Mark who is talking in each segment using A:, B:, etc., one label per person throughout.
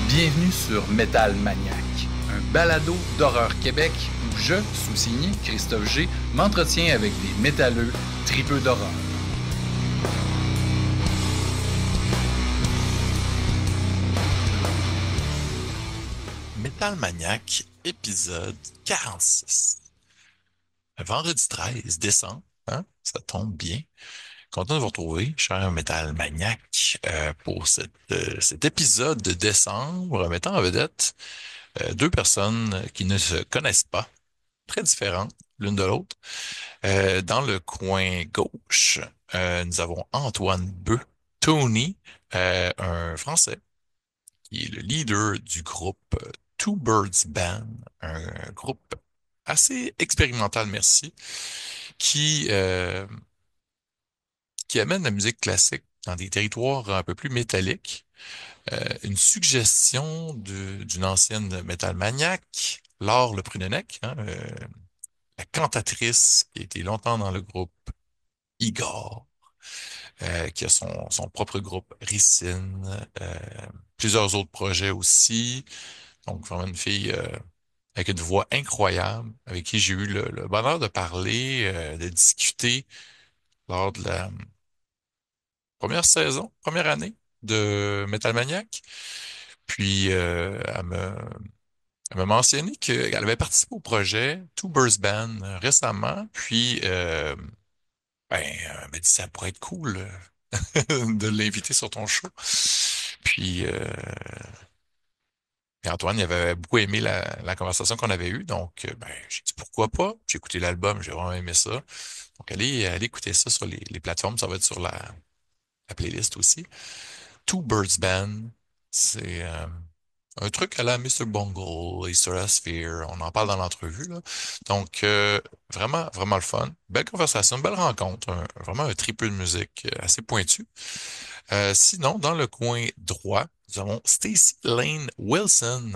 A: Bienvenue sur Metal Maniac, un balado d'horreur Québec où je, sous-signé Christophe G, m'entretiens avec des métalleux tripeux d'horreur.
B: Metal Maniac, épisode 46. Vendredi 13 décembre, hein? Ça tombe bien. Content de vous retrouver, cher Metal Maniac, pour cet épisode de décembre mettant en vedette deux personnes qui ne se connaissent pas, très différentes l'une de l'autre. Dans le coin gauche, nous avons Antoine Beu, Tony, un Français, qui est le leader du groupe Two Birds Band, un groupe assez expérimental, merci, qui, euh, qui amène la musique classique dans des territoires un peu plus métalliques. Une suggestion d'une ancienne métal maniaque, Laure Le Prunennec, hein, la cantatrice qui a été longtemps dans le groupe Igor, qui a son propre groupe Ricine, plusieurs autres projets aussi. Donc, vraiment une fille avec une voix incroyable, avec qui j'ai eu le bonheur de parler, de discuter lors de la première saison, première année de Metal Maniac. Puis, elle m'a mentionné qu'elle avait participé au projet Two Birds Band récemment. Puis, elle m'a dit ça pourrait être cool de l'inviter sur ton show. Puis, et Antoine, il avait beaucoup aimé la conversation qu'on avait eue, donc j'ai dit pourquoi pas. J'ai écouté l'album, j'ai vraiment aimé ça. Donc allez écouter ça sur les plateformes, ça va être sur la playlist aussi. Two Birds Band, c'est un truc à la Mr. Bungle, Easter Sphere, on en parle dans l'entrevue, là. Donc vraiment, vraiment le fun. Belle conversation, belle rencontre, vraiment un tripeux de musique assez pointu. Sinon, dans le coin droit, nous avons Stacy Lane Wilson,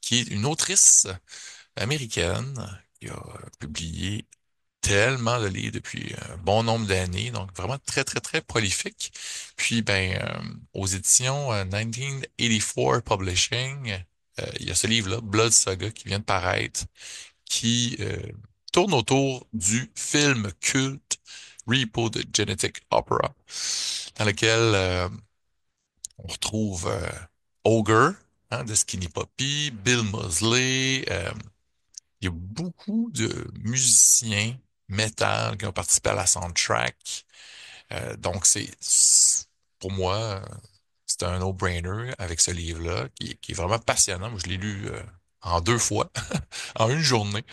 B: qui est une autrice américaine qui a publié tellement de livres depuis un bon nombre d'années, donc vraiment très, très, très prolifique. Puis, aux éditions 1984 Publishing, il y a ce livre-là, Blood Saga, qui vient de paraître, qui tourne autour du film culte Repo de Genetic Opera, dans lequel on retrouve Ogre, hein, de Skinny Puppy, Bill Moseley. Il y a beaucoup de musiciens metal qui ont participé à la soundtrack. Donc, pour moi, c'est un no-brainer avec ce livre-là qui est vraiment passionnant. Moi, je l'ai lu en deux fois, en une journée.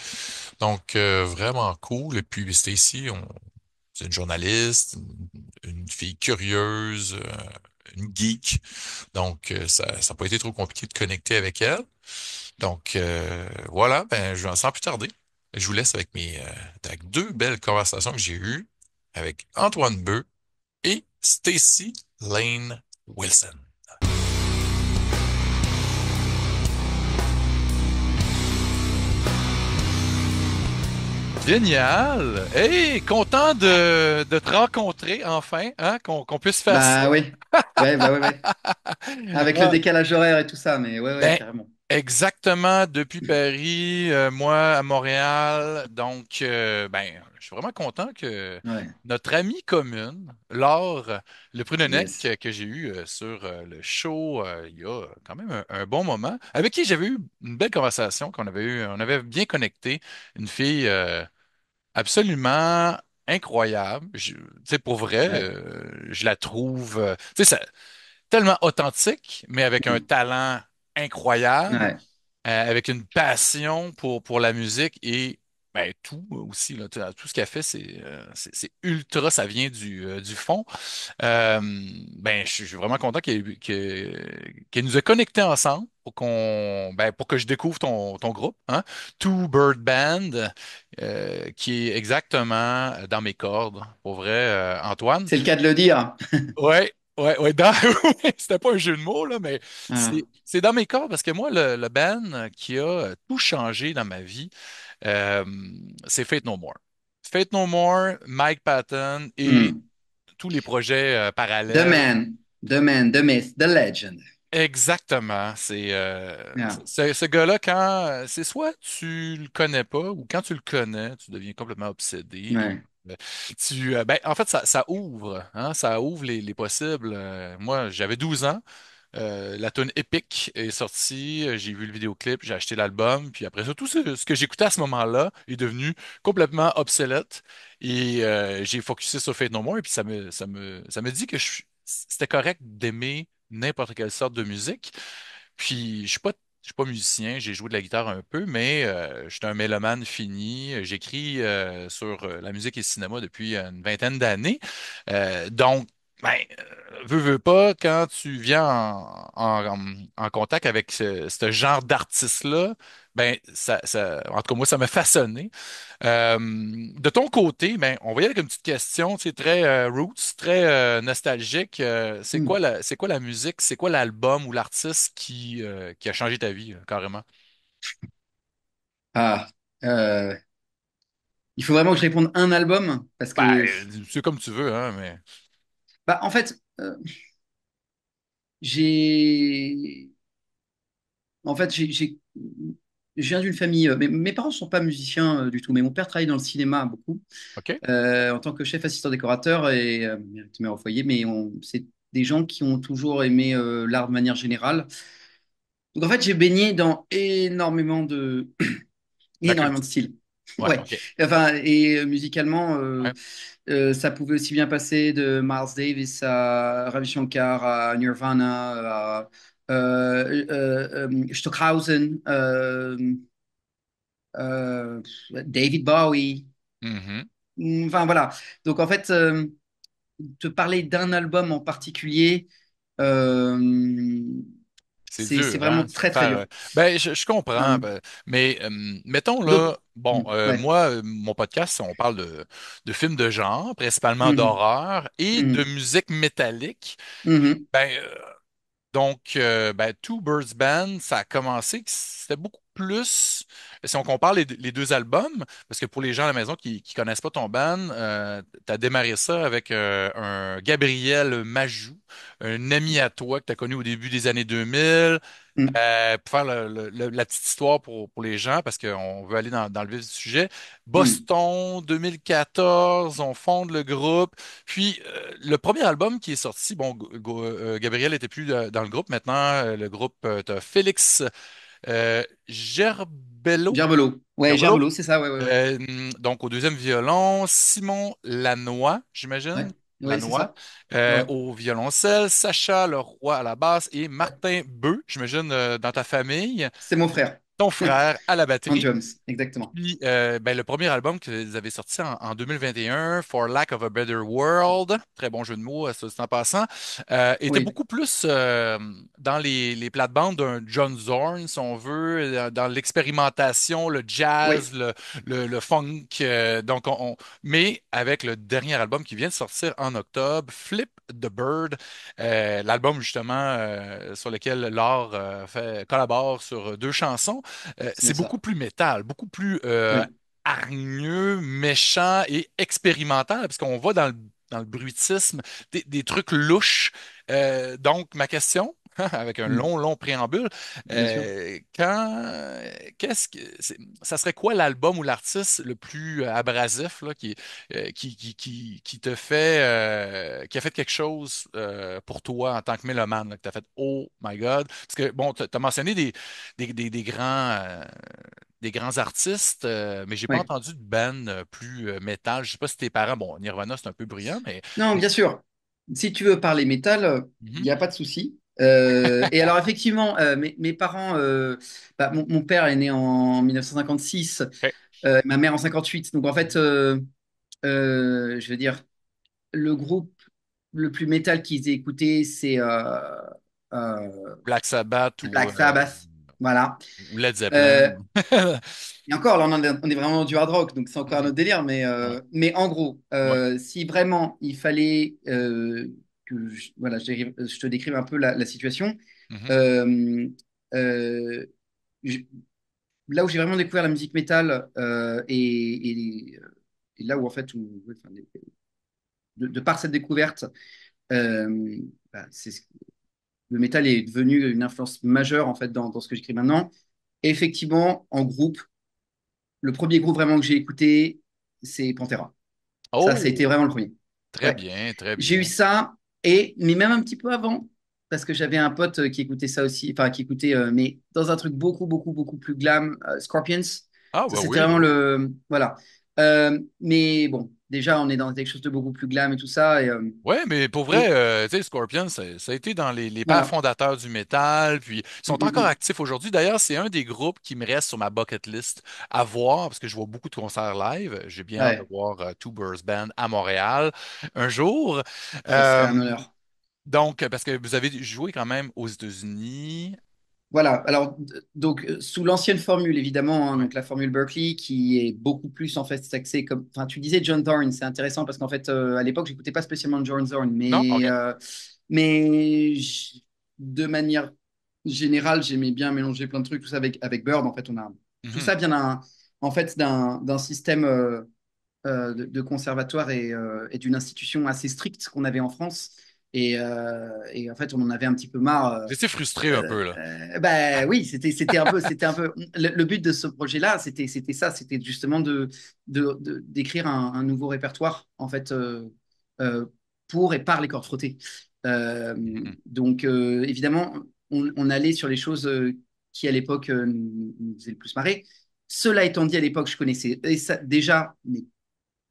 B: Donc, vraiment cool. Et puis, Stacy, c'est une journaliste, une fille curieuse, une geek. Donc, ça n'a pas été trop compliqué de connecter avec elle. Donc, voilà, sans plus tarder, je vous laisse avec deux belles conversations que j'ai eues avec Antoine Beu et Stacy Lane Wilson.
A: Génial! Hey, content de te rencontrer enfin, hein, qu'on puisse faire ça.
C: Bah oui, ouais, bah ouais, ouais. Avec le
A: Ah,
C: décalage horaire et tout ça, mais ouais, ouais,
A: ben,
C: carrément.
A: exactement depuis Paris, moi à Montréal. Donc, je suis vraiment content que
C: Ouais,
A: notre amie commune, Laure Le Prunennec,
C: yes.
A: que j'ai eu sur le show il y a quand même un bon moment, avec qui j'avais eu une belle conversation, on avait bien connecté, une fille absolument incroyable. Tu sais, pour vrai,
C: Ouais,
A: je la trouve, tu sais, tellement authentique, mais avec un
C: mm,
A: talent incroyable,
C: ouais.
A: avec une passion pour la musique et tout aussi, là, tout ce qu'elle fait, c'est ultra, ça vient du fond. Euh, je suis vraiment content qu'elle nous ait connectés ensemble pour que je découvre ton groupe, hein, Two Bird Band, qui est exactement dans mes cordes, pour vrai, Antoine.
C: C'est le cas de le dire.
A: Ouais, ouais, ouais. Ouais, c'était pas un jeu de mots, là, mais
C: Ah,
A: c'est dans mes cordes parce que moi, le band qui a tout changé dans ma vie, euh, c'est Fate No More. Fate No More, Mike Patton et
C: mm,
A: tous les projets
C: The
A: parallèles.
C: man, the man, the myth, the legend.
A: Exactement.
C: Yeah.
A: Ce gars-là, quand c'est soit tu le connais pas ou quand tu le connais, tu deviens complètement obsédé. Puis,
C: Ouais.
A: ben, en fait, ça ouvre, hein, ça ouvre les possibles. Moi, j'avais 12 ans. La tune Epic est sortie, j'ai vu le vidéoclip, j'ai acheté l'album, puis après ça, tout ce que j'écoutais à ce moment-là est devenu complètement obsolète. Et j'ai focusé sur Fate No More, et puis ça me dit que c'était correct d'aimer n'importe quelle sorte de musique. Puis je suis pas musicien, j'ai joué de la guitare un peu, mais je suis un mélomane fini. J'écris sur la musique et le cinéma depuis une vingtaine d'années. Donc, ben, veux pas, quand tu viens en contact avec ce genre d'artiste-là, ben, en tout cas, moi, ça m'a façonné. De ton côté, ben, on va y aller avec une petite question, c'est très roots, très nostalgique.
C: Hmm.
A: C'est quoi la musique, c'est quoi l'album ou l'artiste qui a changé ta vie, carrément?
C: Ah, euh, il faut vraiment que je réponde un album parce que,
A: C'est comme tu veux, hein, mais
C: bah, en fait, j'ai, j'ai, je viens d'une famille. Mes parents sont pas musiciens du tout, mais mon père travaille dans le cinéma beaucoup
A: OK,
C: en tant que chef assistant décorateur et mère au foyer. Mais c'est des gens qui ont toujours aimé l'art de manière générale. Donc en fait, j'ai baigné dans
A: la
C: énormément
A: culture.
C: de styles.
A: Ouais,
C: Ouais.
A: OK.
C: Enfin, et musicalement,
A: Ouais.
C: ça pouvait aussi bien passer de Miles Davis à Ravi Shankar à Nirvana à Stockhausen, euh, David Bowie.
A: Mhm.
C: Enfin voilà. Donc en fait, te parler d'un album en particulier, euh,
A: C'est
C: c'est
A: dur,
C: vraiment
A: hein?
C: très très dur.
A: Ben, je comprends.
C: Euh,
A: Ben, mais mettons
C: donc,
A: là, bon,
C: ouais.
A: moi, mon podcast, on parle de films de genre, principalement
C: Mhm,
A: d'horreur et de
C: mhm,
A: musique métallique.
C: mhm,
A: Ben, donc, ben, Two Birds Band, ça a commencé, que c'était beaucoup plus, si on compare les deux albums, parce que pour les gens à la maison qui connaissent pas ton band, tu as démarré ça avec un Gabriel Majou, un ami à toi que tu as connu au début des années 2000,
C: mhm,
A: pour faire la petite histoire pour les gens, parce qu'on veut aller dans le vif du sujet.
C: mhm,
A: Boston, 2014, on fonde le groupe. Puis le premier album qui est sorti, bon, Gabriel était plus dans le groupe. Maintenant, le groupe, t'as Félix Gerbello,
C: Gerbelot. Ouais,
A: Gerbello.
C: Gerbelot, c'est ça, ouais, ouais, ouais.
A: Donc au deuxième violon, Simon Lannoy,
C: Ouais,
A: j'imagine.
C: ouais, c'est
A: Lannoy.
C: ça. Ouais.
A: Au violoncelle, Sacha Leroy à la basse et Martin Beu, j'imagine, dans ta famille.
C: C'est mon frère.
A: Ton frère à la
C: En
A: batterie.
C: drums, exactement.
A: Puis, ben, le premier album que vous avez sorti en 2021, For Lack of a Better World, très bon jeu de mots, ça c'est en passant, était
C: Oui,
A: beaucoup plus dans les plates-bandes d'un John Zorn, si on veut, dans l'expérimentation, le
C: oui,
A: jazz, le funk. Mais avec le dernier album qui vient de sortir en octobre, Flip the Bird, l'album justement sur lequel Laure collabore sur deux chansons.
C: c'est
A: C'est
C: bien
A: beaucoup
C: ça.
A: plus métal, beaucoup plus
C: Oui,
A: hargneux, méchant et expérimental, parce qu'on va dans le bruitisme, des trucs louches. Donc, ma question, avec un
C: mm,
A: long préambule,
C: bien sûr.
A: quand, ça serait quoi l'album ou l'artiste le plus abrasif là, qui te fait, qui a fait quelque chose pour toi en tant que mélomane, là, que tu as fait Oh my God? Parce que, bon, tu as mentionné des grands artistes, mais j'ai pas
C: Oui.
A: entendu de band plus métal. Je sais pas si tes parents, bon, Nirvana, c'est un peu bruyant,
C: Non, bien sûr. Si tu veux parler métal, il
A: Mhm.
C: n'y a pas de souci. Et alors, effectivement, mes parents, bah, mon père est né en 1956,
A: OK.
C: ma mère en 58. Donc, en fait, je veux dire, le groupe le plus métal qu'ils aient écouté, c'est euh,
A: Black Sabbath
C: Black Sabbath. Voilà.
A: ou Led
C: Euh,
A: Zeppelin.
C: et encore, là, on est vraiment dans du hard rock, donc c'est encore un
A: Mhm.
C: autre délire.
A: Ouais.
C: Mais en gros,
A: Ouais.
C: si vraiment il fallait voilà, je te décrive un peu la situation,
A: Mhm.
C: euh, euh, je- là où j'ai vraiment découvert la musique métal et là où en fait, de par cette découverte, euh, bah, le métal est devenu une influence majeure en fait dans ce que j'écris maintenant. Et effectivement, en groupe, le premier groupe vraiment que j'ai écouté, c'est Pantera. Ça a été
A: Oh,
C: vraiment le premier.
A: très
C: Ouais.
A: bien, très
C: J'ai eu
A: bien.
C: ça, mais même un petit peu avant, parce que j'avais un pote qui écoutait ça aussi, enfin qui écoutait, mais dans un truc beaucoup, beaucoup, beaucoup plus glam, Scorpions.
A: Ah,
C: Ça,
A: bah
C: c'était
A: oui, bah
C: vraiment
A: oui.
C: le. Voilà. Mais bon, déjà, on est dans quelque chose de beaucoup plus glam et tout ça.
A: Ouais, mais pour vrai,
C: Et
A: tu sais, Scorpions, ça a été dans les pères
C: voilà.
A: fondateurs du métal, puis ils
C: Mm,
A: sont
C: mm,
A: encore
C: mm.
A: actifs aujourd'hui. D'ailleurs, c'est un des groupes qui me reste sur ma bucket list à voir, parce que je vois beaucoup de concerts live. J'ai bien hâte de
C: Ouais,
A: voir Two Birds Band à Montréal un jour.
C: ce serait
A: Euh,
C: un honneur.
A: donc, parce que vous avez joué quand même aux États-Unis.
C: Voilà, alors donc sous l'ancienne formule évidemment, hein,
A: Ouais.
C: donc la formule Berkeley qui est beaucoup plus en fait axée comme, enfin tu disais John Zorn, c'est intéressant parce qu'en fait à l'époque j'écoutais pas spécialement John Zorn,
A: Non? OK.
C: mais de manière générale j'aimais bien mélanger plein de trucs tout ça avec Bird en fait on a tout
A: Mhm.
C: ça vient en fait d'un système de conservatoire et d'une institution assez stricte qu'on avait en France et en fait on en avait un petit peu marre.
A: J'étais frustré un peu, là.
C: Bah oui, c'était un peu le but de ce projet-là, c'était ça, c'était justement d'écrire un nouveau répertoire en fait euh, pour et par les cordes frottées. Euh,
A: Mhm.
C: donc évidemment, on allait sur les choses qui à l'époque nous faisaient le plus marrer. Cela étant dit, à l'époque, je connaissais et ça, déjà, mais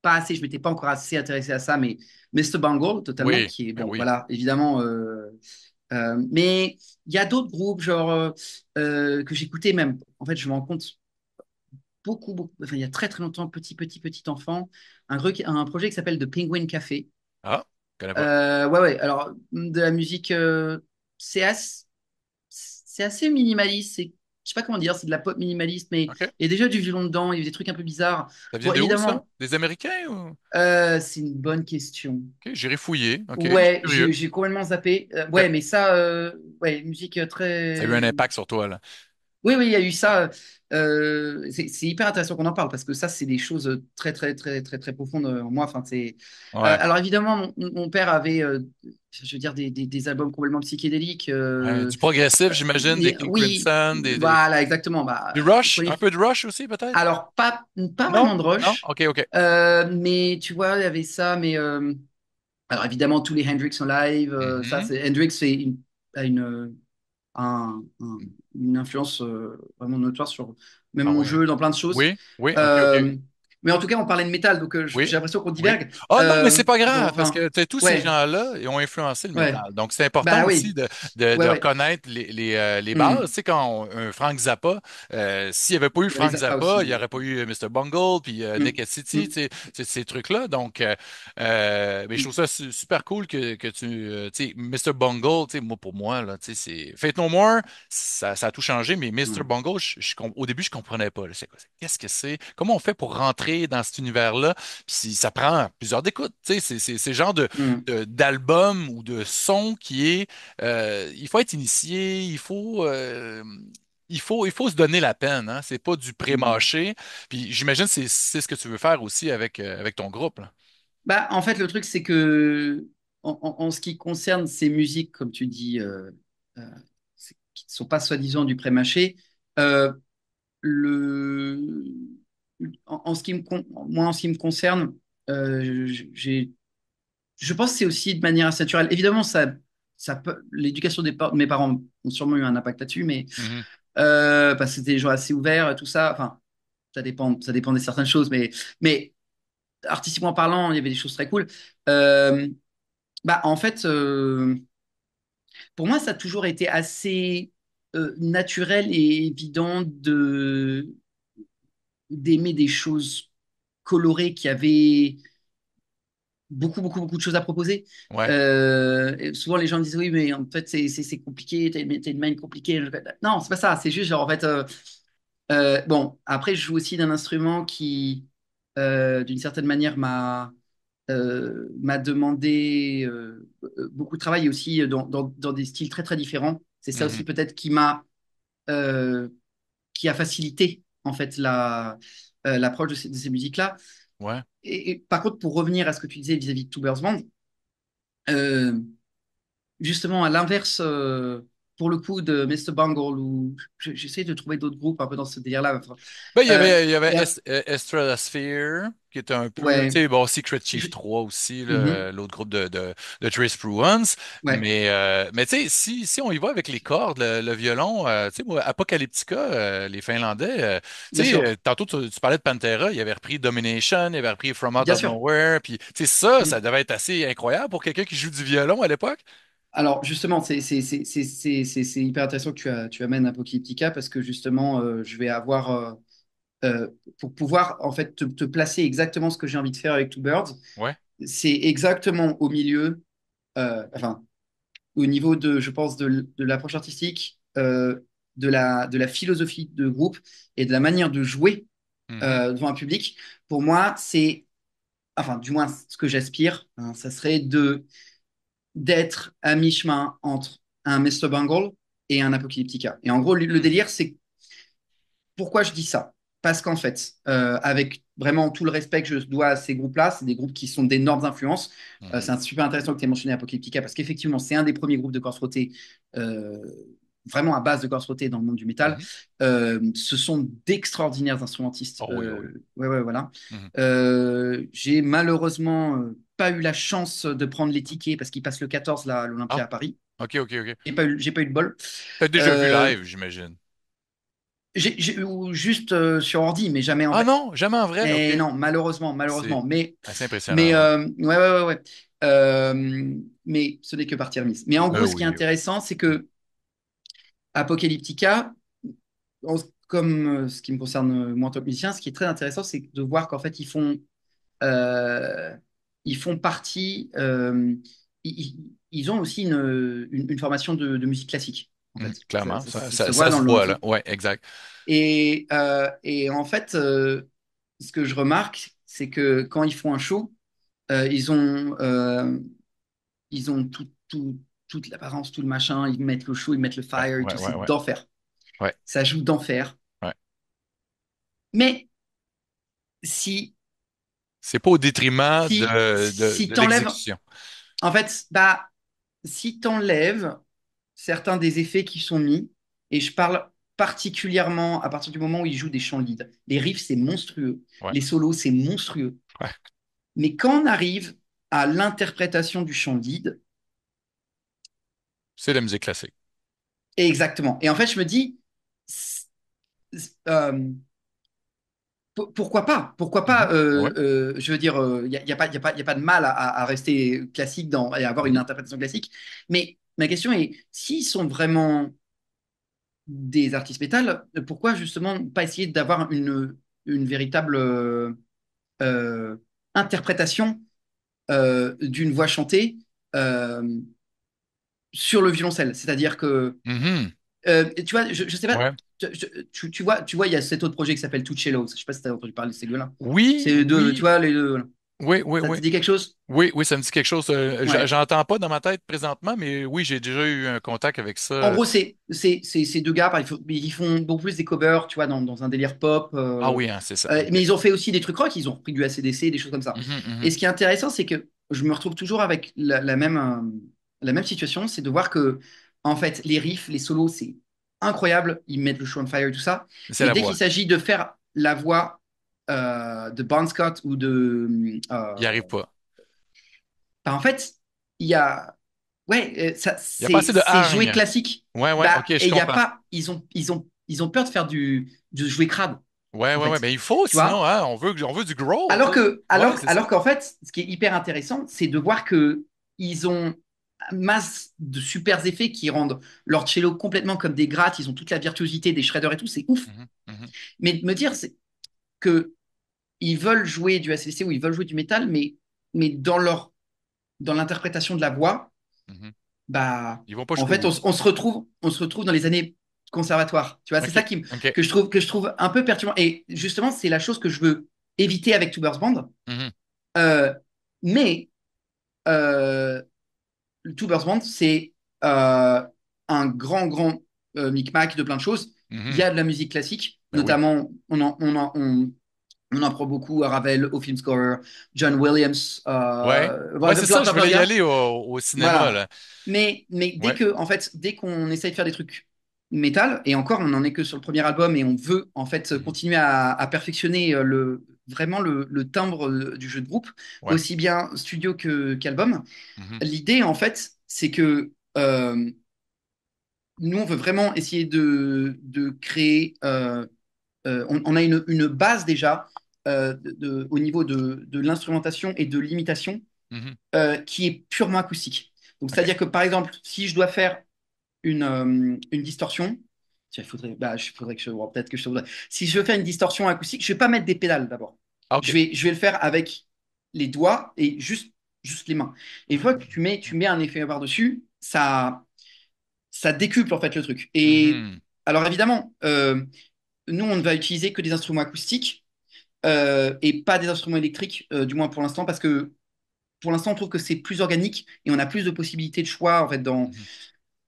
C: pas assez, je m'étais pas encore assez intéressé à ça, mais Mr. Bungle, totalement,
A: Oui,
C: qui est,
A: ben
C: bon,
A: oui.
C: voilà, évidemment. Mais il y a d'autres groupes, genre, que j'écoutais même. En fait, je me rends compte beaucoup, beaucoup, enfin, il y a très, très longtemps, petit enfant, un projet qui s'appelle The Penguin Café.
A: Ah, je connais pas.
C: Ouais, ouais, alors, de la musique, c'est assez, c'est assez minimaliste, je sais pas comment dire, c'est de la pop minimaliste, mais
A: OK.
C: il y a déjà du violon dedans, il y a des trucs un peu bizarres.
A: Ça vient
C: Bon,
A: de où, ça?
C: évidemment,
A: Des Américains ou?
C: c'est une bonne question.
A: OK, j'irai fouiller. OK, je suis
C: Ouais,
A: curieux.
C: j'ai complètement zappé.
A: OK.
C: Ouais, mais ça, ouais, musique
A: Ça a eu un
C: très.
A: impact sur toi, là.
C: Oui, oui, il y a eu ça. C'est hyper intéressant qu'on en parle parce que ça, c'est des choses très, très, très, très, très profondes en moi. Enfin,
A: Ouais.
C: alors évidemment, mon père avait, je veux dire, des albums complètement psychédéliques.
A: Ouais, du progressif, j'imagine, des King
C: Oui,
A: Crimson,
C: voilà, exactement.
A: du
C: Bah,
A: Rush, un
C: prenez-
A: peu de Rush aussi, peut-être?
C: Alors, pas
A: Non?
C: vraiment de
A: Non?
C: Rush,
A: OK, OK.
C: mais tu vois, il y avait ça, mais. Alors évidemment, tous les Hendrix en live, ça,
A: Mhm.
C: Hendrix a une influence vraiment notoire sur même
A: Ah
C: mon
A: ouais.
C: jeu, dans plein de choses.
A: Oui, oui, OK, OK.
C: Euh, mais en tout cas, on parlait de métal, donc
A: Oui,
C: j'ai l'impression qu'on
A: oui.
C: divergue.
A: Ah non, mais c'est pas
C: Bon,
A: grave, parce
C: enfin,
A: que tous ces
C: ouais,
A: gens-là ils ont influencé le
C: ouais,
A: métal. Donc, c'est important
C: bah
A: aussi
C: oui,
A: de
C: ouais, ouais.
A: reconnaître les bases. Tu
C: Hmm.
A: sais, quand un Frank Zappa, s'il n'y avait pas eu
C: Il y avait
A: Frank
C: Zappa
A: Zappa, il
C: aussi.
A: n'y aurait pas eu Mr. Bungle, puis
C: Hmm.
A: Naked City, tu
C: Hmm.
A: sais, ces trucs-là. Donc, mais je trouve ça super cool que tu sais, Mr. Bungle, tu sais, moi, pour moi, là, tu sais, c'est Faith No More, ça a tout changé, mais Mr.
C: Hmm.
A: Bungle, au début, je comprenais pas. Là. Qu'est-ce que c'est? Comment on fait pour rentrer dans cet univers-là? Puis ça prend plusieurs d'écoutes. Tu sais, c'est le genre
C: Hmm.
A: d'album ou de son qui est. Il faut être initié, il faut se donner la peine. Hein. C'est pas du
C: Hmm.
A: pré-mâché. Puis j'imagine que c'est ce que tu veux faire aussi avec ton groupe. Là.
C: Bah, en fait, le truc, c'est que en ce qui concerne ces musiques, comme tu dis, euh, qui ne sont pas soi-disant du pré-mâché, euh, le... en ce qui moi, en ce qui me concerne, je pense que c'est aussi de manière assez naturelle. Évidemment, l'éducation de mes parents ont sûrement eu un impact là-dessus, mais
A: Mhm.
C: parce que c'était des gens assez ouverts, tout ça. Enfin, ça dépend de certaines choses, mais artistiquement parlant, il y avait des choses très cool. Euh, Bah, en fait, pour moi, ça a toujours été assez naturel et évident d'aimer des choses colorées qui avaient beaucoup, beaucoup, beaucoup de choses à proposer.
A: Ouais.
C: Et souvent, les gens disent oui, mais en fait, c'est compliqué, t'as une main compliquée. Non, c'est pas ça. C'est juste, genre, en fait, bon, après, je joue aussi d'un instrument qui, d'une certaine manière, m'a demandé beaucoup de travail et aussi dans des styles très, très différents. C'est ça aussi,
A: Mhm.
C: peut-être, euh, qui a facilité, en fait, l'approche de ces musiques-là.
A: Ouais.
C: Et par contre, pour revenir à ce que tu disais vis-à-vis de Two Birds Band, euh, justement, à l'inverse, pour le coup de Mr. Bungle, où j'essaie de trouver d'autres groupes un peu dans ce délire-là. Enfin,
A: Ben, il y
C: il
A: avait
C: y a-
A: Stratosphere, qui était un peu, tu
C: ouais,
A: sais, bon, Secret Chief
C: je-
A: 3 aussi,
C: mhm,
A: là, l'autre groupe de Trace Bruins.
C: ouais,
A: Mais tu sais, si on y va avec les cordes, le violon, tu sais, moi, Apocalyptica, les Finlandais,
C: bien
A: tu sais,
C: sûr,
A: tantôt tu parlais de Pantera, il avait repris Domination, il avait repris From Out
C: bien
A: of
C: sûr.
A: Nowhere, puis tu sais, ça
C: Mm.
A: devait être assez incroyable pour quelqu'un qui joue du violon à l'époque.
C: Alors, justement, c'est hyper intéressant que tu amènes Apocalyptica parce que justement, je vais avoir, pour pouvoir en fait te placer exactement ce que j'ai envie de faire avec Two Birds,
A: Ouais.
C: c'est exactement au milieu, enfin, au niveau de, je pense, de l'approche artistique, de la philosophie de groupe et de la manière de jouer
A: Mhm.
C: devant un public. Pour moi, c'est, enfin, du moins, ce que j'aspire, hein, ça serait de d'être à mi-chemin entre un Mr. Bungle et un Apocalyptica. Et en gros, le
A: Hmm.
C: délire, c'est pourquoi je dis ça? Parce qu'en fait, avec vraiment tout le respect que je dois à ces groupes-là, c'est des groupes qui sont d'énormes influences.
A: Mhm.
C: C'est super intéressant que tu aies mentionné Apocalyptica parce qu'effectivement, c'est un des premiers groupes de corps frottés, euh, vraiment à base de corps frottés dans le monde du métal.
A: Mhm.
C: Ce sont d'extraordinaires instrumentistes.
A: Oh oui, oui.
C: Ouais, ouais, voilà.
A: Mhm.
C: J'ai malheureusement pas eu la chance de prendre les tickets parce qu'ils passent le 14 là, à l'Olympia
A: Ah,
C: à Paris.
A: ok, ok, ok.
C: J'ai pas eu de bol.
A: T'as déjà vu
C: Euh,
A: live, j'imagine.
C: ou juste sur ordi, mais jamais en
A: Ah
C: vrai.
A: non, jamais en vrai, ok.
C: Et non, malheureusement,
A: C'est
C: malheureusement.
A: assez impressionnant, ouais.
C: Ouais, ouais, ouais, ouais. Mais ce n'est que partie remise. Mais en gros, ce qui est
A: Oui, oui.
C: intéressant, c'est que Apocalyptica, comme ce qui me concerne moi en tant que musicien, ce qui est très intéressant, c'est de voir qu'en fait, euh, ils font partie, ils ont aussi une formation de musique classique, en
A: Mhm,
C: fait.
A: clairement,
C: Ça se voit
A: ça se
C: dans le
A: voit, là.
C: truc.
A: Ouais, exact.
C: Et en fait, ce que je remarque, c'est que quand ils font un show, euh, ils ont, euh, ils ont toute l'apparence, tout le machin, ils mettent le show, ils mettent le
A: Ouais,
C: fire et
A: ouais,
C: tout,
A: ouais,
C: c'est
A: ouais.
C: d'enfer.
A: Ouais,
C: Ça joue d'enfer.
A: ouais.
C: Mais si,
A: C'est pas au détriment
C: si
A: de
C: t'enlèves,
A: l'exécution.
C: en fait, bah, si t'enlèves certains des effets qui sont mis, et je parle particulièrement à partir du moment où ils jouent des chants lead. Les riffs, c'est monstrueux.
A: Ouais,
C: Les solos, c'est monstrueux.
A: ouais.
C: Mais quand on arrive à l'interprétation du chant lead,
A: C'est de la musique classique.
C: exactement. Et en fait, je me dis, euh, pourquoi pas? Pourquoi pas?
A: Mhm. Ouais.
C: Je veux dire, y a pas de mal à rester classique et avoir une
A: Mhm.
C: interprétation classique. Mais ma question est, s'ils sont vraiment des artistes métal, pourquoi justement pas essayer d'avoir une véritable euh, interprétation d'une voix chantée euh, sur le violoncelle? C'est-à-dire que
A: Mhm.
C: tu vois, je sais pas,
A: Ouais.
C: tu vois, il y a cet autre projet qui s'appelle Two Cellos. Je sais pas si tu as entendu parler de ces deux-là.
A: Oui,
C: C'est deux, tu
A: oui,
C: vois, les deux. Voilà.
A: oui, oui,
C: Ça te
A: oui.
C: dit quelque chose?
A: Oui, oui, ça me dit quelque chose.
C: Ouais.
A: J'entends pas dans ma tête présentement, mais oui, j'ai déjà eu un contact avec ça.
C: En gros, c'est deux gars, ils font beaucoup plus des covers, tu vois, dans un délire pop.
A: Ah oui, hein, c'est ça.
C: Mais
A: OK.
C: ils ont fait aussi des trucs rock, ils ont repris du AC/DC, des choses comme ça.
A: Mhm,
C: Et
A: mhm.
C: ce qui est intéressant, c'est que je me retrouve toujours avec la même situation, c'est de voir que, en fait, les riffs, les solos, c'est incroyable, ils mettent le show on fire et tout ça.
A: C'est
C: Mais
A: la
C: dès qu'il
A: voix.
C: s'agit de faire la voix de Bon Scott ou
A: Il arrive pas.
C: bah, en fait, il y a. Ouais, ça,
A: Il n'y a pas assez de
C: c'est jouer
A: hargne.
C: classique.
A: Ouais, ouais,
C: Bah,
A: OK, je
C: et il y a
A: comprends.
C: pas. Ils ont peur de faire de jouer crade,
A: Ouais,
C: en
A: ouais, ouais.
C: fait.
A: Mais il faut,
C: Tu vois?
A: sinon, hein, on veut du growl, tu sais. Ouais, c'est ça.
C: Alors qu'en fait, ce qui est hyper intéressant, c'est de voir que ils ont masse de super effets qui rendent leur cello complètement comme des grattes. Ils ont toute la virtuosité des shredders et tout. C'est ouf.
A: Mhm, mhm,
C: Mais de me dire que ils veulent jouer du ACDC ou ils veulent jouer du métal, mais dans l'interprétation de la voix,
A: mhm.
C: bah,
A: Ils vont pas
C: en
A: jusqu'au
C: fait,
A: bout.
C: on se retrouve dans les années conservatoires. Tu vois, c'est ça
A: OK, OK.
C: que je trouve un peu perturbant. Et justement, c'est la chose que je veux éviter avec Two Birds Band.
A: Mhm.
C: Euh, mais euh, Two Birds Band, c'est un grand micmac de plein de choses. Il y
A: Mhm.
C: a de la musique classique,
A: Ben oui.
C: notamment, On en prend beaucoup à Ravel, au film score, John Williams,
A: Ouais. Ouais,
C: voilà,
A: c'est ça, je
C: plein
A: voulais
C: de
A: y
C: gars.
A: aller au cinéma,
C: Voilà.
A: là.
C: Mais
A: Ouais.
C: dès qu'on essaye de faire des trucs métal, et encore, on n'en est que sur le premier album et on veut en fait
A: Mhm.
C: continuer à perfectionner vraiment le timbre du jeu de groupe,
A: Ouais.
C: aussi bien studio qu'album.
A: Mhm.
C: L'idée, en fait, c'est que nous, on veut vraiment essayer de créer. On a une base déjà au niveau de l'instrumentation et de l'imitation
A: Mhm.
C: qui est purement acoustique. Donc,
A: OK.
C: c'est-à-dire que par exemple, si je dois faire une distorsion, tiens, faudrait que peut-être que je si je veux faire une distorsion acoustique, je vais pas mettre des pédales d'abord.
A: Ah, OK.
C: Je vais le faire avec les doigts et juste les mains. Et une fois que tu mets un effet par-dessus, ça décuple en fait le truc. Et
A: Mhm.
C: alors évidemment, nous, on ne va utiliser que des instruments acoustiques et pas des instruments électriques, du moins pour l'instant, parce que pour l'instant, on trouve que c'est plus organique et on a plus de possibilités de choix en fait
A: Mhm.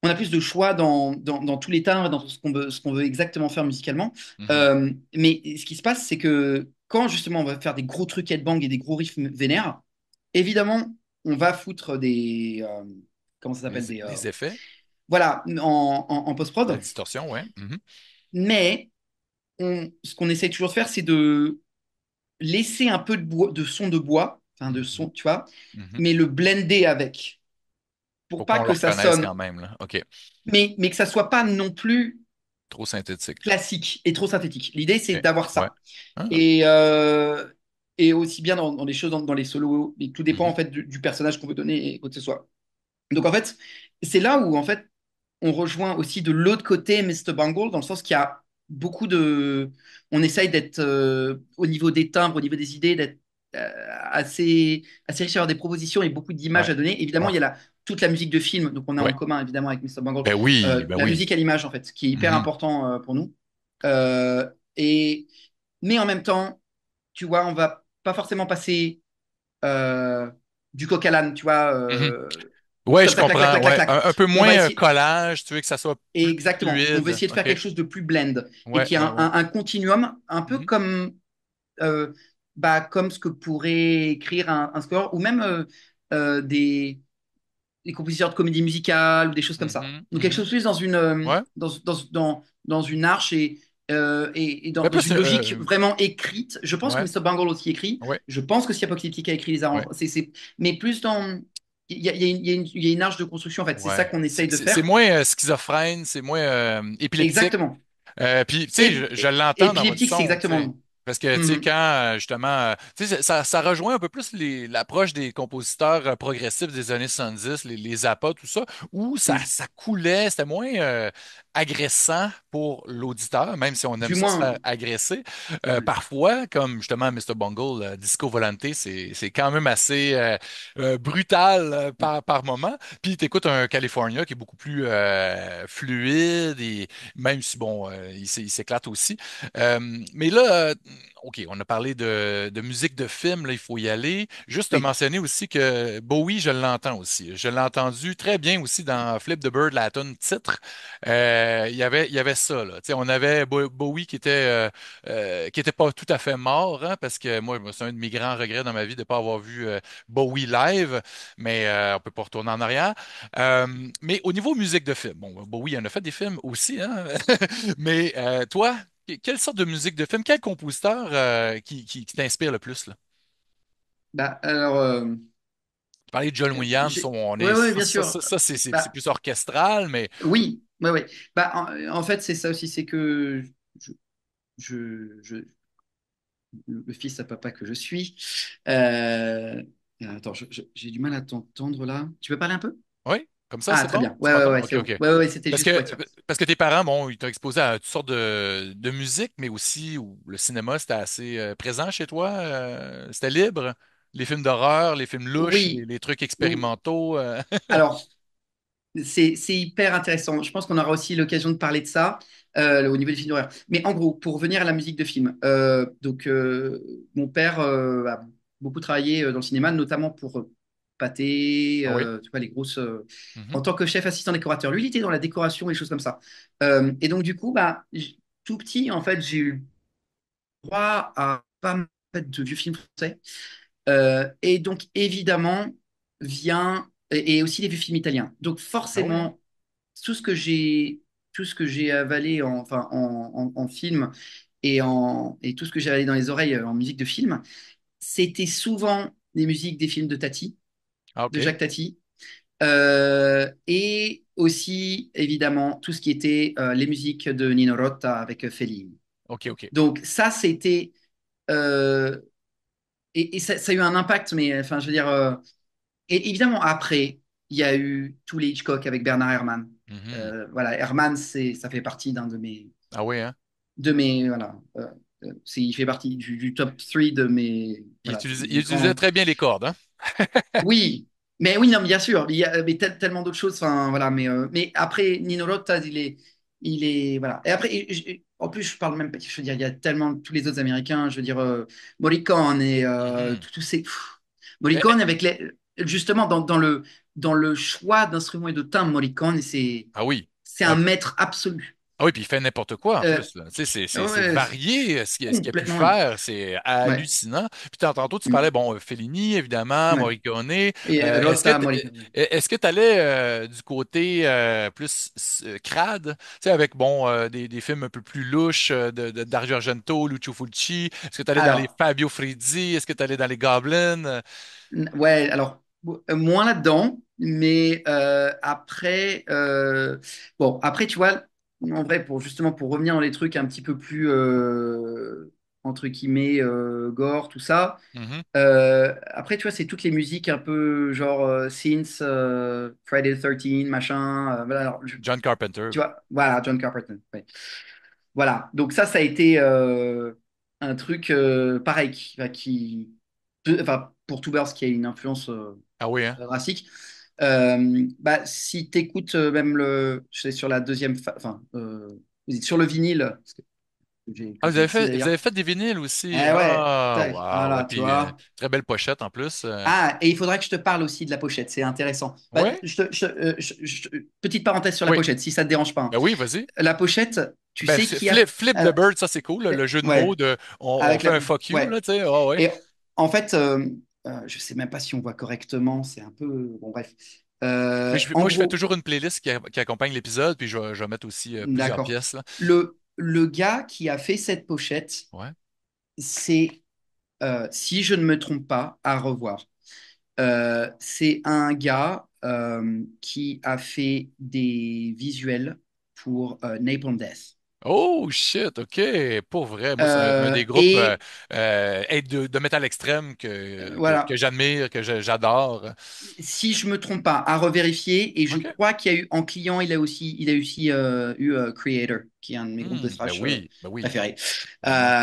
C: on a plus de choix dans tous les timbres, dans ce qu'on veut exactement faire musicalement.
A: Mhm.
C: Mais ce qui se passe, c'est que quand justement on va faire des gros trucs headbang et des gros riffs vénères, évidemment, on va foutre comment ça s'appelle
A: Des effets,
C: voilà, en
A: de la
C: post-prod.
A: distorsion, ouais. Mhm.
C: Mais ce qu'on essaie toujours de faire, c'est de laisser un peu de son de bois, enfin de
A: Mhm.
C: son, tu vois,
A: Mhm.
C: mais le blender avec, pour
A: Pour
C: pas
A: qu'on le
C: que ça
A: reconnaisse quand
C: sonne,
A: même, là. OK.
C: mais que ça soit pas non plus
A: Trop synthétique, là.
C: classique et trop synthétique. L'idée, c'est
A: OK.
C: d'avoir
A: Ouais.
C: ça.
A: Ah.
C: Et, euh, et aussi bien dans les choses, dans les solos, et tout dépend en
A: Mhm.
C: fait du personnage qu'on veut donner et quoi que ce soit. Donc en fait, c'est là où en fait on rejoint aussi de l'autre côté Mr. Bungle, dans le sens qu'il y a beaucoup de... On essaye d'être, au niveau des timbres, au niveau des idées, d'être assez riche, d'avoir des propositions et beaucoup d'images
A: Ouais.
C: à donner. Évidemment,
A: Ouais.
C: il y a toute la musique de film, donc on a en
A: Ouais.
C: commun évidemment avec Mr. Bungle,
A: Ben oui, ben
C: la
A: oui.
C: musique à l'image en fait, qui est hyper
A: Mhm.
C: important pour nous. Euh, et... Mais en même temps, tu vois, on va pas forcément passer euh, du coq à l'âne, tu vois,
A: Mhm. Ouais,
C: comme
A: je
C: ça, clac, clac,
A: comprends.
C: clac, clac,
A: Ouais.
C: clac.
A: Un peu
C: On
A: moins
C: va essayer,
A: collage, tu veux que ça soit
C: et
A: plus
C: exactement. On veut
A: fluide.
C: essayer de faire
A: OK.
C: quelque chose de plus blend et
A: Ouais,
C: qui a
A: ouais, ouais.
C: un continuum, un peu
A: Mhm.
C: euh, comme ce que pourrait écrire un score ou même euh, des, des compositeurs de comédie musicale ou des choses comme ça.
A: Mhm.
C: Donc quelque
A: Mhm.
C: chose de plus
A: Ouais.
C: dans une arche et
A: Ben
C: dans
A: plus,
C: une logique vraiment écrite. Je pense que
A: ouais.
C: Mr. Bungle aussi écrit.
A: Ouais.
C: Je pense que si Apocalyptic a écrit les
A: Ouais.
C: arrangements, mais plus dans... il y a une arche de construction en fait. C'est ça
A: Ouais.
C: qu'on essaye de
A: C'est
C: faire.
A: moins schizophrène, c'est moins épileptique.
C: Exactement.
A: Puis, tu sais, je l'entends dans votre
C: Épileptique, c'est
A: son, tu
C: exactement le
A: sais.
C: nom.
A: Parce que, tu sais,
C: Mhm.
A: quand, justement, tu sais, ça rejoint un peu plus l'approche des compositeurs progressifs des années 70, les Zappa, tout ça, où
C: Mhm.
A: ça coulait, c'était moins agressant pour l'auditeur, même si on aime
C: Du
A: ça se
C: moins,
A: faire agresser.
C: ouais.
A: Parfois, comme justement Mr. Bungle, Disco Volante, c'est quand même assez brutal par moment. Puis, tu écoutes un California qui est beaucoup plus fluide et même si, bon, il s'éclate aussi. Mais là, OK, on a parlé de musique de film, là, il faut y aller. Juste te
C: Oui.
A: mentionner aussi que Bowie, je l'entends aussi. Je l'ai entendu très bien aussi dans Flip the Bird, la tune titre. Il y avait ça, là. Tu sais, on avait Bowie qui était pas tout à fait mort, hein, parce que moi, c'est un de mes grands regrets dans ma vie de ne pas avoir vu Bowie live, mais on peut pas retourner en arrière. Euh, mais au niveau musique de film, bon, Bowie il en a fait des films aussi, hein. Mais toi, quelle sorte de musique de film, quel compositeur qui t'inspire le plus, là?
C: Bah, alors,
A: Tu parlais de John Williams, on est,
C: ouais, ouais, bien sûr.
A: c'est
C: Bah,
A: plus orchestral, mais
C: oui, ouais, ouais. Bah, en fait, c'est ça aussi, c'est que je, je, le fils à papa que je suis. Euh, attends, j'ai du mal à t'entendre là. Tu peux parler un peu?
A: oui, comme ça,
C: Ah,
A: c'est
C: très
A: bon?
C: bien.
A: Tu
C: Ouais, ouais,
A: m'entends?
C: ouais,
A: OK,
C: c'est bon.
A: OK.
C: Ouais, ouais, ouais, c'était
A: Parce
C: juste
A: que,
C: pour être sûr.
A: parce que tes parents, bon, ils t'ont exposé à toutes sortes de musique, mais aussi où le cinéma, c'était assez présent chez toi. C'était libre. Les films d'horreur, les films louches,
C: Oui.
A: les trucs
C: Ou-
A: expérimentaux.
C: Alors, c'est hyper intéressant. Je pense qu'on aura aussi l'occasion de parler de ça au niveau des films d'horreur. Mais en gros, pour revenir à la musique de film, mon père a beaucoup travaillé dans le cinéma, notamment pour Pathé,
A: Ah oui.
C: tu vois, les grosses.
A: Mhm.
C: En tant que chef assistant décorateur. Lui, il était dans la décoration et des choses comme ça. Et donc, du coup, tout petit, en fait, j'ai eu droit à pas fait, de vieux films français. Et donc, évidemment, vient, et aussi des vieux films italiens. Donc,
A: Ah oui, hein?
C: forcément, tout ce que j'ai, tout ce que j'ai avalé enfin, en film et tout ce que j'ai avalé dans les oreilles en musique de film, c'était souvent des musiques des films de Tati,
A: Ah,
C: de
A: OK.
C: Jacques Tati. Et aussi, évidemment, tout ce qui était les musiques de Nino Rota avec Fellini.
A: OK, OK.
C: Donc, ça, c'était. euh, et ça a eu un impact, mais enfin, je veux dire. Et évidemment, après, il y a eu tous les Hitchcock avec Bernard Herrmann.
A: Mhm.
C: Voilà, Herrmann, ça fait partie
A: Ah oui, hein?
C: voilà, il fait partie du top 3 de mes, voilà,
A: Il
C: des
A: utilisait
C: grands.
A: très bien les cordes, hein?
C: Oui, mais oui, non, bien sûr, il y a mais tellement d'autres choses, enfin, voilà, mais après, Nino Rota, voilà. Et après, en plus, je parle même pas, je veux dire, il y a tellement tous les autres Américains, je veux dire, Morricone et
A: Mhm.
C: tous ces.
A: Eh,
C: Morricone avec justement, dans le choix d'instruments et de timbres, Morricone,
A: ah oui.
C: c'est un
A: Ah,
C: maître absolu.
A: ah oui, puis il fait n'importe quoi en
C: Euh,
A: plus, là. Tu sais, c'est
C: ouais, c'est
A: varié ce qu'il a pu
C: complètement.
A: faire. C'est
C: Ouais.
A: hallucinant. Puis tantôt, tu parlais,
C: Mm,
A: bon, Fellini, évidemment,
C: ouais.
A: Morricone.
C: Et Rota, Morricone.
A: Est-ce que tu allais du côté plus crade, tu sais, avec, bon, des films un peu plus louches Dario Argento, Lucio Fulci? Est-ce que tu allais dans les
C: Alors,
A: Fabio Frizzi? Est-ce que tu allais dans les Goblins?
C: ouais, alors moins là-dedans, mais après, bon, après, tu vois, en vrai, pour revenir dans les trucs un petit peu plus entre guillemets gore, tout ça.
A: Mhm.
C: Après, tu vois, c'est toutes les musiques un peu genre Synth, Friday the 13 machin. Voilà, alors,
A: John Carpenter.
C: tu vois, voilà, John Carpenter. Ouais. Voilà, donc ça a été un truc pareil enfin, pour Tubers qui a une influence
A: Ah oui, hein?
C: drastique. Bah, si tu écoutes même je sais, sur la deuxième, enfin, sur le vinyle,
A: Ah,
C: que j'ai ici
A: vous
C: d'ailleurs.
A: avez fait des vinyles aussi.
C: Eh ouais,
A: Ah,
C: tac,
A: wow. Et
C: voilà, tu
A: puis,
C: vois.
A: très belle pochette en plus.
C: Ah, et il faudrait que je te parle aussi de la pochette, c'est intéressant. Bah,
A: Ouais?
C: petite parenthèse sur la
A: Oui.
C: pochette, si ça te dérange pas, hein.
A: Ben oui, vas-y.
C: La pochette, tu
A: Ben,
C: sais qui a.
A: flip the
C: euh,
A: bird, ça c'est cool. Le jeu de mots
C: ouais,
A: de on
C: avec
A: fait
C: la.
A: un fuck you,
C: Ouais.
A: là, tu sais. Ah ouais.
C: Et en fait, je sais même pas si on voit correctement, c'est un peu. Bon, bref.
A: Mais
C: En
A: moi, je fais
C: gros,
A: toujours une playlist qui accompagne l'épisode, puis je vais mettre aussi plusieurs
C: d'accord.
A: pièces, là.
C: Le gars qui a fait cette pochette,
A: Ouais.
C: c'est, si je ne me trompe pas, à revoir. C'est un gars qui a fait des visuels pour Napalm Death.
A: Oh shit, ok. Pour vrai, moi, c'est un des groupes
C: Et
A: de métal extrême que
C: voilà,
A: j'admire, j'adore.
C: si je me trompe pas, à revérifier. Et je
A: Ok.
C: crois qu'il y a eu en client, il a aussi eu Creator, qui est un de mes groupes de
A: Ben
C: thrash
A: oui, ben oui.
C: préférés.
A: Vraiment.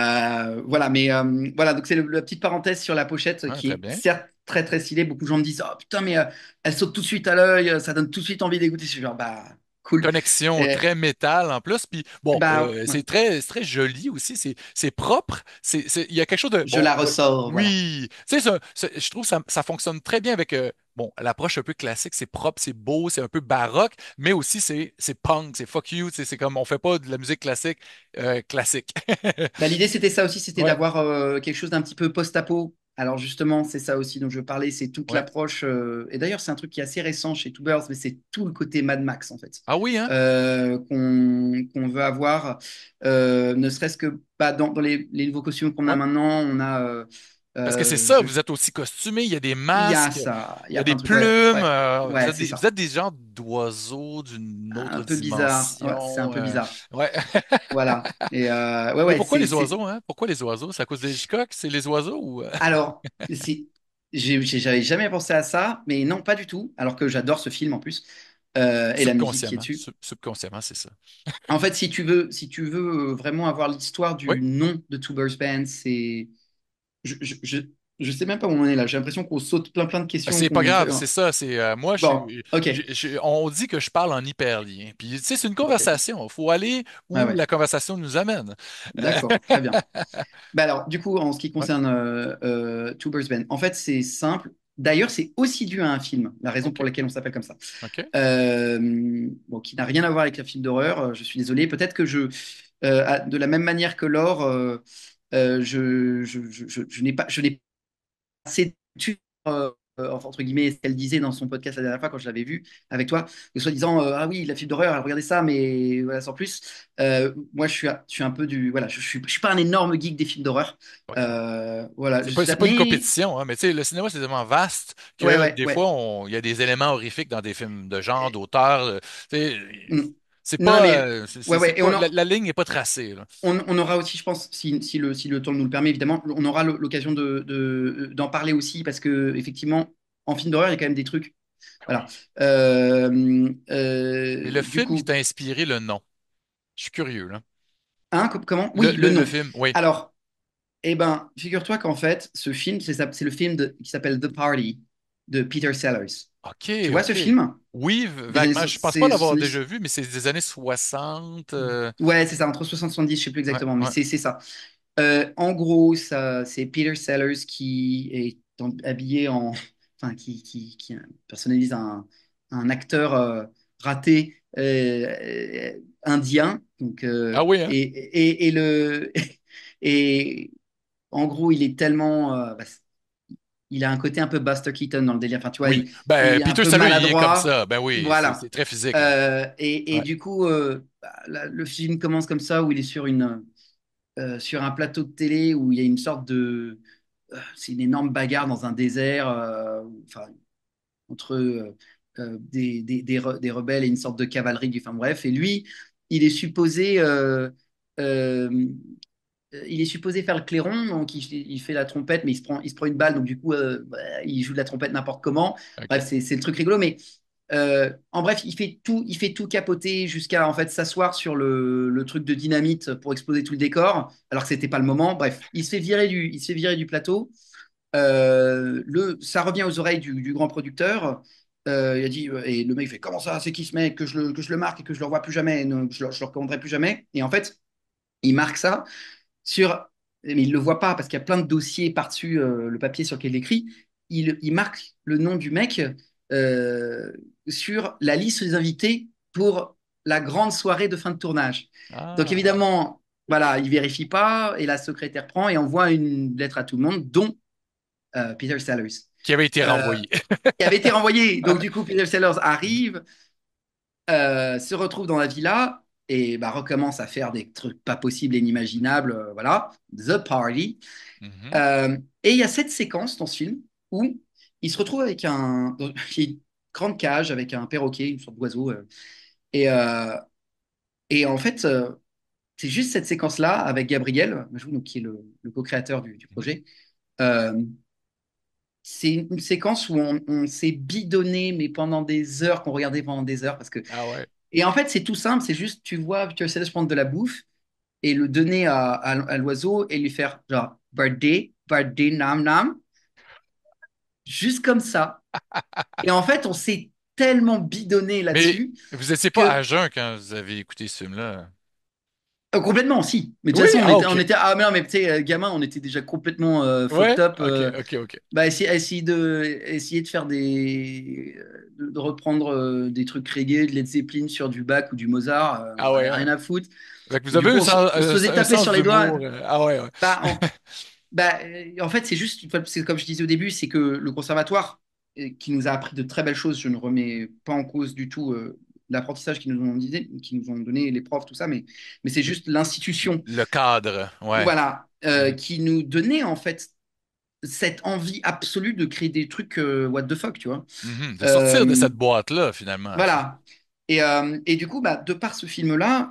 C: Voilà, mais voilà, donc c'est la petite parenthèse sur la pochette
A: Ouais,
C: qui
A: très
C: est
A: bien.
C: certes très très stylée. Beaucoup de gens me disent, oh putain, mais elle saute tout de suite à l'œil, ça donne tout de suite envie d'écouter. Je suis genre, bah cool.
A: Connexion
C: Et,
A: très métal en plus. Puis bon,
C: bah ouais,
A: c'est très joli aussi. C'est propre. Il y a quelque chose de
C: je
A: bon.
C: la ressors, voilà.
A: Oui, tu sais, je trouve que ça fonctionne très bien avec bon l'approche un peu classique. C'est propre, c'est beau, c'est un peu baroque, mais aussi c'est punk, c'est fuck you. Tu sais, c'est comme on fait pas de la musique classique classique.
C: Bah, l'idée, c'était ça aussi, c'était
A: Ouais,
C: d'avoir quelque chose d'un petit peu post-apo. Alors justement, c'est ça aussi dont je veux parler, c'est toute
A: ouais.
C: l'approche. Et d'ailleurs, c'est un truc qui est assez récent chez Tubers, mais c'est tout le côté Mad Max, en fait,
A: Ah oui, hein?
C: qu'on veut avoir. Ne serait-ce que bah, dans les nouveaux costumes qu'on a
A: Ouais.
C: maintenant, on a...
A: Parce que c'est
C: euh,
A: ça,
C: je-
A: vous êtes aussi costumé, il y a des
C: il y a
A: masques,
C: ça, il
A: il
C: y
A: y a
C: a
A: des
C: plein de trucs. Ouais,
A: plumes,
C: ouais, ouais, c'est
A: vous
C: ça.
A: êtes des genres d'oiseaux d'une
C: Un
A: autre
C: peu bizarre. Ouais, c'est un
A: dimension.
C: peu bizarre.
A: Ouais.
C: Voilà. Et ouais,
A: Mais
C: ouais,
A: pourquoi les oiseaux, hein? Pourquoi les oiseaux? C'est à cause des Hitchcock? C'est les oiseaux ou
C: Alors, j'avais jamais pensé à ça, mais non, pas du tout. Alors que j'adore ce film en plus et la musique qui est
A: subconsciemment?
C: dessus.
A: Subconsciemment, c'est ça.
C: En fait, si tu veux vraiment avoir l'histoire
A: Oui.
C: du nom de Two Birds Band, c'est je, je, je, je sais même pas où on en est là. J'ai l'impression qu'on saute plein de questions
A: C'est pas
C: qu'on fait.
A: grave, c'est ça. C'est moi,
C: Bon, ok,
A: on dit que je parle en hyperlien. Puis tu sais, c'est une
C: ok,
A: conversation. Il faut aller
C: ouais,
A: où
C: ouais,
A: la conversation nous amène. Euh,
C: d'accord, très bien. Bah alors, du coup, en ce qui
A: ouais.
C: concerne Two Birds Band, en fait, c'est simple. D'ailleurs, c'est aussi dû à un film, la raison
A: OK.
C: pour laquelle on s'appelle comme ça.
A: OK.
C: Bon, qui n'a rien à voir avec un film d'horreur. Je suis désolé. Peut-être que de la même manière que Laure, je n'ai pas assez d'études, enfin, entre guillemets, ce qu'elle disait dans son podcast la dernière fois quand je l'avais vu avec toi, que soit disant ah oui, la film d'horreur, regardez ça, mais voilà, sans plus. Moi, je suis un peu du. Voilà, je suis pas un énorme geek des films d'horreur.
A: OK.
C: Voilà,
A: C'est pas une
C: mais.
A: compétition, hein, mais tu sais, le cinéma, c'est tellement vaste
C: Ouais,
A: que
C: ouais,
A: des
C: ouais.
A: fois, il y a des éléments horrifiques dans des films de genre, d'auteur. Tu sais,
C: Mm.
A: c'est
C: Non,
A: pas,
C: mais. Ouais,
A: c'est
C: ouais.
A: pas, la ligne n'est pas tracée, là.
C: On aura aussi, je pense, si le temps nous le permet, évidemment, on aura l'occasion d'en parler aussi parce que, effectivement, en film d'horreur, il y a quand même des trucs.
A: Ah
C: Voilà.
A: oui. Mais le
C: Du
A: film qui
C: coup,
A: t'a inspiré le nom. Je suis curieux, là.
C: hein, comment? Oui, le
A: Le
C: nom.
A: film, oui.
C: Alors, eh ben, figure-toi qu'en fait, ce film, c'est le film qui s'appelle The Party de Peter Sellers.
A: OK,
C: Tu vois ce
A: OK.
C: film
A: Oui,
C: des années
A: vaguement. Je pense pas l'avoir déjà
C: 70?
A: vu, mais c'est des années 60.
C: Ouais, c'est ça, entre 60 et 70, je sais plus
A: Ouais,
C: exactement, mais
A: ouais.
C: c'est ça. En gros, ça, c'est Peter Sellers qui est habillé en, enfin, qui personnalise un acteur raté indien. Donc,
A: Ah oui, hein?
C: et le, et en gros, il est tellement, il a un côté un peu Buster Keaton dans le délire. Enfin, tu vois,
A: Oui.
C: il
A: Ben,
C: est un
A: Peter
C: peu
A: Sellers, il est comme
C: maladroit.
A: ça. Ben oui,
C: Voilà.
A: c'est très physique, là.
C: Et
A: Ouais.
C: du coup, le film commence comme ça, où il est sur un plateau de télé où il y a une sorte de. C'est une énorme bagarre dans un désert, enfin, entre des rebelles et une sorte de cavalerie. Enfin bref, et lui, il est supposé. Euh, il est supposé faire le clairon, donc il fait la trompette, mais il se prend une balle, donc du coup, il joue de la trompette n'importe comment.
A: OK.
C: Bref, c'est le truc rigolo, mais en bref, il fait tout capoter jusqu'à en fait s'asseoir sur le truc de dynamite pour exploser tout le décor, alors que c'était pas le moment. Bref, il se fait virer du plateau. Ça revient aux oreilles du grand producteur. Il a dit et le mec fait comment ça, c'est qui ce mec que je le marque et que je le revois plus jamais, je le recommanderai plus jamais. Et en fait, il marque ça sur, mais il le voit pas parce qu'il y a plein de dossiers par-dessus le papier sur lequel il écrit. Il marque le nom du mec euh, sur la liste des invités pour la grande soirée de fin de tournage. Donc
A: Ah.
C: évidemment, voilà, il vérifie pas et la secrétaire prend et envoie une lettre à tout le monde, dont Peter Sellers,
A: Qui avait été
C: euh,
A: renvoyé.
C: qui avait été renvoyé. Donc du coup, Peter Sellers arrive, se retrouve dans la villa et bah, recommence à faire des trucs pas possibles et inimaginables. Voilà, The Party.
A: Mhm.
C: Et il y a cette séquence dans ce film où il se retrouve avec il y a une grande cage avec un perroquet, une sorte d'oiseau. Et, euh, et en fait, c'est juste cette séquence-là avec Gabriel, donc, qui est le co-créateur du
A: Mhm.
C: projet. Euh, c'est une séquence où on s'est bidonné, mais pendant des heures, qu'on regardait pendant des heures.
A: Ah ouais.
C: Et en fait, c'est tout simple, c'est juste, tu vois, tu essaies de prendre de la bouffe et le donner à l'oiseau et lui faire genre, birthday, birthday, nam nam, juste comme ça. Et en fait, on s'est tellement bidonné
A: Mais
C: là-dessus
A: vous étiez pas à
C: que
A: jeun quand vous avez écouté ce film-là?
C: complètement, si. Mais de toute
A: Oui?
C: façon,
A: Ah, OK.
C: ah mais non, mais tu sais, gamin, on était déjà complètement fucked
A: Ouais?
C: up.
A: OK, OK, OK.
C: Bah, essayer de faire de reprendre des trucs reggae, de Led Zeppelin sur du Bach ou du Mozart, on
A: Ah
C: n'en
A: ouais,
C: avait
A: hein?
C: rien à foutre.
A: Fait que vous
C: Donc, du
A: avez
C: coup, on se faisait
A: un
C: taper
A: sens
C: sur les doigts.
A: d'humour. Ah ouais, ouais.
C: Bah, en fait, c'est juste, c'est comme je disais au début, c'est que le conservatoire, qui nous a appris de très belles choses, je ne remets pas en cause du tout l'apprentissage qu'ils nous ont donné les profs, tout ça, mais c'est juste l'institution,
A: Le cadre, ouais.
C: voilà,
A: Mhm.
C: qui nous donnait en fait cette envie absolue de créer des trucs what the fuck, tu vois.
A: Mhm. De sortir de
C: Euh,
A: cette boîte-là, finalement, tu sais.
C: voilà. Et du coup, bah, de par ce film-là,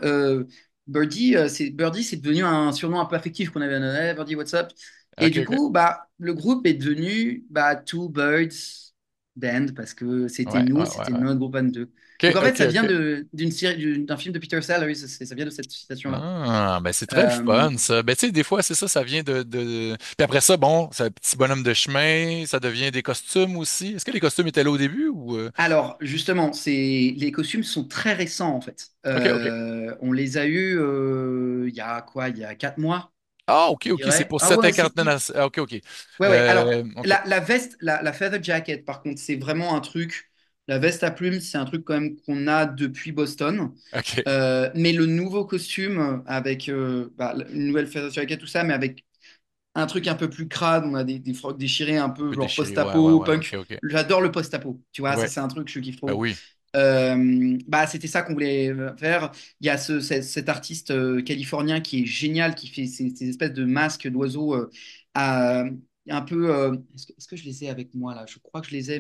C: Birdie, c'est devenu un surnom un peu affectif qu'on avait. Hey, Birdie, what's up? Et
A: OK,
C: du
A: OK.
C: coup, bah, le groupe est devenu bah, Two Birds Band parce que c'était
A: Ouais,
C: nous,
A: ouais, ouais,
C: c'était
A: ouais.
C: notre groupe band 2. Donc
A: OK,
C: en fait,
A: OK,
C: ça vient
A: OK.
C: d'une série, d'un film de Peter Sellers, ça vient de cette citation-là.
A: Ah, ben c'est très le
C: Euh,
A: fun, ça. Ben, tu sais, des fois, c'est ça, ça vient Puis après ça, bon, c'est un petit bonhomme de chemin, ça devient des costumes aussi. Est-ce que les costumes étaient là au début ou...
C: Alors, justement, les costumes sont très récents en fait.
A: OK, OK.
C: On les a eus il y a quoi? Il y a 4 mois,
A: Ah, OK,
C: je
A: OK, c'est
C: dirais.
A: pour
C: Ah ouais,
A: cette
C: ouais, c'est
A: incarnation.
C: tout.
A: Ah, OK, OK.
C: Ouais, ouais. Alors,
A: OK.
C: la veste, la feather jacket, par contre, c'est vraiment un truc. La veste à plumes, c'est un truc quand même qu'on a depuis Boston.
A: OK.
C: Mais le nouveau costume avec une nouvelle feather jacket, tout ça, mais avec un truc un peu plus crade, on a des frocs déchirés, un peu
A: Peu
C: genre
A: déchiré, ouais, ouais,
C: post-apo,
A: ouais, ok,
C: punk.
A: ok.
C: J'adore le post-apo, tu vois, ça
A: Ouais,
C: c'est un truc que je kiffe
A: ben
C: trop.
A: oui.
C: Bah, c'était ça qu'on voulait faire. Il y a cet artiste californien qui est génial, qui fait ces espèces de masques d'oiseaux un peu. Est-ce que je les ai avec moi là? Je crois que je les ai,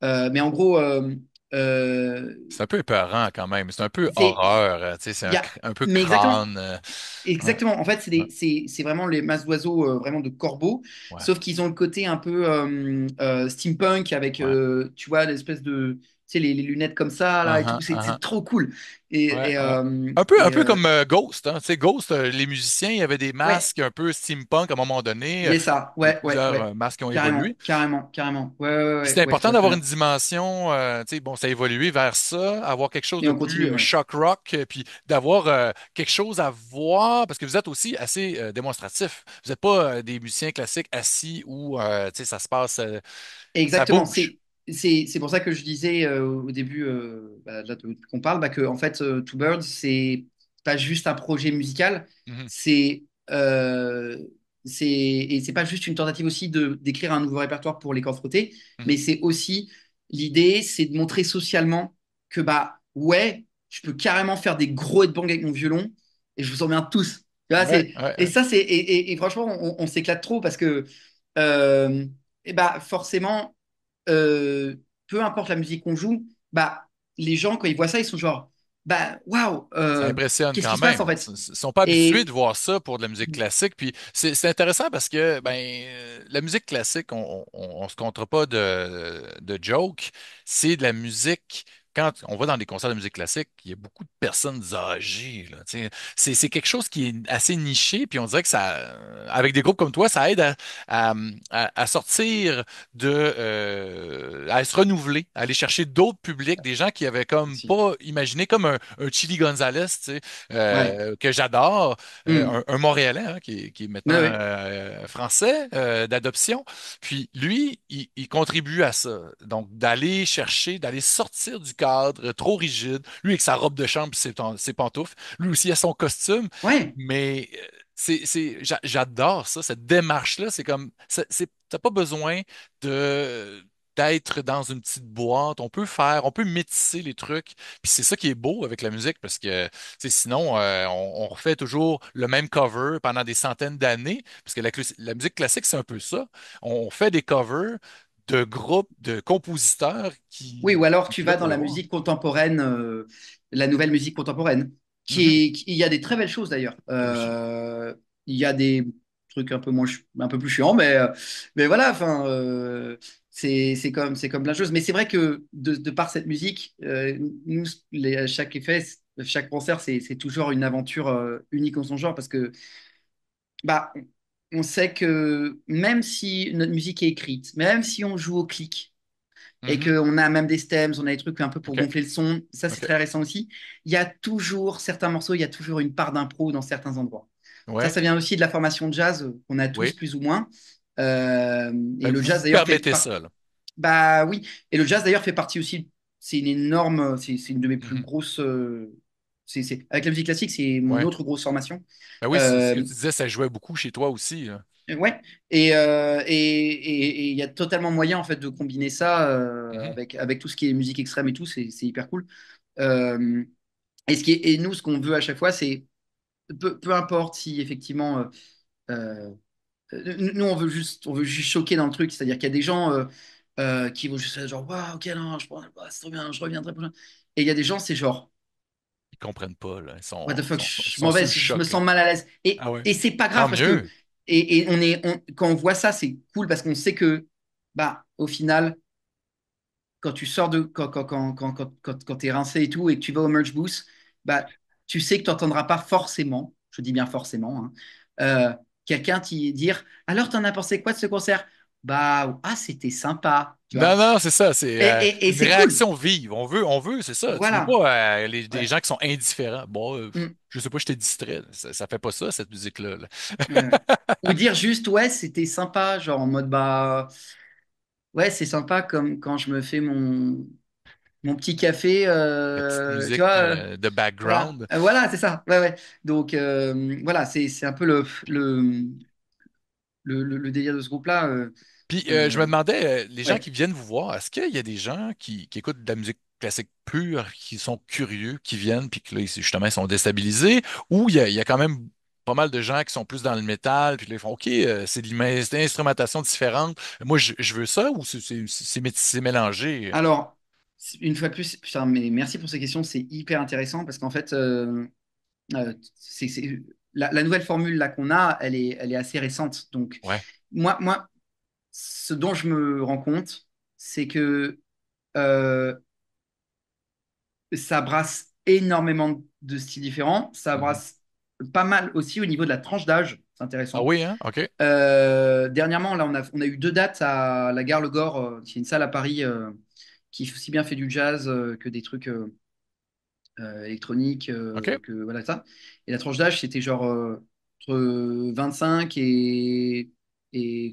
C: mais en gros, euh,
A: C'est un peu épeurant quand même. C'est un peu
C: c'est,
A: horreur, tu sais, c'est
C: il y a,
A: un peu
C: mais exactement.
A: crâne. Ouais,
C: Exactement. En fait,
A: ouais,
C: c'est vraiment les masses d'oiseaux, vraiment de corbeaux,
A: ouais,
C: sauf qu'ils ont le côté un peu steampunk avec,
A: ouais.
C: tu vois, l'espèce de, tu sais, les lunettes comme ça, là, et tout.
A: Uh-huh,
C: C'est
A: uh-huh.
C: trop cool. Et,
A: Ouais,
C: et,
A: ouais.
C: euh,
A: Un
C: et,
A: peu
C: euh,
A: comme Ghost, hein. Tu sais, Ghost, les musiciens, il y avait des
C: ouais,
A: masques un peu steampunk à un moment donné.
C: il y a ça.
A: Il y a
C: Ouais, ouais,
A: plusieurs
C: ouais.
A: masques qui ont évolué.
C: Carrément, carrément, carrément. Ouais, ouais,
A: Puis
C: ouais,
A: c'est
C: ouais, je
A: important
C: vois très
A: d'avoir une
C: bien.
A: dimension, tu sais, bon, ça a évolué vers ça, avoir quelque chose
C: Et
A: de
C: on
A: plus
C: continue, ouais.
A: shock rock, puis d'avoir quelque chose à voir, parce que vous êtes aussi assez démonstratif. Vous n'êtes pas des musiciens classiques assis où, tu sais, ça se passe, ça
C: Exactement.
A: bouge.
C: C'est pour ça que je disais au début, là, qu'on parle, bah, que en fait, Two Birds, c'est pas juste un projet musical,
A: Mhm,
C: c'est et c'est pas juste une tentative aussi de d'écrire un nouveau répertoire pour les cordes frottées,
A: mhm.
C: mais c'est aussi l'idée, c'est de montrer socialement que bah ouais, je peux carrément faire des gros headbangs avec mon violon et je vous emmerde tous. Tu vois,
A: Ouais, ouais,
C: et
A: ouais.
C: ça c'est et franchement, on s'éclate trop parce que euh, et bah forcément, euh, peu importe la musique qu'on joue, bah les gens quand ils voient ça, ils sont genre bah waouh,
A: Ça impressionne
C: qu'est-ce qui
A: quand
C: se passe en
A: même.
C: fait?
A: Ils sont pas habitués de
C: Et
A: voir ça pour de la musique classique. Puis c'est intéressant parce que ben la musique classique, on se comptera pas de joke. C'est de la musique. Quand on va dans des concerts de musique classique, il y a beaucoup de personnes âgées, là, tu sais. C'est quelque chose qui est assez niché, puis on dirait que ça, avec des groupes comme toi, ça aide à sortir à se renouveler, à aller chercher d'autres publics, des gens qui avaient comme
C: si.
A: pas imaginé, comme un Chili Gonzalez, tu sais,
C: Ouais.
A: que j'adore,
C: Hmm.
A: un Montréalais hein, qui est
C: Ouais,
A: maintenant
C: ouais.
A: français d'adoption. Puis lui, il contribue à ça. Donc d'aller chercher, d'aller sortir du cadre trop rigide. Lui avec sa robe de chambre et ses pantoufles. Lui aussi a son costume.
C: Ouais.
A: Mais j'adore ça, cette démarche-là. C'est comme, t'as pas besoin de d'être dans une petite boîte. On peut métisser les trucs. Puis c'est ça qui est beau avec la musique parce que tu sais, sinon, on refait toujours le même cover pendant des centaines d'années. Parce que la musique classique, c'est un peu ça. On fait des covers de groupes, de compositeurs
C: Oui, ou alors
A: qui
C: tu
A: étaient là
C: vas dans
A: pour le
C: la
A: voir.
C: musique contemporaine, la nouvelle musique contemporaine,
A: Mhm.
C: il y a des très belles choses d'ailleurs.
A: Oui.
C: Il y a des trucs un peu moins, un peu plus chiants, mais voilà, enfin, c'est comme plein de choses. Mais c'est vrai que de par cette musique, nous, à chaque effet, chaque concert, c'est toujours une aventure unique en son genre parce que bah, on sait que même si notre musique est écrite, même si on joue au clic et
A: Mhm.
C: qu'on a même des stems, on a des trucs un peu pour
A: OK.
C: gonfler le son. Ça, c'est
A: OK.
C: très récent aussi. Il y a toujours certains morceaux, il y a toujours une part d'impro dans certains endroits. Ça,
A: Ouais.
C: ça vient aussi de la formation de jazz qu'on a tous
A: Oui.
C: plus ou moins. Euh, et
A: Ben,
C: le
A: vous
C: jazz
A: vous
C: d'ailleurs
A: permettez ça, là.
C: bah oui. Et le jazz d'ailleurs fait partie aussi. C'est une énorme. C'est une de mes plus
A: Mhm.
C: grosses. Avec la musique classique, c'est mon
A: Ouais.
C: autre grosse formation.
A: Ben oui, c'est ce que
C: Euh,
A: tu disais, ça jouait beaucoup chez toi aussi, là.
C: Ouais, et il y a totalement moyen en fait de combiner ça
A: Mhm.
C: avec tout ce qui est musique extrême et tout, c'est hyper cool. Euh, et nous, ce qu'on veut à chaque fois, c'est peu importe si effectivement, nous on veut juste choquer dans le truc, c'est-à-dire qu'il y a des gens qui vont juste faire genre waouh, ok, non, c'est trop bien, je reviendrai prochain. Et il y a des gens, c'est genre
A: Ils comprennent pas, là.
C: what the fuck,
A: Ils
C: je
A: sont
C: m'en vais,
A: sous le
C: je me
A: choc, là.
C: sens mal à l'aise. Et,
A: Ah ouais.
C: et c'est pas
A: Tant
C: grave parce que,
A: mieux.
C: quand on voit ça, c'est cool parce qu'on sait que, bah, au final, quand tu sors de, quand t'es rincé et tout et que tu vas au merge booth, bah, tu sais que tu n'entendras pas forcément, je dis bien forcément, hein, quelqu'un t'y dire, alors t'en as pensé quoi de ce concert? Bah, ah, c'était sympa, tu
A: Non,
C: vois.
A: non, c'est ça. C'est
C: Et
A: une
C: c'est cool.
A: réaction vive. C'est ça. Tu veux
C: Voilà.
A: pas des
C: Ouais.
A: gens qui sont indifférents. Bon,
C: Mm.
A: je sais pas, je t'ai distrait. Ça fait pas ça, cette musique-là, là.
C: Ouais. Ou dire juste, ouais, c'était sympa, genre en mode, bah, ouais, c'est sympa comme quand je me fais mon petit café,
A: La petite
C: tu
A: musique
C: vois.
A: de
C: Voilà,
A: background.
C: Voilà, c'est ça. Ouais, ouais. Donc, voilà, c'est un peu le délire de ce groupe-là.
A: Puis je me
C: Euh,
A: demandais, les gens
C: ouais.
A: qui viennent vous voir, est-ce qu'il y a des gens qui écoutent de la musique classique pure, qui sont curieux, qui viennent, puis que là, justement, ils sont déstabilisés, ou il y a quand même pas mal de gens qui sont plus dans le métal, puis là, ils font, OK, c'est c'est une instrumentation différente. Moi, je veux ça, ou c'est mélangé?
C: Alors, une fois de plus, putain, mais merci pour ces questions, c'est hyper intéressant parce qu'en fait, la nouvelle formule là qu'on a, elle est assez récente. Donc,
A: Ouais.
C: moi, ce dont je me rends compte, c'est que euh, ça brasse énormément de styles différents. Ça
A: Mhm.
C: brasse pas mal aussi au niveau de la tranche d'âge. C'est
A: Ah
C: intéressant.
A: oui, hein? OK.
C: Dernièrement, là, on a eu deux dates à la Gare Le Gore, qui est une salle à Paris qui aussi bien fait du jazz que des trucs électroniques,
A: OK.
C: que voilà ça. Et la tranche d'âge, c'était genre entre 25 et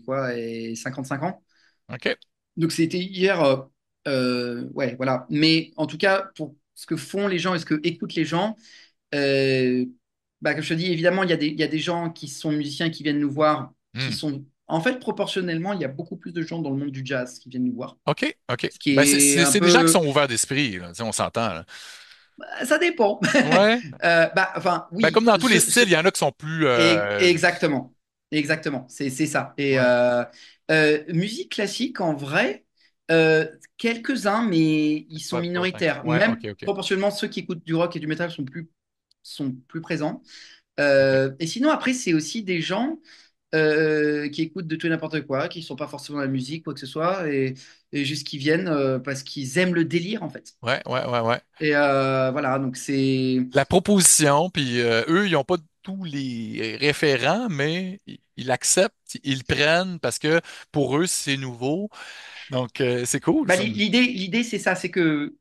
C: quoi, et 55 ans.
A: OK.
C: Donc c'était hier, ouais, voilà. Mais en tout cas, pour ce que font les gens et ce que écoutent les gens, euh, bah, comme je te dis, évidemment, il y a des gens qui sont musiciens qui viennent nous voir, qui
A: Hmm.
C: sont, en fait, proportionnellement, il y a beaucoup plus de gens dans le monde du jazz qui viennent nous voir.
A: OK. OK.
C: Ce qui
A: Ben,
C: est un
A: c'est des gens qui
C: peu,
A: sont ouverts d'esprit, là. Tu sais, on s'entend, là.
C: bah, ça dépend.
A: Ouais.
C: Bah, enfin,
A: Ben,
C: oui,
A: comme dans tous les styles, il y en a qui sont plus
C: exactement, exactement, c'est ça. Et
A: ouais,
C: musique classique, en vrai, euh, quelques-uns, mais ils sont
A: pas autant que ça.
C: minoritaires.
A: Ouais, OK,
C: Même
A: OK.
C: proportionnellement, ceux qui écoutent du rock et du métal sont plus présents.
A: OK.
C: Et sinon, après, c'est aussi des gens qui écoutent de tout et n'importe quoi, qui ne sont pas forcément dans la musique, quoi que ce soit, et juste qui viennent parce qu'ils aiment le délire, en fait.
A: Ouais, ouais, ouais, ouais.
C: Et voilà, donc c'est...
A: La proposition, puis eux, ils n'ont pas tous les référents, mais ils l'acceptent, ils le prennent parce que pour eux, c'est nouveau. Donc, c'est cool,
C: Bah,
A: ça.
C: l'idée, c'est ça, c'est que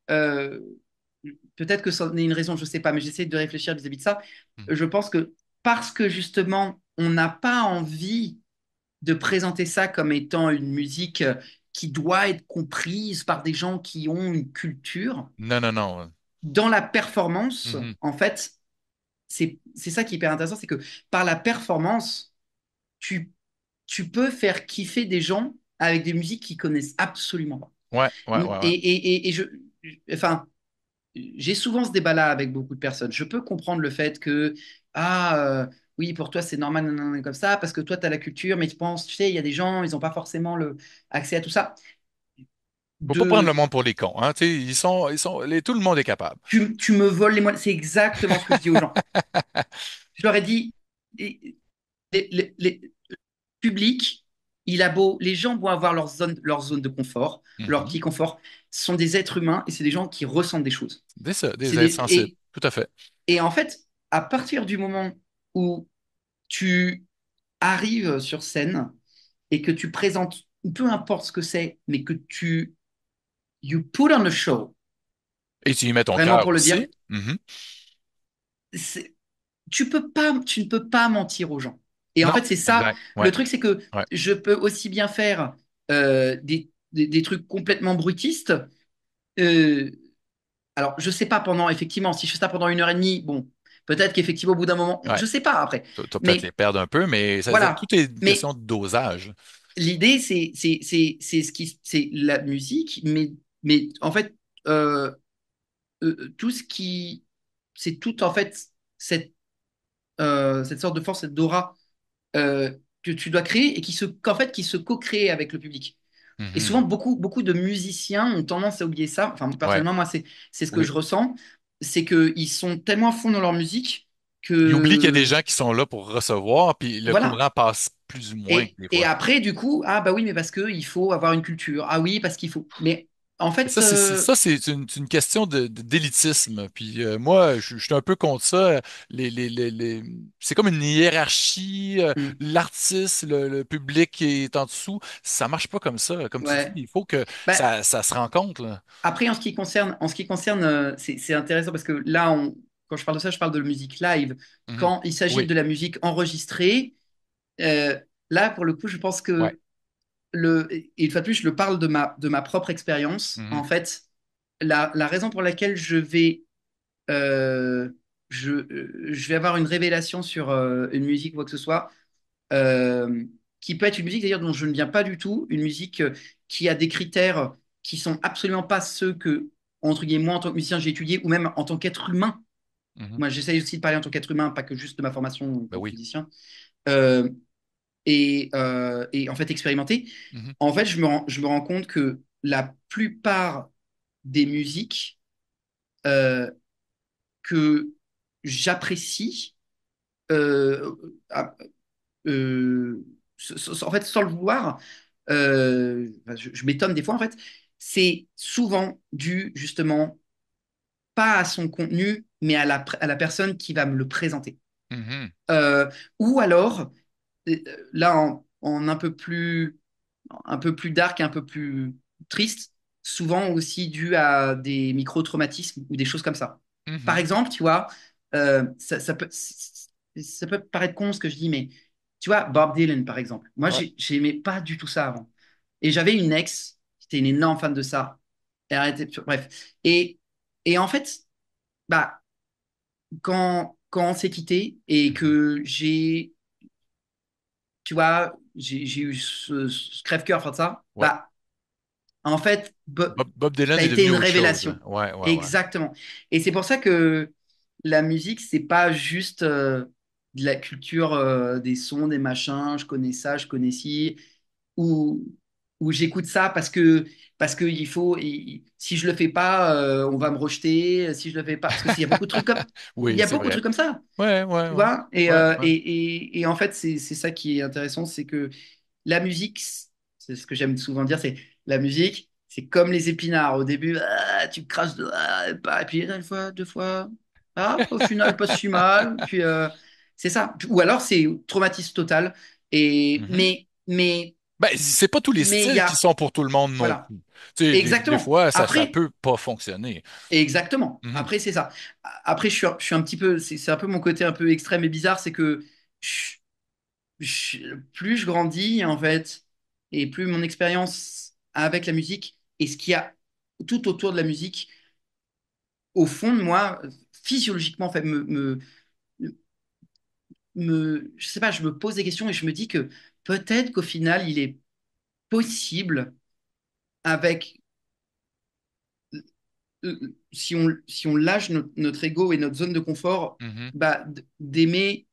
C: peut-être que ça en est une raison, je ne sais pas, mais j'essaie de réfléchir vis-à-vis de ça.
A: Hmm.
C: Je pense que parce que justement, on n'a pas envie de présenter ça comme étant une musique qui doit être comprise par des gens qui ont une culture,
A: Non, non, non.
C: dans la performance,
A: Mhm.
C: en fait, c'est ça qui est hyper intéressant, c'est que par la performance, tu, tu peux faire kiffer des gens avec des musiques qu'ils connaissent absolument pas.
A: Ouais, ouais, ouais, ouais.
C: Enfin, j'ai souvent ce débat-là avec beaucoup de personnes. Je peux comprendre le fait que, oui, pour toi, c'est normal, non, non, non, comme ça, parce que toi, tu as la culture, mais tu penses, tu sais, il y a des gens, ils n'ont pas forcément accès à tout ça.
A: Faut pas prendre le
C: De,
A: monde pour les cons, hein. Tu sais, tout le monde est capable.
C: tu me voles les moyens. C'est exactement ce que je dis aux gens. Je leur ai dit, les, les publics, les gens vont avoir leur zone de confort, leur
A: Mhm.
C: petit confort. Ce sont des êtres humains et c'est des gens qui ressentent des choses.
A: Des
C: C'est
A: êtres
C: des,
A: sensibles. Tout à fait.
C: et en fait, à partir du moment où tu arrives sur scène et que tu présentes, peu importe ce que c'est, mais que you put on a show,
A: Et tu y mets ton
C: vraiment
A: cœur
C: pour le dire,
A: aussi. Mhm.
C: c'est- tu ne peux pas mentir aux gens. Et en
A: Non,
C: fait, c'est ça,
A: exact. Ouais,
C: le truc, c'est que
A: ouais.
C: je peux aussi bien faire des trucs complètement bruitistes. Euh, alors, je sais pas pendant, effectivement, si je fais ça pendant une heure et demie, bon, peut-être qu'effectivement, au bout d'un moment,
A: Ouais.
C: je sais pas après.
A: Tu vas peut-être les
C: Mais
A: perdre un peu, mais
C: voilà.
A: tout est une question
C: Mais
A: de dosage.
C: l'idée, c'est la musique, mais en fait, euh, tout ce qui, c'est tout en fait cette sorte de force, cette aura que tu dois créer et qu'en fait, qui se co-crée avec le public. Et souvent,
A: Mhm.
C: beaucoup de musiciens ont tendance à oublier ça. Enfin,
A: Ouais.
C: personnellement, moi, c'est ce que
A: Oui.
C: je ressens, c'est qu'ils sont tellement à fond dans leur musique
A: Il oublie qu'il y a des
C: que
A: gens qui sont là pour recevoir, puis le
C: voilà.
A: courant passe plus ou moins des
C: Et
A: fois.
C: après, du coup, ah bah oui, mais parce qu'il faut avoir une culture. Ah oui, parce qu'il faut. Mais en
A: Et
C: fait,
A: ça, c'est une question d'élitisme. Puis moi, je suis un peu contre ça. C'est comme une hiérarchie.
C: hmm,
A: L'artiste, le public qui est en dessous. Ça marche pas comme ça. Comme tu dis,
C: ouais.
A: il faut que
C: Bah,
A: ça se rencontre, là.
C: après, en ce qui concerne, c'est intéressant parce que là, quand je parle de ça, je parle de musique live.
A: Mhm.
C: Quand il s'agit
A: Oui,
C: de la musique enregistrée, euh, là, pour le coup, je pense
A: ouais.
C: que et une fois de plus, je le parle de ma propre expérience. En
A: Mhm.
C: fait, la raison pour laquelle euh, je vais avoir une révélation sur une musique ou quoi que ce soit, euh, qui peut être une musique d'ailleurs dont je ne viens pas du tout, une musique qui a des critères qui sont absolument pas ceux que, entre guillemets, moi en tant que musicien j'ai étudié, ou même en tant qu'être humain.
A: Mhm.
C: Moi j'essaye aussi de parler en tant qu'être humain, pas que juste de ma formation en
A: Ben
C: tant que
A: oui.
C: musicien. Et en fait expérimenter.
A: Mhm.
C: En fait, je me rends compte que la plupart des musiques euh, que j'apprécie, euh, ah, en fait, sans le vouloir, enfin, je m'étonne des fois, en fait, c'est souvent dû justement pas à son contenu, mais à la personne qui va me le présenter.
A: Mhm.
C: Euh, ou alors, euh, là, en un peu plus dark, un peu plus triste, souvent aussi dû à des micro-traumatismes ou des choses comme ça. Par
A: Mhm.
C: exemple, tu vois, ça peut paraître con ce que je dis, mais tu vois, Bob Dylan, par exemple. Moi,
A: Ouais.
C: j'aimais pas du tout ça avant. Et j'avais une ex qui était une énorme fan de ça. Et arrêtait, bref. Et en fait, bah, quand on s'est quitté et
A: Mhm.
C: que tu vois, j'ai eu ce crève-cœur, enfin de ça,
A: Ouais.
C: bah, en fait,
A: Bob Dylan
C: ça a
A: est
C: été
A: devenu
C: une
A: autre chose, hein.
C: révélation.
A: Ouais, ouais, ouais.
C: Exactement. Et c'est pour ça que la musique, c'est pas juste de la culture des sons, des machins, je connais ça, je connais ci, ou j'écoute ça parce que il faut, si je le fais pas, on va me rejeter, si je le fais pas, parce que s'il y a beaucoup de trucs comme, il
A: Oui,
C: y a
A: c'est
C: beaucoup de
A: vrai.
C: trucs comme ça,
A: Ouais, ouais,
C: tu
A: ouais.
C: vois,
A: Ouais, ouais.
C: et en fait, c'est ça qui est intéressant, c'est que la musique, c'est ce que j'aime souvent dire, c'est la musique, c'est comme les épinards. Au début, ah, tu craches, et puis une fois, deux fois, ah, au final, pas si mal. Puis c'est ça. Ou alors c'est traumatisme total. Et
A: Mhm.
C: mais
A: Ben, c'est pas tous les
C: mais il y
A: styles qui
C: a,
A: sont pour tout le monde non
C: voilà,
A: plus. Tu sais, des
C: exactement.
A: fois, ça
C: Après,
A: peut pas fonctionner.
C: exactement.
A: Mhm.
C: Après, c'est ça. Après, je suis un petit peu, c'est un peu mon côté un peu extrême et bizarre, c'est que plus je grandis, en fait, et plus mon expérience avec la musique et ce qu'il y a tout autour de la musique, au fond de moi, physiologiquement, en fait, je sais pas, je me pose des questions et je me dis que peut-être qu'au final, il est possible, avec, si on lâche notre ego et notre zone de confort,
A: Mhm.
C: bah, d'aimer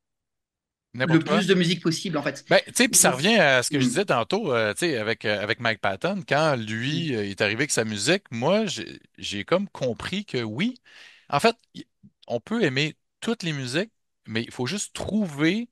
C: le
A: N'importe quoi.
C: plus de musique possible, en fait.
A: Ben, tu sais, puis ça
C: Ou-
A: revient à ce que je
C: Hmm,
A: disais tantôt, tu sais, avec Mike Patton, quand
C: hmm,
A: lui est arrivé avec sa musique, moi, j'ai comme compris que oui, en fait, on peut aimer toutes les musiques, mais il faut juste trouver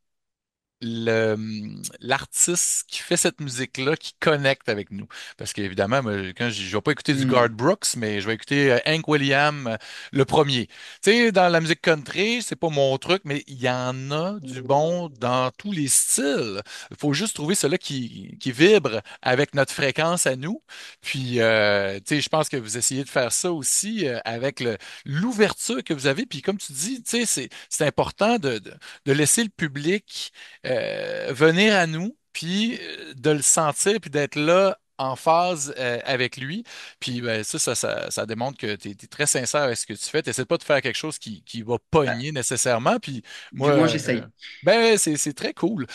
A: l'artiste qui fait cette musique-là qui connecte avec nous. Parce qu'évidemment, moi, quand je vais pas écouter du Garth
C: hmm,
A: Brooks, mais je vais écouter Hank Williams, le premier. Tu sais, dans la musique country, c'est pas mon truc, mais il y en a du bon dans tous les styles. Il faut juste trouver celui qui vibre avec notre fréquence à nous. Puis, tu sais, je pense que vous essayez de faire ça aussi avec l'ouverture que vous avez. Puis, comme tu dis, tu sais, c'est important de laisser le public venir à nous, puis de le sentir, puis d'être là en phase avec lui. Puis ben, ça démontre que tu es, très sincère avec ce que tu fais. Tu n'essaies pas de faire quelque chose qui va
C: bah,
A: pogner nécessairement. Puis moi,
C: du moins, j'essaye.
A: ben, c'est très cool.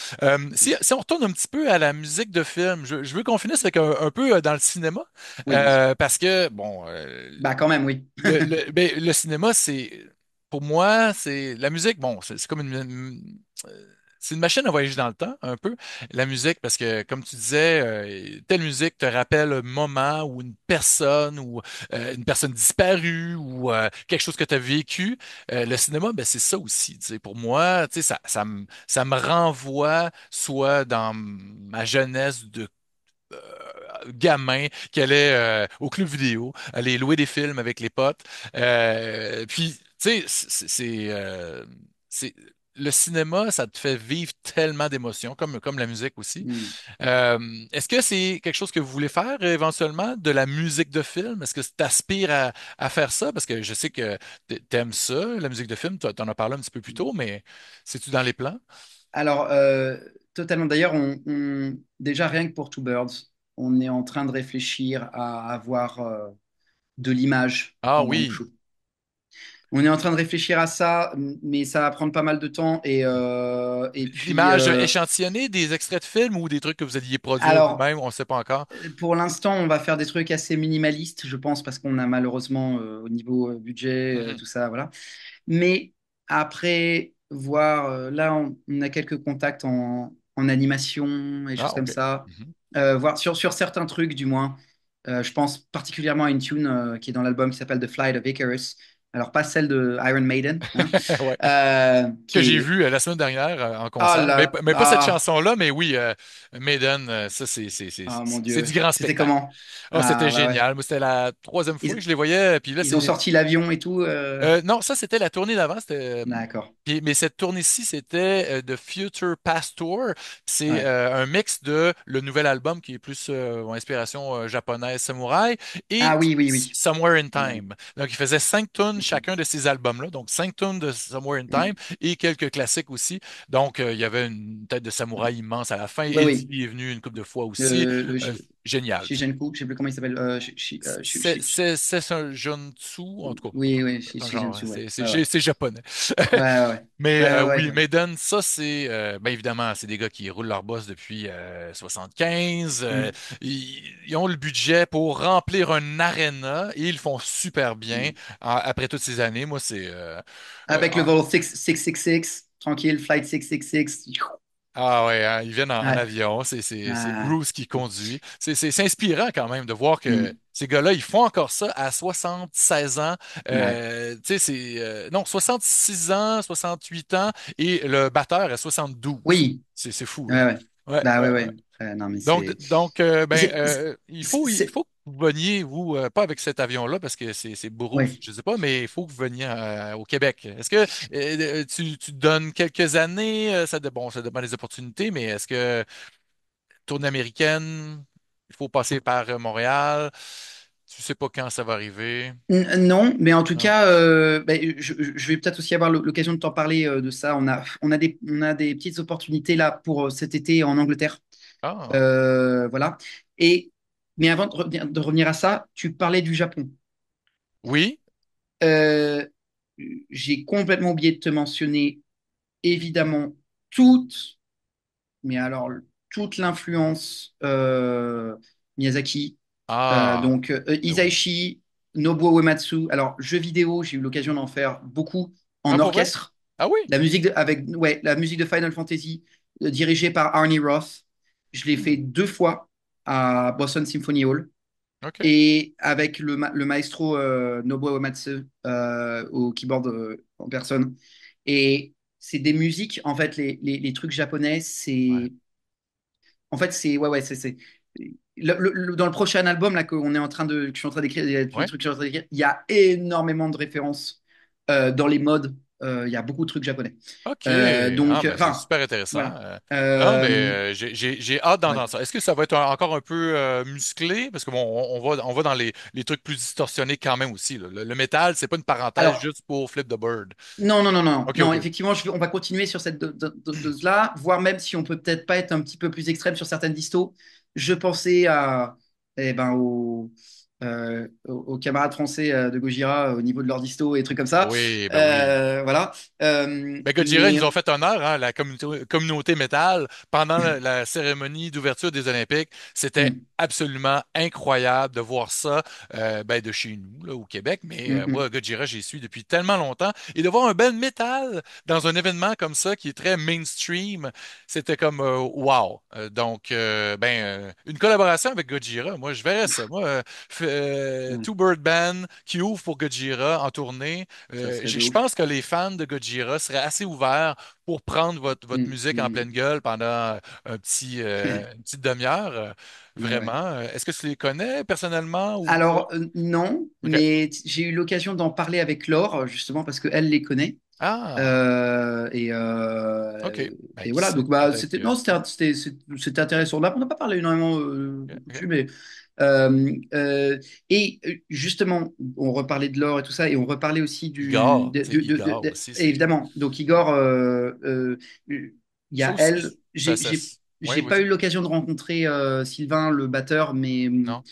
A: Si on retourne un petit peu à la musique de film, je veux qu'on finisse avec un peu dans le cinéma.
C: Oui.
A: Parce que, bon,
C: Bah, quand même, oui.
A: le cinéma, pour moi, c'est la musique. Bon, c'est comme c'est une machine à voyager dans le temps, un peu, la musique, parce que, comme tu disais, telle musique te rappelle un moment ou une personne disparue ou quelque chose que tu as vécu. Le cinéma, ben, c'est ça aussi. Tu sais. Pour moi, tu sais, ça me renvoie soit dans ma jeunesse de gamin qui allait au club vidéo, aller louer des films avec les potes. Puis, tu sais, c'est le cinéma, ça te fait vivre tellement d'émotions, comme la musique aussi.
C: Hmm.
A: Euh, Est-ce que c'est quelque chose que vous voulez faire éventuellement, de la musique de film? Est-ce que tu aspires à faire ça? Parce que je sais que t'aimes ça, la musique de film, t'en as parlé un petit peu plus tôt, mais c'est-tu dans les plans?
C: Alors, totalement. D'ailleurs, déjà, rien que pour Two Birds, on est en train de réfléchir à avoir de l'image
A: Ah
C: en
A: oui.
C: show. On est en train de réfléchir à ça, mais ça va prendre pas mal de temps. Et
A: De
C: puis,
A: l'image échantillonnée, des extraits de films ou des trucs que vous alliez produire
C: alors,
A: vous-même, on ne sait pas encore.
C: pour l'instant, on va faire des trucs assez minimalistes, je pense, parce qu'on a malheureusement, au niveau budget,
A: Mhm.
C: tout ça, voilà. Mais après, voir, là, on a quelques contacts en animation et
A: Ah,
C: choses comme
A: OK.
C: ça.
A: Mhm.
C: Voir sur certains trucs, du moins. Je pense particulièrement à une tune qui est dans l'album qui s'appelle The Flight of Icarus. Alors, pas celle de Iron Maiden, hein,
A: Ouais. Que
C: qui
A: j'ai
C: est.
A: vu la semaine dernière en
C: Ah
A: concert.
C: là,
A: Mais pas cette
C: ah,
A: chanson-là, mais oui, Maiden, ça,
C: ah, mon
A: c'est
C: Dieu.
A: du grand
C: C'était
A: spectacle.
C: comment?
A: Oh, c'était
C: Ah, bah ouais.
A: génial. Moi, c'était la troisième fois que
C: Ils,
A: je les voyais. Puis là,
C: ils ont
A: c'est
C: sorti l'avion et tout.
A: Non, ça, c'était la tournée d'avant.
C: D'accord.
A: Mais cette tournée-ci, c'était The Future Past Tour. C'est
C: Ouais.
A: un mix de le nouvel album qui est plus inspiration japonaise samouraï
C: Ah
A: et
C: oui, oui, oui.
A: Somewhere in
C: Ouais.
A: Time. Donc, il faisait 5 tunes chacun de ces albums-là. Donc, 5 tunes de Somewhere in Time
C: Mm.
A: et quelques classiques aussi. Donc, il y avait une tête de samouraï immense à la fin.
C: Oui,
A: Eddie
C: oui.
A: est venu une couple de fois aussi.
C: Le
A: Euh, Génial.
C: Shigenku, je sais plus comment il s'appelle.
A: C'est un Juntsu, en tout cas.
C: Oui, oui,
A: C'est un genre,
C: Shigensu, ouais. Ouais, ouais.
A: c'est japonais.
C: Ouais, ouais, ouais.
A: Mais
C: Ouais, ouais,
A: oui,
C: ouais.
A: Maiden, ça c'est ben évidemment, c'est des gars qui roulent leur boss depuis 75.
C: Mm,
A: Ils ont le budget pour remplir un arena et ils le font super bien
C: mm.
A: après toutes ces années. Moi, c'est euh,
C: Avec le vol 666, tranquille, flight 666.
A: ah ouais, hein, ils viennent en
C: Ouais.
A: avion, c'est
C: Ah,
A: Bruce qui conduit. C'est inspirant quand même de voir que
C: mm,
A: ces gars-là, ils font encore ça à 76 ans.
C: ouais.
A: Tu sais, non, 66 ans, 68 ans, et le batteur à 72.
C: Oui,
A: C'est fou, là.
C: ouais, ouais.
A: Ouais,
C: Bah ouais,
A: ouais, ouais.
C: ouais. Non, mais c'est.
A: Ben,
C: c'est- c'est-
A: il
C: c'est-
A: faut que vous veniez, vous, pas avec cet avion-là, parce que c'est Bruce,
C: Ouais.
A: je sais pas, mais il faut que vous veniez au Québec. Est-ce que tu donnes quelques années, bon, ça dépend des opportunités, mais est-ce que tournée américaine, il faut passer par Montréal, tu sais pas quand ça va arriver,
C: Non, mais en tout
A: non?
C: cas, ben, je vais peut-être aussi avoir l'occasion de t'en parler de ça. On a des petites opportunités là pour cet été en Angleterre.
A: Ah,
C: Voilà. Et, mais avant de revenir à ça, tu parlais du Japon.
A: oui?
C: Euh, j'ai complètement oublié de te mentionner, évidemment, mais alors, toute l'influence Miyazaki.
A: Ah, oui.
C: Isaichi, Nobuo Uematsu. Alors, jeux vidéo, j'ai eu l'occasion d'en faire beaucoup en
A: Ah, pour vrai?
C: orchestre.
A: Ah oui?
C: La musique de Final Fantasy, dirigée par Arnie Roth. Je l'ai fait
A: Hmm,
C: 2 fois à Boston Symphony Hall.
A: OK.
C: Et avec le maestro Nobuo Uematsu au keyboard en personne. Et c'est des musiques, en fait, les trucs japonais,
A: Ouais.
C: c'est. En fait, c'est. Ouais, ouais, dans le prochain album là, que je suis en train d'écrire, le
A: Ouais.
C: truc que je suis en train d'écrire, il y a énormément de références dans les modes. Il y a beaucoup de trucs japonais.
A: OK. Ah, ben, c'est
C: Enfin,
A: super intéressant.
C: voilà.
A: Non, mais
C: Euh,
A: j'ai hâte
C: ouais.
A: d'entendre ça. Est-ce que ça va être encore un peu musclé? Parce que bon, on va dans les trucs plus distorsionnés quand même aussi, là. Le métal, c'est pas une parenthèse
C: Alors,
A: juste pour Flip the Bird.
C: non, non, non, non,
A: OK,
C: non,
A: OK.
C: effectivement, on va continuer sur cette dose-là, voire même si on peut peut-être pas être un petit peu plus extrême sur certaines distos. Je pensais eh ben, aux camarades français de Gojira au niveau de leur disto et trucs comme ça.
A: Oui, ben oui.
C: Voilà.
A: Ben, Gojira, ils
C: Mais
A: nous ont fait honneur, hein, la communauté métal, pendant la cérémonie d'ouverture des Olympiques. C'était
C: hum,
A: absolument incroyable de voir ça ben, de chez nous, là, au Québec. Mais
C: hum, hum,
A: moi, Gojira, j'y suis depuis tellement longtemps. Et de voir un bel métal dans un événement comme ça, qui est très mainstream, c'était comme wow. Une collaboration avec Gojira, moi, je verrais ça. Moi,
C: hum,
A: Two Bird Band qui ouvre pour Gojira en tournée.
C: ça serait de
A: Je
C: ouf.
A: pense que les fans de Gojira seraient assez ouverts pour prendre votre
C: Hum,
A: musique en
C: hum.
A: pleine gueule pendant une petite demi-heure.
C: Ouais, ouais.
A: Vraiment. Est-ce que tu les connais personnellement ou pas?
C: Alors, non,
A: OK.
C: mais j'ai eu l'occasion d'en parler avec Laure, justement, parce qu'elle les connaît.
A: Ah,
C: Euh, et,
A: OK.
C: euh,
A: Ben,
C: et
A: qui
C: voilà,
A: sait?
C: donc bah,
A: Peut-être que.
C: c'était intéressant. Là, on n'a pas parlé énormément
A: OK, OK.
C: dessus, mais euh, euh, justement, on reparlait de l'or et tout ça, et on reparlait aussi
A: Igor, tu sais, Igor aussi,
C: et
A: c'est.
C: évidemment, donc Igor, il y
A: Ça
C: a
A: aussi,
C: elle,
A: oui,
C: j'ai pas
A: vas-y.
C: eu l'occasion de rencontrer Sylvain, le batteur, mais
A: Non?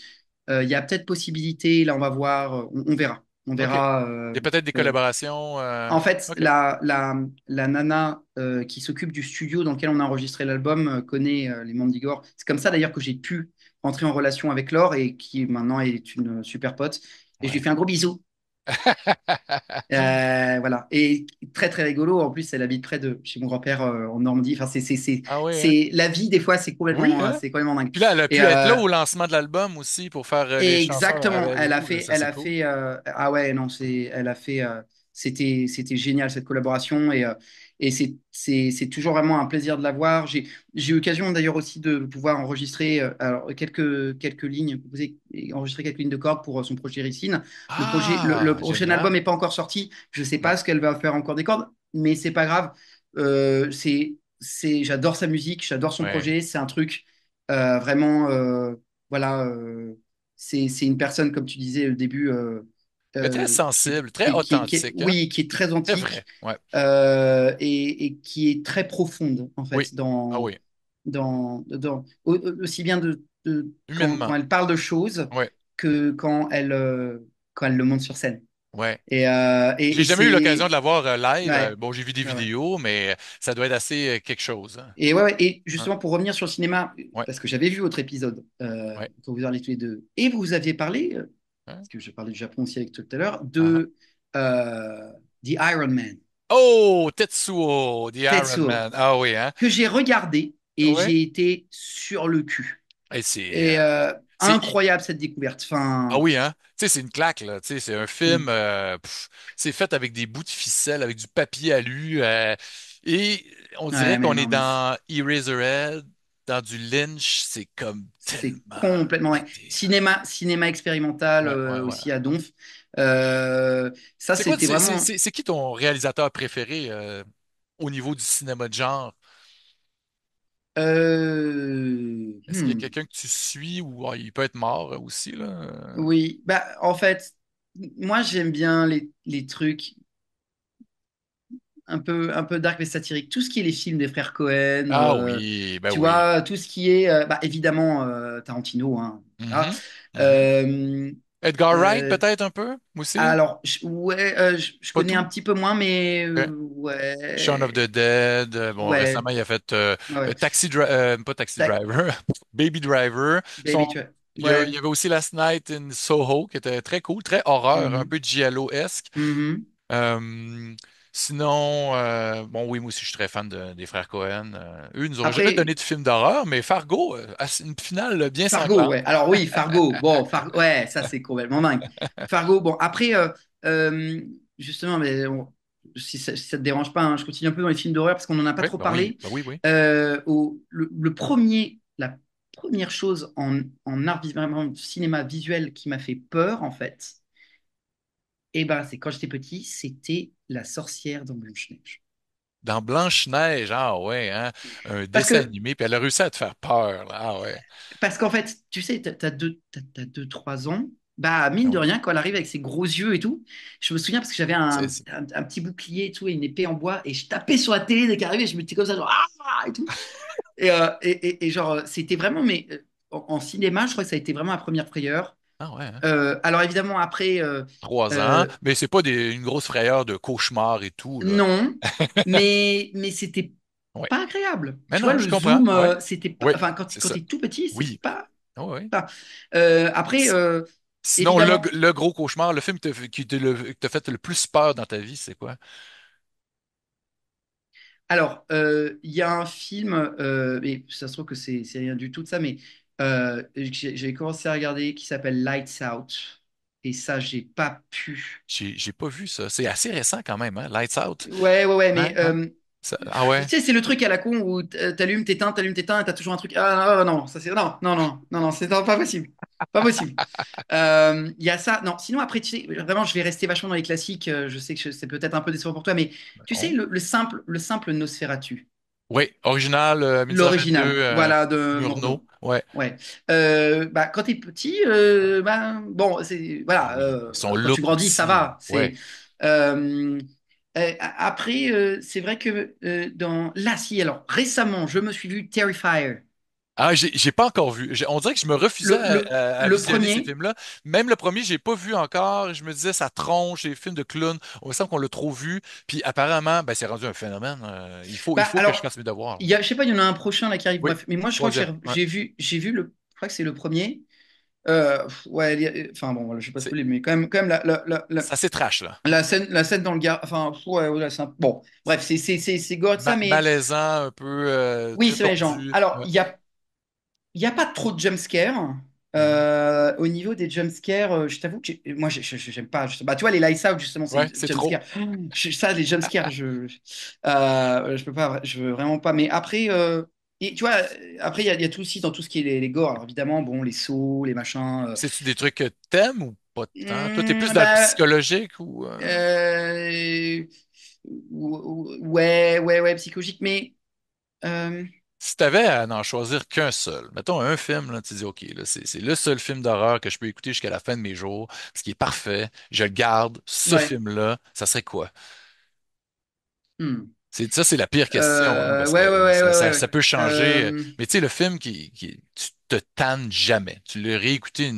C: il y a peut-être possibilité, là on va voir, on verra. On
A: OK.
C: verra.
A: Il y a peut-être des
C: Euh,
A: collaborations.
C: En fait,
A: OK.
C: la nana qui s'occupe du studio dans lequel on a enregistré l'album connaît les Mandigore. C'est comme ça d'ailleurs que j'ai pu entrer en relation avec Laure et qui maintenant est une super pote. Et je lui
A: Ouais.
C: fais un gros bisou. Voilà. Et très très rigolo. En plus, elle habite près de chez mon grand-père en Normandie. Enfin,
A: Ah oui, hein?
C: la vie des fois,
A: Oui, hein?
C: c'est complètement dingue.
A: Puis là, elle a
C: Et,
A: pu être là au lancement de l'album aussi pour faire les chansons
C: exactement.
A: avec vous. Là, ça,
C: Elle
A: c'est
C: a
A: cool.
C: fait. Ah ouais, non, elle a fait. C'était génial cette collaboration et c'est toujours vraiment un plaisir de la voir. J'ai eu l'occasion d'ailleurs aussi de pouvoir enregistrer alors, quelques lignes, composer et enregistrer quelques lignes de cordes pour son projet Ricine. Le
A: Ah,
C: prochain album
A: génial.
C: n'est pas encore sorti. Je ne sais
A: Ouais.
C: pas ce qu'elle va faire encore des cordes, mais c'est pas grave. J'adore sa musique, j'adore son
A: Ouais.
C: projet. C'est un truc vraiment. Voilà, c'est une personne, comme tu disais au début,
A: Mais très sensible, très authentique, hein?
C: oui, qui est très
A: Très vrai.
C: antique
A: Ouais.
C: et qui est très profonde, en
A: Oui.
C: fait,
A: Ah oui.
C: aussi bien quand
A: Humainement.
C: elle parle de choses
A: Ouais.
C: que quand elle le montre sur scène.
A: Ouais.
C: Et
A: J'ai jamais eu l'occasion de la voir live.
C: ouais,
A: Bon, j'ai vu des
C: ouais, ouais.
A: vidéos, mais ça doit être assez quelque chose, hein.
C: Et ouais, ouais, et
A: Hein?
C: justement, pour revenir sur le cinéma,
A: Ouais.
C: parce que j'avais vu votre épisode
A: Ouais.
C: quand vous parliez tous les deux, et vous aviez parlé,
A: Hein?
C: parce que je parlais du Japon aussi avec toi tout à l'heure,
A: Ah, ah.
C: de The Iron Man,
A: Oh, Tetsuo, The Iron
C: Tetsuo,
A: Man. Ah oui, hein?
C: que j'ai regardé et
A: Ouais.
C: j'ai été sur le cul.
A: Et c'est,
C: Et
A: c'est,
C: incroyable cette découverte.
A: ah
C: Enfin,
A: oui, hein? Tu sais, c'est une claque, là. Tu sais, c'est un film,
C: mm,
A: c'est fait avec des bouts de ficelle, avec du papier alu, et on dirait
C: ouais, mais
A: qu'on est
C: non, mais
A: dans Eraserhead, dans du Lynch. C'est comme
C: c'est
A: tellement
C: complètement ouais.
A: pété.
C: Cinéma expérimental
A: Ouais, ouais, ouais.
C: aussi à Donf. Ça,
A: C'est quoi,
C: c'était vraiment.
A: c'est qui ton réalisateur préféré au niveau du cinéma de genre? Est-ce qu'il y a
C: Hmm.
A: quelqu'un que tu suis ou il peut être mort aussi, là?
C: Oui, bah en fait, moi j'aime bien les trucs un peu dark mais satiriques. Tout ce qui est les films des frères Cohen,
A: Ah oui, ben
C: tu
A: oui.
C: vois, tout ce qui est, bah, évidemment, Tarantino, hein, voilà.
A: Mhm, mhm.
C: Euh,
A: Edgar Wright,
C: euh,
A: peut-être un peu aussi?
C: alors, ouais, je
A: Pas
C: connais un
A: tout?
C: petit peu moins, mais
A: Ok. Shaun of the
C: ouais,
A: Dead. Bon,
C: ouais,
A: récemment, il a fait
C: ouais.
A: Pas Taxi
C: Tac,
A: Driver, Baby Driver.
C: Baby, tu vois.
A: Il
C: Ouais.
A: y avait aussi Last Night in Soho, qui était très cool, très horreur, un
C: Mhm,
A: peu giallo-esque.
C: mhm.
A: Euh, Sinon, bon, oui, moi aussi, je suis très fan des frères Cohen. Eux, ils nous auraient jamais
C: Après,
A: donné de film d'horreur, mais Fargo, une finale bien
C: Fargo,
A: sanglante.
C: ouais. Alors oui, Fargo. Bon, ouais, ça c'est complètement dingue. Fargo, bon, après, euh, justement, si ça te dérange pas, hein, je continue un peu dans les films d'horreur parce qu'on n'en a pas
A: Oui,
C: trop
A: ben oui,
C: parlé.
A: ben oui, oui.
C: La première chose en art, vraiment, cinéma visuel qui m'a fait peur, en fait, eh ben, c'est quand j'étais petit, c'était La sorcière dans Blanche-Neige.
A: Dans Blanche-Neige, ah ouais, hein, un
C: Parce
A: dessin
C: que
A: animé, puis elle a réussi à te faire peur, là. Ah ouais.
C: Parce qu'en fait, tu sais, t'as 2, 3 ans. Bah, mine
A: Ah
C: de
A: oui.
C: rien, quand elle arrive avec ses gros yeux et tout, je me souviens parce que j'avais
A: C'est-
C: un petit bouclier et tout, et une épée en bois, et je tapais sur la télé dès qu'elle arrivait, je me mettais comme ça, genre, ah, et tout. Et genre, c'était vraiment, mais en cinéma, je crois que ça a été vraiment ma première frayeur.
A: Ah ouais, hein.
C: Alors évidemment, après,
A: 3 ans,
C: euh,
A: mais c'est pas une grosse frayeur de cauchemar et tout, là.
C: non, mais c'était
A: Ouais.
C: pas agréable.
A: Mais
C: Tu vois,
A: non, je
C: le
A: comprends,
C: zoom,
A: ouais.
C: c'était pas,
A: Oui,
C: enfin,
A: c'est
C: quand
A: ça.
C: t'es tout petit, c'est
A: Oui.
C: pas.
A: Ah ouais.
C: Pas. Après,
A: Sinon,
C: évidemment,
A: le gros cauchemar, le film qui t'a fait le plus peur dans ta vie, c'est quoi?
C: alors, il y a un film, mais ça se trouve que c'est rien du tout de ça, mais j'ai commencé à regarder qui s'appelle Lights Out. Et ça, j'ai pas pu.
A: J'ai pas vu ça. C'est assez récent quand même, hein? Lights Out.
C: Ouais,
A: Ouais,
C: mais
A: ouais. Ah
C: tu
A: ouais?
C: sais, c'est le truc à la con où t'allumes, t'éteins, et t'as toujours un truc. Ah non, ça c'est. Non, non, non, non, non, c'est pas possible. Pas possible. Il y a ça. Non, sinon, après, tu sais, vraiment, je vais rester vachement dans les classiques. Je sais que c'est peut-être un peu décevant pour toi, mais tu sais,
A: Oh.
C: le simple Nosferatu.
A: Oui, original, 1922,
C: L'original, voilà, de
A: Murnau.
C: Murnau.
A: Ouais.
C: Ouais. Bah, quand t'es petit, bah, bon,
A: Ah oui. Son
C: quand tu
A: look
C: grandis, ça
A: aussi.
C: va.
A: Ouais.
C: Euh, Après, c'est vrai que là, si, alors, récemment, je me suis vu Terrifier.
A: Ah, j'ai pas encore vu. On dirait que je me refusais
C: Le, le,
A: à
C: le
A: visionner ces
C: premier,
A: films-là. Même le premier, j'ai pas vu encore. Je me disais, ça tronche, les films de clowns. On me semble qu'on l'a trop vu. Puis apparemment, ben, c'est rendu un phénomène. Il
C: bah
A: faut que je
C: alors,
A: fasse mes devoirs.
C: je sais pas, il y en a un prochain là qui arrive,
A: Oui,
C: bref. Mais moi, je crois que
A: troisième. Ouais.
C: j'ai vu je crois que c'est le premier. Ouais, enfin bon, voilà, je vais pas
A: C'est
C: spoiler, mais quand même
A: c'est assez trash, là.
C: la scène dans le gars, enfin, ouais, ouais, bon, bref, c'est gore de ça, mais
A: Malaisant, un peu
C: oui,
A: très
C: c'est vrai, genre.
A: tordu.
C: Alors,
A: Ouais.
C: il y a pas trop de jumpscares.
A: Mhm.
C: Au niveau des jumpscares, je t'avoue que moi, j'aime pas. Bah, tu vois, les Lights Out, justement, c'est
A: Ouais, c'est trop.
C: jumpscares. Ça, les jumpscares, je peux pas, je veux vraiment pas. Mais après, et, tu vois, après, il y a tout aussi dans tout ce qui est les gore. Alors, évidemment, bon, les sauts, les machins.
A: C'est-tu des trucs que t'aimes ou pas tant? Toi, t'es plus dans le
C: Bah,
A: psychologique ou
C: euh, ouais, ouais, ouais, psychologique, mais. euh,
A: si t'avais à n'en choisir qu'un seul, mettons un film, là, tu dis OK, là, c'est le seul film d'horreur que je peux écouter jusqu'à la fin de mes jours, ce qui est parfait, je le garde, ce
C: ouais.
A: film-là, ça serait quoi?
C: Hmm.
A: Ça, c'est la pire question, hein, parce que
C: Ouais, ouais, ouais, ouais,
A: ça
C: ouais.
A: peut changer.
C: Euh,
A: Mais tu sais, le film tu te tannes jamais. Tu l'as réécouté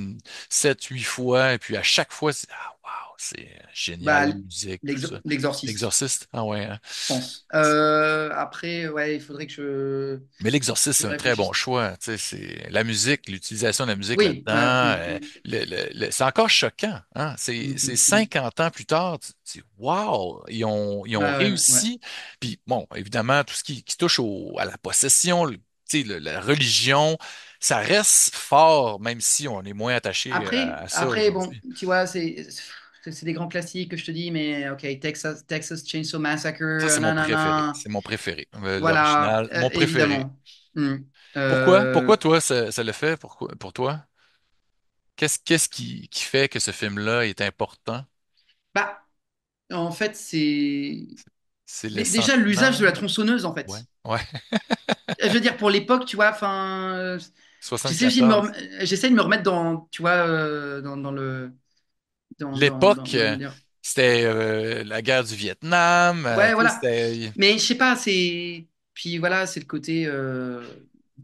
A: 7, 8 fois, et puis à chaque fois, wow, c'est génial,
C: Bah,
A: la musique, tout ça.
C: l'exorciste,
A: L'Exorciste, ah ouais, hein.
C: je pense. Après, ouais, il faudrait
A: Mais l'Exorciste,
C: que
A: c'est
C: je
A: un très bon
C: réfléchisse.
A: choix. Tu sais, c'est la musique, l'utilisation de la musique
C: Oui, ouais,
A: là-dedans. C'est encore choquant. Hein? C'est 50 ans plus tard. Tu dis, wow, ils
C: Ouais,
A: ont
C: ouais, ouais.
A: réussi. Puis bon, évidemment, tout ce qui touche à la possession, tu sais, la religion, ça reste fort, même si on est moins attaché à ça
C: Bon,
A: aujourd'hui.
C: tu vois, c'est des grands classiques que je te dis, mais ok, Texas Chainsaw
A: Ça,
C: Massacre,
A: c'est mon préféré.
C: nanana,
A: C'est mon préféré.
C: voilà,
A: L'original, mon préféré.
C: évidemment. Hmm.
A: Pourquoi?
C: Euh,
A: Pourquoi toi, ça le fait? Pour toi? Qu'est-ce qui fait que ce film-là est important?
C: Bah, en fait, c'est
A: C'est le
C: déjà l'usage de
A: sentiment.
C: la tronçonneuse, en
A: Ouais,
C: fait.
A: ouais.
C: Je veux dire, pour l'époque, tu vois, enfin, j'essaie aussi
A: Soixante-quatorze.
C: j'essaie de me remettre dans, tu vois,
A: L'époque,
C: dans le dire.
A: c'était la guerre du Vietnam.
C: Ouais,
A: Tu sais,
C: voilà. Mais je sais pas, puis voilà, c'est le côté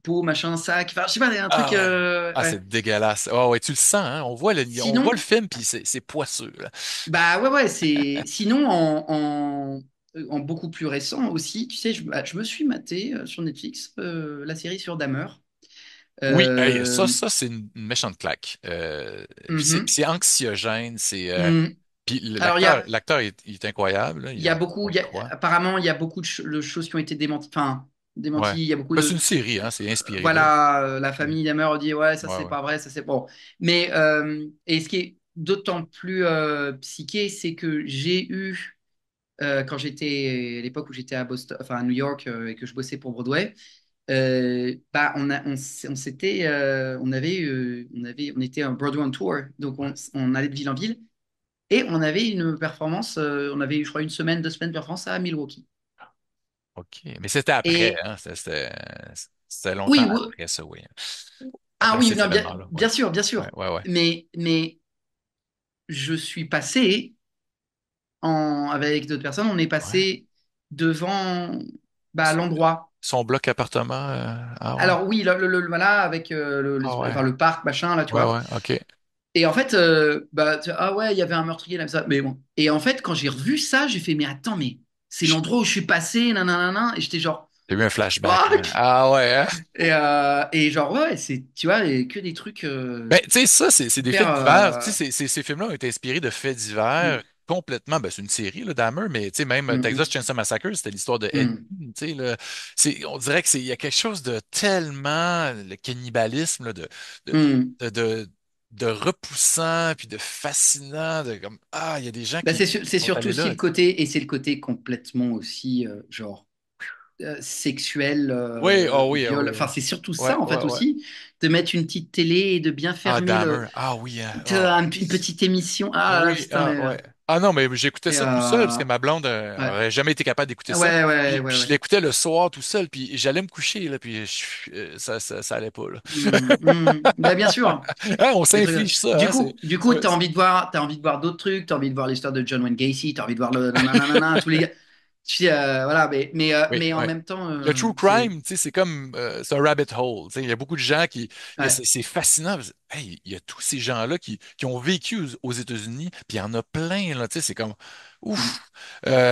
C: peau, machin, sac. Enfin, je sais pas, un truc.
A: Ah ouais. Ah,
C: Ouais.
A: c'est dégueulasse. Oh ouais, tu le sens, hein? On voit le
C: Sinon,
A: film, puis c'est poisseux, là.
C: bah ouais, ouais, Sinon, en beaucoup plus récent aussi, tu sais, je me suis maté sur Netflix la série sur Dahmer.
A: Oui, hey,
C: Euh,
A: ça c'est une méchante claque. Puis
C: mhm,
A: c'est anxiogène,
C: mhm.
A: puis
C: Alors,
A: l'acteur il est incroyable, là. On y croit.
C: apparemment, il y a beaucoup de choses qui ont été démenties. Enfin,
A: Ouais.
C: démenties, il y a beaucoup
A: Ben, c'est
C: de.
A: une série, hein, c'est inspiré de.
C: Voilà, la
A: Mm.
C: famille Dahmer dit ouais, ça
A: Ouais,
C: c'est
A: ouais.
C: pas vrai, ça c'est bon. Mais et ce qui est d'autant plus psyché, c'est que j'ai eu quand j'étais à l'époque où j'étais à Boston, enfin à New York et que je bossais pour Broadway, bah on s'était on était un Broadway on tour, donc
A: Ouais.
C: on allait de ville en ville et on avait une performance, on avait eu je crois une semaine, 2 semaines de performance à Milwaukee.
A: OK. Mais c'était après,
C: Et
A: hein? C'était longtemps
C: oui, oui,
A: après ça, oui.
C: ah
A: Après
C: oui,
A: ces
C: non,
A: événements-là, ouais.
C: bien
A: Ouais,
C: sûr.
A: ouais, ouais.
C: Mais je suis passé avec d'autres personnes, on est
A: Ouais.
C: passé devant bah,
A: S-
C: l'endroit.
A: Son bloc appartement, ah ouais.
C: Alors oui, voilà, avec
A: Ah ouais.
C: enfin, le parc, machin, là, tu
A: Ouais,
C: vois.
A: ouais, OK.
C: Et en fait, bah, ah ouais, il y avait un meurtrier là, ça. Mais bon. Et en fait, quand j'ai revu ça, j'ai fait, mais attends, mais c'est
A: Ch-
C: l'endroit où je suis passé, nanana, et j'étais genre,
A: J'ai eu un flashback, hein.
C: fuck!
A: Ah ouais, hein?
C: Et genre, ouais, tu vois, et que des trucs
A: Ben, tu sais, ça, c'est des
C: hyper.
A: faits divers. Tu sais, ces films-là ont été inspirés de faits divers
C: Hmm,
A: complètement. Ben, c'est une série, là, Dahmer, mais tu sais, même Texas
C: hmm,
A: Chainsaw Massacre, c'était l'histoire de Eddie.
C: hmm,
A: Tu sais, là, on dirait il y a quelque chose de tellement, le cannibalisme, là, de,
C: hmm.
A: de, de, de repoussant, puis de fascinant, de comme, ah, il y a des gens
C: Bah,
A: qui
C: c'est
A: sont
C: surtout
A: allés
C: aussi
A: là.
C: le côté, et c'est le côté complètement aussi, genre, sexuel,
A: Oui, oh oui, oh
C: viol.
A: oui.
C: Enfin, c'est surtout
A: Ouais,
C: ça, en
A: ouais,
C: fait,
A: ouais.
C: aussi, de mettre une petite télé et de bien
A: Ah,
C: fermer
A: Dahmer. Ah oui, hein.
C: une petite émission. Ah là là,
A: Oui,
C: putain,
A: ah ouais. Ah non, mais j'écoutais
C: et,
A: ça tout seul parce que ma blonde
C: ouais.
A: aurait jamais été capable d'écouter ça.
C: Ouais, ouais,
A: Puis
C: ouais,
A: je
C: ouais.
A: l'écoutais le soir tout seul, puis j'allais me coucher, là, puis ça allait pas, là.
C: Bah, bien sûr.
A: Hein, on
C: Des trucs.
A: s'inflige ça, hein,
C: Du coup,
A: c'est-
C: t'as envie de voir d'autres trucs, t'as envie de voir l'histoire de John Wayne Gacy, t'as envie de voir le nanana, tous les gars. Voilà,
A: Oui,
C: mais en
A: ouais.
C: même temps,
A: Le true
C: c'est
A: crime, tu sais, c'est comme c'est un rabbit hole. Tu sais, il y a beaucoup de gens qui.
C: ouais.
A: C'est fascinant. Hey, il y a tous ces gens-là qui ont vécu aux États-Unis, puis il y en a plein, là. Tu sais, c'est comme.
C: Mm,
A: Ouf.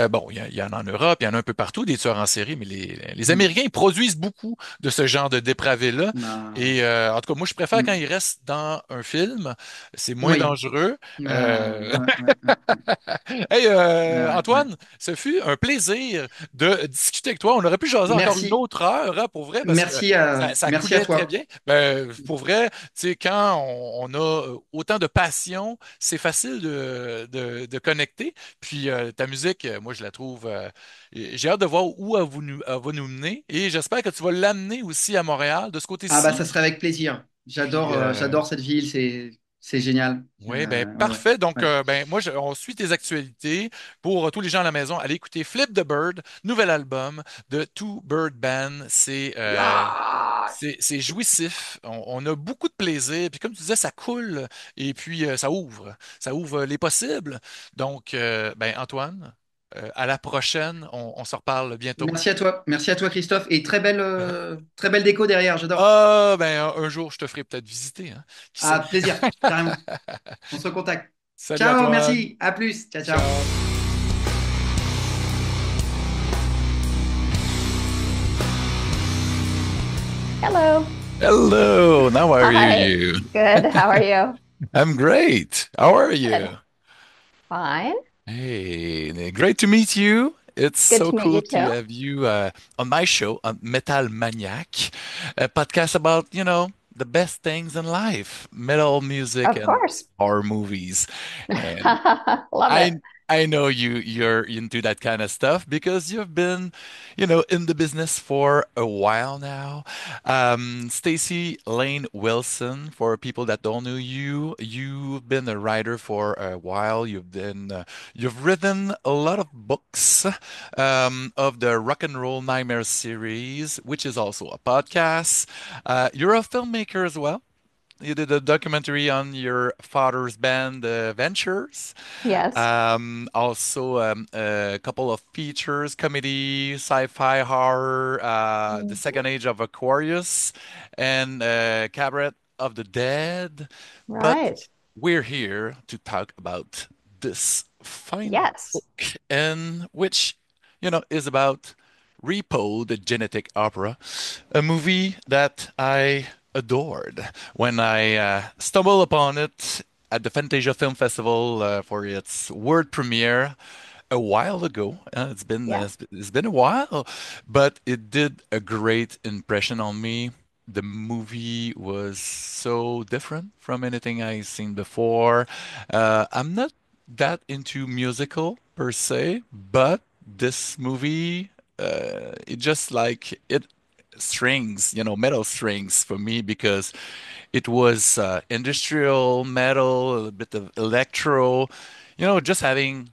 A: Bon, il y en a en Europe, il y en a un peu partout, des tueurs en série, mais les
C: mm.
A: Américains, ils produisent beaucoup de ce genre de dépravés-là.
C: Bah,
A: Et en tout cas, moi, je préfère quand
C: mm.
A: ils restent dans un film. C'est moins
C: Oui.
A: dangereux.
C: Ouais,
A: Euh,
C: ouais, ouais, ouais, ouais,
A: Hey,
C: ouais, ouais, ouais.
A: Antoine, ce fut un plaisir de discuter avec toi. On aurait pu jaser encore une
C: Merci,
A: autre heure, hein, pour vrai, parce que ça
C: merci à
A: coulait très
C: toi.
A: bien. Pour vrai, tu sais, quand on a autant de passion, c'est facile de connecter. Puis ta musique, moi, je la trouve. J'ai hâte de voir où elle va nous mener. Et j'espère que tu vas l'amener aussi à Montréal, de ce
C: Ah bah
A: côté-ci.
C: ça serait avec plaisir.
A: Puis,
C: J'adore cette ville, c'est génial.
A: oui, ben
C: Ouais, ouais,
A: parfait. Donc,
C: ouais.
A: ben moi, on suit tes actualités. Pour tous les gens à la maison, allez écouter Flip the Bird, nouvel album de Two Bird Band.
C: Yeah.
A: C'est jouissif. On a beaucoup de plaisir. Puis comme tu disais, ça coule et puis ça ouvre les possibles. Donc, ben Antoine, à la prochaine. On se reparle bientôt.
C: Merci à toi Christophe et très belle déco derrière, j'adore.
A: Ah, ben un jour, je te ferai peut-être visiter, hein. Qui sait?
C: Ah plaisir, carrément. On se recontacte.
A: Salut
C: Ciao,
A: Antoine.
C: merci, à plus, ciao ciao.
A: Ciao.
D: Hello.
A: Hello, how are
D: Hi.
A: you?
D: Good. How are you?
A: I'm great. How are
D: Good.
A: you?
D: Fine.
A: Hey, great to meet you. It's
D: Good
A: so
D: to meet
A: cool
D: you
A: to
D: too.
A: have you on my show, on Metal Maniac, a podcast about, the best things in life, metal music
D: Of
A: and
D: course.
A: horror movies. And
D: Love it.
A: I know you're into that kind of stuff because you've been, in the business for a while now. Stacy Lane Wilson, for people that don't know you, you've been a writer for a while. You've written a lot of books of the Rock and Roll Nightmare series, which is also a podcast. You're a filmmaker as well. You did a documentary on your father's band, Ventures.
D: Yes.
A: Also, a couple of features, comedy, sci-fi, horror, The
D: Mhm.
A: Second Age of Aquarius, and Cabaret of the Dead. But
D: Right.
A: we're here to talk about this fine
D: Yes.
A: book, and which, is about Repo, the Genetic Opera, a movie that I adored when I stumbled upon it at the Fantasia Film Festival for its world premiere a while ago.
D: Yeah.
A: It's been a while, but it did a great impression on me. The movie was so different from anything I've seen before. I'm not that into musical per se, but this movie, it just like it strings, metal strings for me because it was industrial metal, a little bit of electro, just having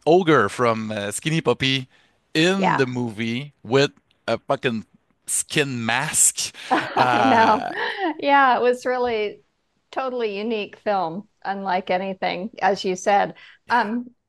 A: Ogre from Skinny Puppy in
D: Yeah.
A: the movie with a fucking skin mask.
D: I know.
A: Uh,
D: Yeah, it was really totally unique film, unlike anything, as you said.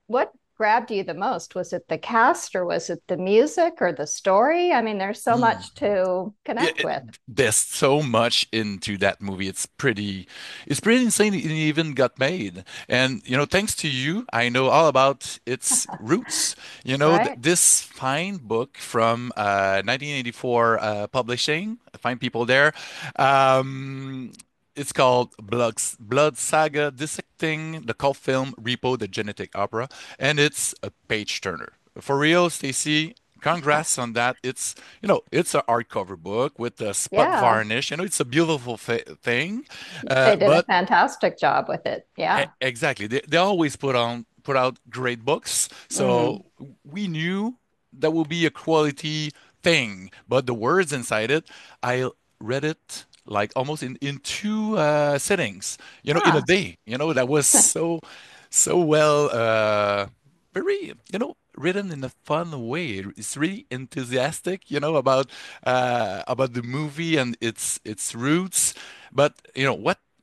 D: What grabbed you the most? Was it the cast or was it the music or the story? I mean, there's so
A: mm.
D: much to
A: Yeah,
D: connect with.
A: there's so much into that movie. It's pretty insane. It even got made. And thanks to you, I know all about its roots.
D: Right?
A: This fine book from 1984 publishing, fine people there. Um, it's called Blood Saga: Dissecting the Cult Film Repo, the Genetic Opera, and it's a page turner. For real, Stacy. Congrats on that. It's a hardcover book with a spot
D: Yeah.
A: varnish. It's a beautiful thing.
D: They did a
A: But
D: fantastic job with it. Yeah.
A: exactly, they always put out great books.
D: Hmm.
A: So we knew that would be a quality thing. But the words inside it, I read it like almost in two sittings. In a
D: Huh.
A: day. That was so well, very, written in a fun way. It's really enthusiastic, about the movie and its roots. But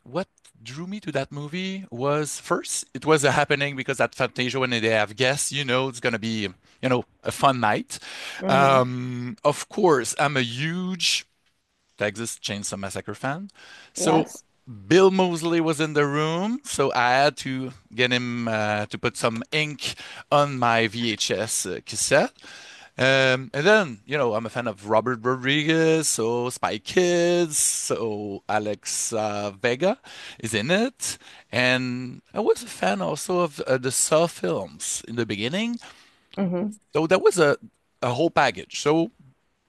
A: what drew me to that movie was first, it was a happening because at Fantasia when they have guests, it's gonna be, a fun night.
D: Hmm.
A: Of course, I'm a huge Texas Chainsaw Massacre fan. So
D: Yes.
A: Bill Moseley was in the room, so I had to get him to put some ink on my VHS cassette. And then, I'm a fan of Robert Rodriguez, so Spy Kids, so Alex Vega is in it. And I was a fan also of the Saw films in the beginning.
D: Hmm.
A: So that was a whole package. So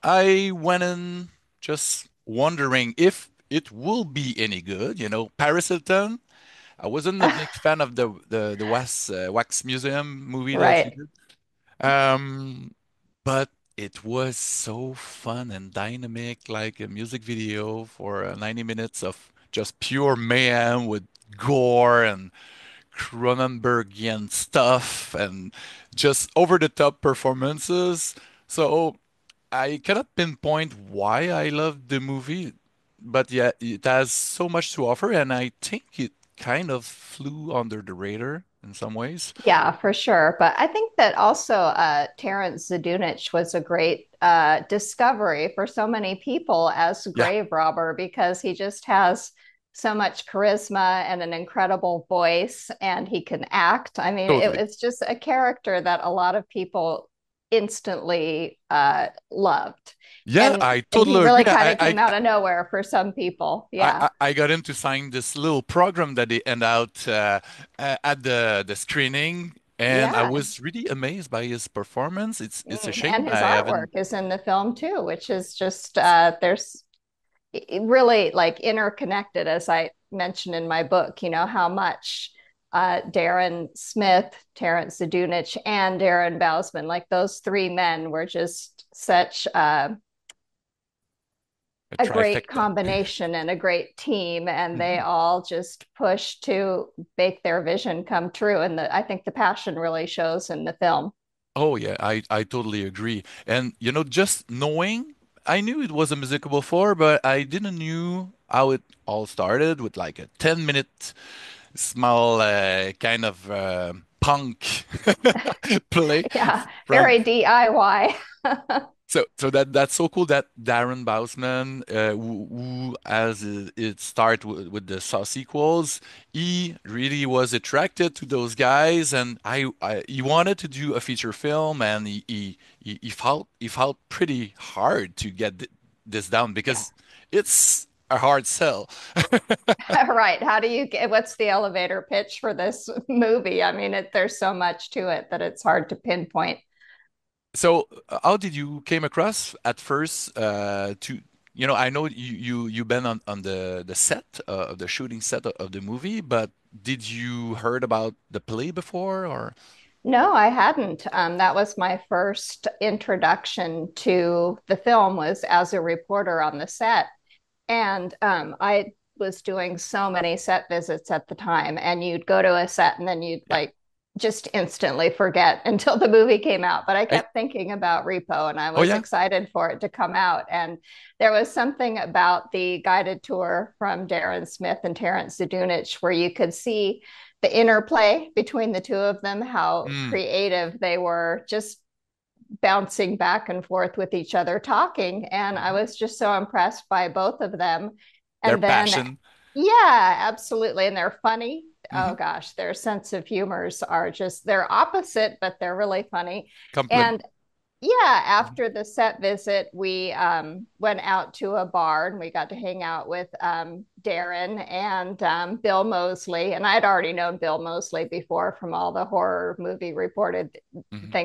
A: I went in just wondering if it will be any good. Paris Hilton. I wasn't a big fan of the Wax Museum movie that she
D: Right.
A: did. Um, but it was so fun and dynamic, like a music video for 90 minutes of just pure mayhem with gore and Cronenbergian stuff and just over the top performances. So I cannot pinpoint why I love the movie, but yeah, it has so much to offer, and I think it kind of flew under the radar in some ways.
D: Yeah, for sure. But I think that also Terrence Zdunich was a great discovery for so many people as
A: Yeah,
D: grave robber because he just has so much charisma and an incredible voice, and he can act. I mean,
A: totally.
D: it's just a character that a lot of people instantly loved.
A: Yeah,
D: And
A: I
D: he
A: totally agree.
D: really kind of came out of nowhere for some people. Yeah.
A: I got him to sign this little program that they hand out at the screening, and I
D: Yeah.
A: was really amazed by his performance. It's a
D: And
A: shame
D: his
A: I
D: artwork
A: haven't.
D: is in the film too, which is just there's really like interconnected, as I mentioned in my book, how much Darren Smith, Terrence Zdunich, and Darren Bousman, like those three men were just such
A: A
D: a great
A: trifecta.
D: combination and a great team, and they
A: Mhm.
D: all just pushed to make their vision come true. And I think the passion really shows in the film.
A: Oh yeah, I totally agree. And just knowing, I knew it was a musical before, but I didn't knew how it all started with like a 10-minute small kind of punk play
D: Yeah,
A: from.
D: very DIY.
A: So that's so cool that Darren Bousman, who as it start with the Saw sequels, he really was attracted to those guys, and he wanted to do a feature film, and he fought pretty hard to get this down
D: Yeah.
A: because it's a hard sell.
D: Right. How do you get, what's the elevator pitch for this movie? I mean, there's so much to it that it's hard to pinpoint.
A: So, how did you came across at first I know you've been on the set of the shooting set of the movie, but did you heard about the play before or?
D: No, I hadn't. That was my first introduction to the film was as a reporter on the set. And I was doing so many set visits at the time, and you'd go to a set and then you'd
A: Yeah.
D: like just instantly forget until the movie came out. But I
A: I,
D: kept thinking about Repo and I
A: oh
D: was
A: yeah.
D: excited for it to come out. And there was something about the guided tour from Darren Smith and Terrence Zdunich where you could see the interplay between the two of them, how
A: Mm,
D: creative they were, just bouncing back and forth with each other talking. And I
A: mhm.
D: was just so impressed by both of them.
A: Their
D: And then,
A: passion.
D: yeah, absolutely. And they're funny. Oh
A: Hmm.
D: gosh, their sense of humors are just, they're opposite, but they're really funny.
A: Compliment.
D: And yeah, after the set visit, we went out to a bar and we got to hang out with Darren and Bill Moseley. And I'd already known Bill Moseley before from all the horror movie reported
A: Hmm.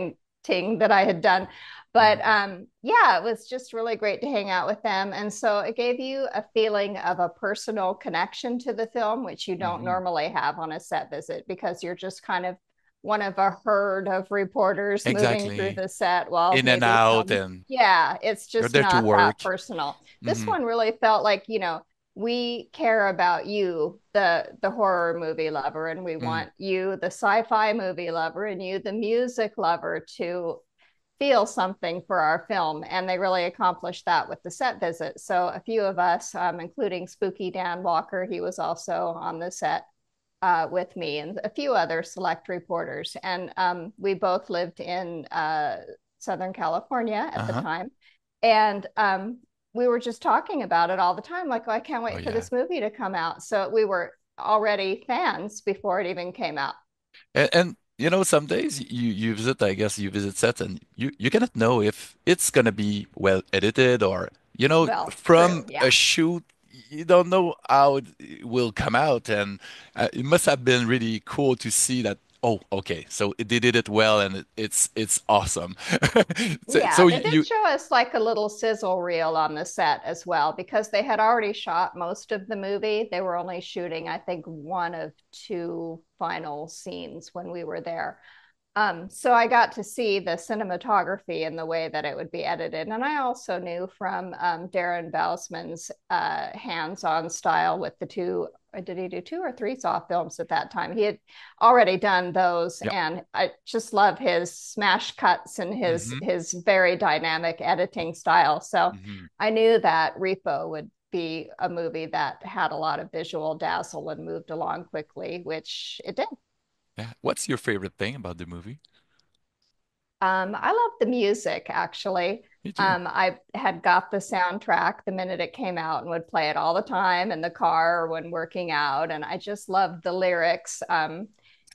D: thing that I had done. But
A: Hmm.
D: yeah, it was just really great to hang out with them. And so it gave you a feeling of a personal connection to the film, which you don't
A: Hmm.
D: normally have on a set visit because you're just kind of one of a herd of reporters moving through
A: Exactly.
D: the set while
A: In and
D: maybe
A: out,
D: some,
A: and
D: yeah, it's
A: you're
D: just
A: there to
D: not that
A: work.
D: personal. This
A: Hmm.
D: one really felt like, we care about you, the horror movie lover, and we
A: Mm.
D: want you, the sci-fi movie lover, and you, the music lover, to feel something for our film. And they really accomplished that with the set visit. So a few of us, including Spooky Dan Walker, he was also on the set with me, and a few other select reporters. And we both lived in Southern California at the
A: Uh-huh.
D: time. And we were just talking about it all the time, like, oh, I can't
A: Oh
D: wait for
A: yeah.
D: this movie to come out. So we were already fans before it even came out.
A: And you know, some days you visit, I guess you visit sets and you cannot know if it's gonna be well edited or you know,
D: Well, true.
A: from
D: Yeah.
A: a shoot you don't know how it will come out and it must have been really cool to see that oh okay so they did it well and it's awesome. So,
D: Yeah,
A: so
D: they did
A: you
D: show us like a little sizzle reel on the set as well because they had already shot most of the movie. They were only shooting, I think, one of two final scenes when we were there. So I got to see the cinematography and the way that it would be edited. And I also knew from Darren Bousman's hands-on style with the two, did he do two or three Saw films at that time? He had already done those,
A: yeah.
D: and I just love his smash cuts and his
A: Hmm.
D: his very dynamic editing style. So
A: Hmm.
D: I knew that Repo would be a movie that had a lot of visual dazzle and moved along quickly, which it did.
A: Yeah. What's your favorite thing about the movie?
D: I love the music actually.
A: Me too.
D: I had got the soundtrack the minute it came out and would play it all the time in the car or when working out. And I just loved the lyrics.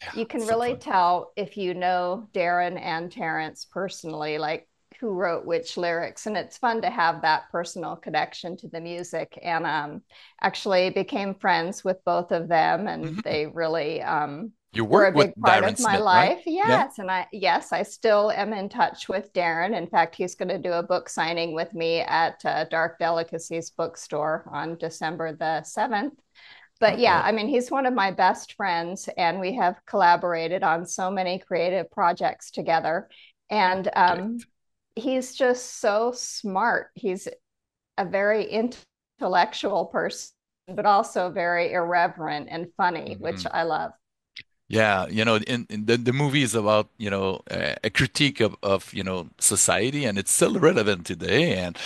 A: Yeah,
D: You can
A: so
D: really
A: fun.
D: tell if you know Darren and Terrence personally, like who wrote which lyrics. And it's fun to have that personal connection to the music. And actually became friends with both of them. And
A: Hmm.
D: they really
A: You
D: were a
A: work with
D: big part
A: Darren
D: of my
A: Smith, right?
D: life.
A: Yeah.
D: Yes. And I still am in touch with Darren. In fact, he's going to do a book signing with me at Dark Delicacies bookstore on December the 7th. But yeah,
A: Oh,
D: I mean, he's one of my best friends, and we have collaborated on so many creative projects together. And
A: great.
D: he's just so smart. He's a very intellectual person, but also very irreverent and funny, which
A: Mhm.
D: I love.
A: Yeah, you know, in the movie is about, you know, a critique of, you know, society and it's still relevant today and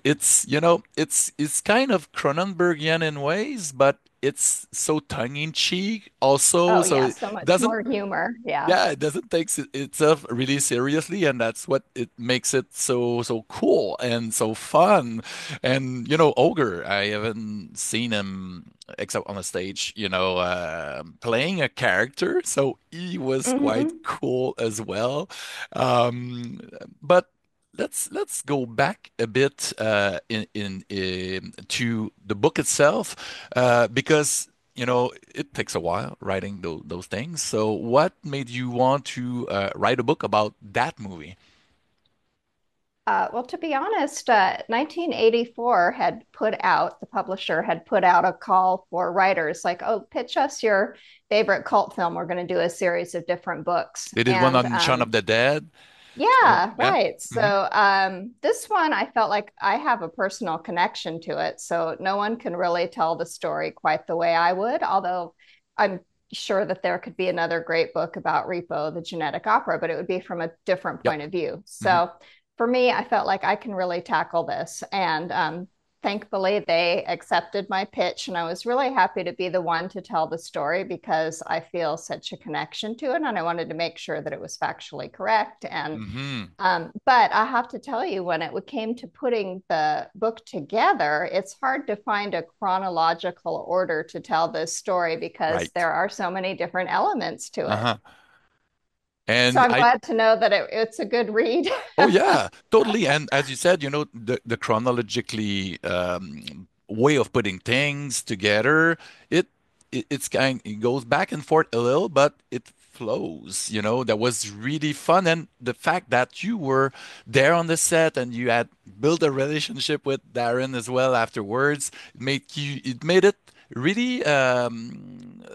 A: it's, you know, it's kind of Cronenbergian in ways, but it's so tongue in cheek also,
D: Oh,
A: so
D: yeah,
A: it
D: so much
A: doesn't
D: more humor. Yeah.
A: yeah, it doesn't take itself really seriously, and that's what it makes it so cool and so fun. And you know, Ogre, I haven't seen him except on a stage, you know, playing a character, so he was quite
D: Hmm.
A: cool as well. Um, but let's go back a bit in to the book itself, because you know, it takes a while writing those things. So, what made you want to write a book about that movie?
D: Well, to be honest, 1984 had put out, the publisher had put out a call for writers like, oh, pitch us your favorite cult film. We're going to do a series of different books.
A: They did one
D: And
A: on Shaun of the Dead. So,
D: yeah,
A: yeah.
D: right.
A: Hmm.
D: So this one, I felt like I have a personal connection to it. So no one can really tell the story quite the way I would, although I'm sure that there could be another great book about Repo, the genetic opera, but it would be from a different
A: Yep.
D: point of view.
A: Hmm.
D: So for me, I felt like I can really tackle this. And thankfully, they accepted my pitch. And I was really happy to be the one to tell the story because I feel such a connection to it. And I wanted to make sure that it was factually correct. And
A: Hmm.
D: but I have to tell you, when it came to putting the book together, it's hard to find a chronological order to tell this story because
A: Right.
D: there are so many different elements to it.
A: Uh-huh.
D: So
A: And
D: I'm
A: I
D: glad to know that it's a good read.
A: Oh yeah, totally. And as you said, you know, the chronologically way of putting things together, it, it goes back and forth a little, but it flows. You know, that was really fun, and the fact that you were there on the set and you had built a relationship with Darren as well afterwards, it made it really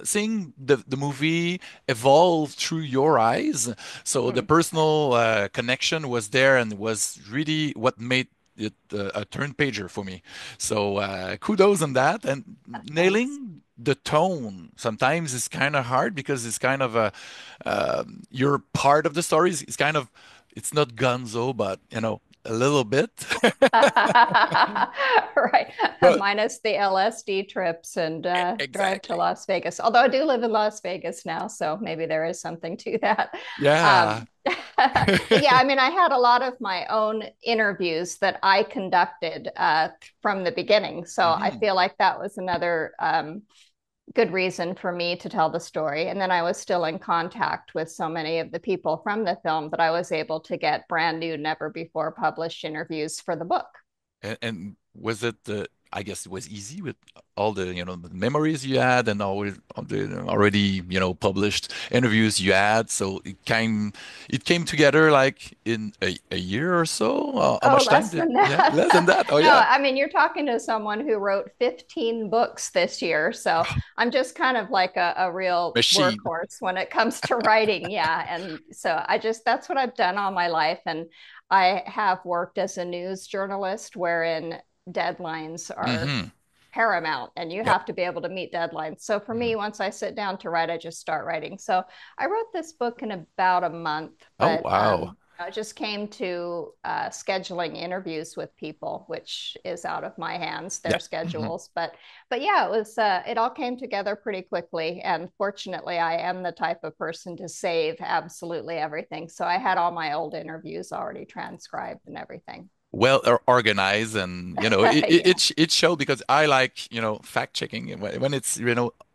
A: seeing the movie evolve through your eyes, so the
D: Mm,
A: personal connection was there and was really what made it a turn pager for me. So kudos on that. And
D: thanks.
A: nailing the tone sometimes is kind of hard because it's kind of a you're part of the stories. It's kind of it's not gonzo, but a little bit.
D: Right.
A: But
D: Minus the LSD trips and drive to
A: exactly.
D: Las Vegas. Although I do live in Las Vegas now, so maybe there is something to that.
A: Yeah.
D: But yeah, I mean, I had a lot of my own interviews that I conducted from the beginning. So I
A: Mhm.
D: feel like that was another good reason for me to tell the story. And then I was still in contact with so many of the people from the film that I was able to get brand new, never before published interviews for the book.
A: And was it I guess it was easy with all the, the memories you had and all the already, published interviews you had. So it came together like in a year or so. How
D: Oh,
A: much time
D: less
A: did,
D: than
A: yeah,
D: that.
A: less than that. Oh
D: No,
A: yeah.
D: I mean, you're talking to someone who wrote 15 books this year. So I'm just kind of like a real
A: Machine.
D: workhorse when it comes to writing. Yeah. And so that's what I've done all my life. And I have worked as a news journalist wherein deadlines are
A: Hmm.
D: paramount and you
A: Yep.
D: have to be able to meet deadlines. So for
A: Mhm.
D: me, once I sit down to write, I just start writing. So I wrote this book in about a month,
A: Oh
D: but
A: wow.
D: I just came to scheduling interviews with people, which is out of my hands,
A: Yeah.
D: their
A: Hmm.
D: schedules. But yeah, it all came together pretty quickly. And fortunately, I am the type of person to save absolutely everything. So I had all my old interviews already transcribed and everything.
A: Well organized, and
D: Yeah.
A: it showed because I like fact checking when it's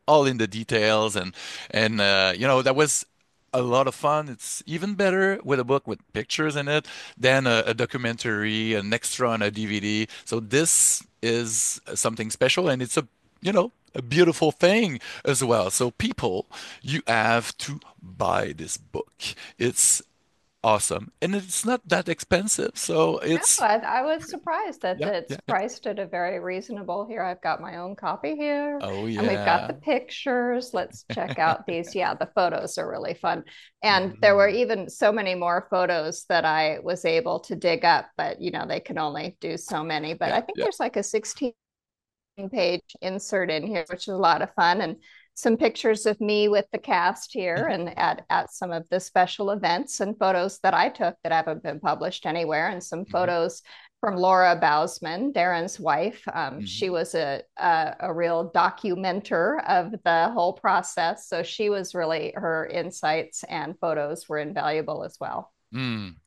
A: all in the details, and that was a lot of fun. It's even better with a book with pictures in it than a documentary, an extra on a DVD. So this is something special, and it's a beautiful thing as well. So people, you have to buy this book. It's awesome, and it's not that expensive. So
D: No,
A: it's
D: I was surprised that
A: yeah,
D: it's
A: yeah, yeah.
D: priced at a very reasonable here. I've got my own copy here,
A: Oh
D: and we've got
A: yeah.
D: the pictures. Let's check out these. Yeah, the photos are really fun. And there were
A: Mhm.
D: even so many more photos that I was able to dig up, but they can only do so many. But
A: Yeah,
D: I think
A: yeah.
D: there's like a 16-page insert in here, which is a lot of fun. And some pictures of me with the cast here
A: Mhm.
D: and at some of the special events and photos that I took that haven't been published anywhere, and some
A: Mhm.
D: photos from Laura Bousman, Darren's wife. She
A: Mhm.
D: was a real documenter of the whole process. So she was really, her insights and photos were invaluable as well.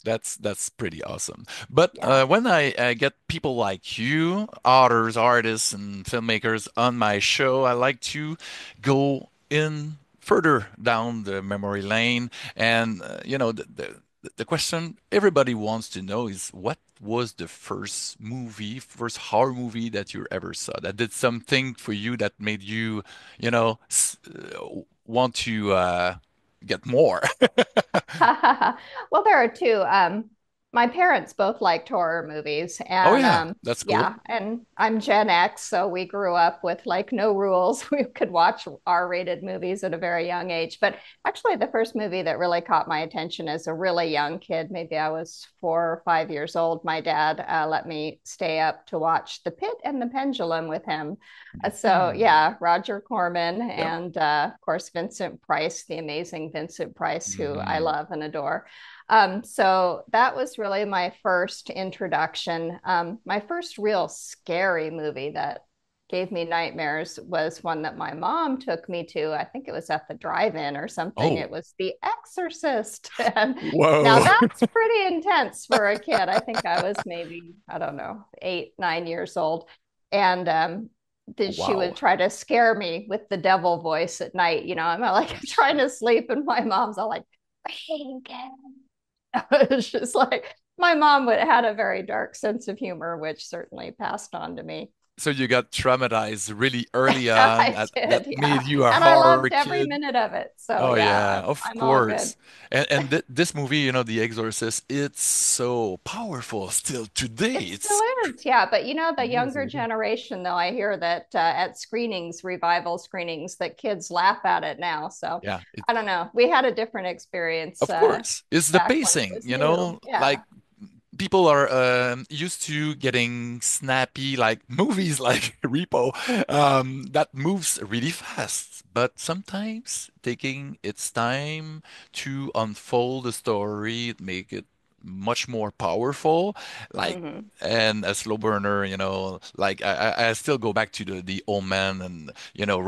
A: That's pretty awesome. But
D: Yeah.
A: when I get people like you, authors, artists, and filmmakers on my show, I like to go in further down the memory lane. And the question everybody wants to know is what was the first horror movie that you ever saw that did something for you that made you, want to get more?
D: Well, there are two. My parents both liked horror movies,
A: Oh
D: and
A: yeah, that's cool.
D: yeah, and I'm Gen X, so we grew up with like no rules. We could watch R-rated movies at a very young age. But actually, the first movie that really caught my attention as a really young kid, maybe I was 4 or 5 years old, my dad let me stay up to watch The Pit and the Pendulum with him. So
A: Hmm.
D: yeah, Roger Corman
A: Yep.
D: and of course Vincent Price, the amazing Vincent Price, who I
A: Hmm.
D: love and adore. So that was really my first introduction. My first real scary movie that gave me nightmares was one that my mom took me to. I think it was at the drive-in or something.
A: Oh,
D: It was The Exorcist. And now
A: whoa.
D: that's pretty intense for a kid. I think I was maybe, I don't know, 8, 9 years old. And she
A: Wow.
D: would try to scare me with the devil voice at night. I'm like trying to sleep, and my mom's all like, Reagan. It's just like my mom would had a very dark sense of humor, which certainly passed on to me.
A: So you got traumatized really early on.
D: I
A: That
D: did, yeah.
A: made you a
D: And I
A: horror
D: loved every
A: kid.
D: minute of it. So
A: Oh
D: yeah,
A: yeah,
D: I'm
A: of
D: I'm all good.
A: course. And this movie, The Exorcist, it's so powerful still today.
D: It still
A: It's
D: is, yeah. But the younger
A: amazing.
D: generation, though, I hear that at screenings, revival screenings, that kids laugh at it now. So
A: Yeah,
D: I don't know. We had a different experience
A: of course. It's the
D: back when it
A: pacing,
D: was new.
A: like
D: Yeah.
A: people are used to getting snappy, like movies like Repo, that moves really fast, but sometimes taking its time to unfold the story, make it much more powerful, like
D: Hmm.
A: and a slow burner, like I still go back to the Omen and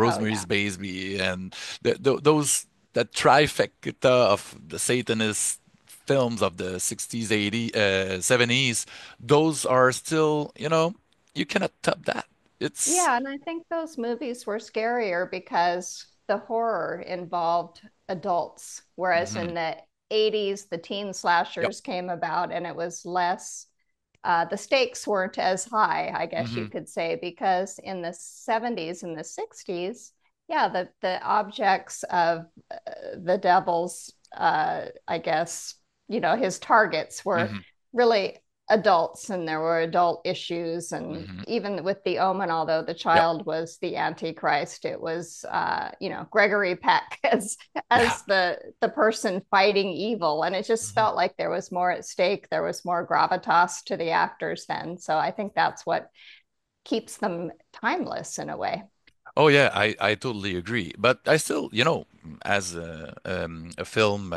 D: Oh
A: Rosemary's
D: yeah.
A: Baby and those that trifecta of the Satanist films of the 60s, 80s, 70s. Those are still, you cannot top that. It's
D: Yeah, and I think those movies were scarier because the horror involved adults, whereas
A: mhm.
D: in the 80s, the teen
A: Yep.
D: slashers came about and it was less, the stakes weren't as high, I guess you
A: Hmm.
D: could say, because in the 70s and the 60s, yeah, the objects of the devil's, I guess, his targets were
A: Hmm.
D: really adults and there were adult issues. And
A: Hmm.
D: even with the Omen, although the
A: Yep.
D: child was the Antichrist, it was Gregory Peck
A: Yeah.
D: as the person fighting evil. And it just
A: Mhm.
D: felt like there was more at stake. There was more gravitas to the actors then. So I think that's what keeps them timeless in a way.
A: Oh yeah, I totally agree. But I still, as a film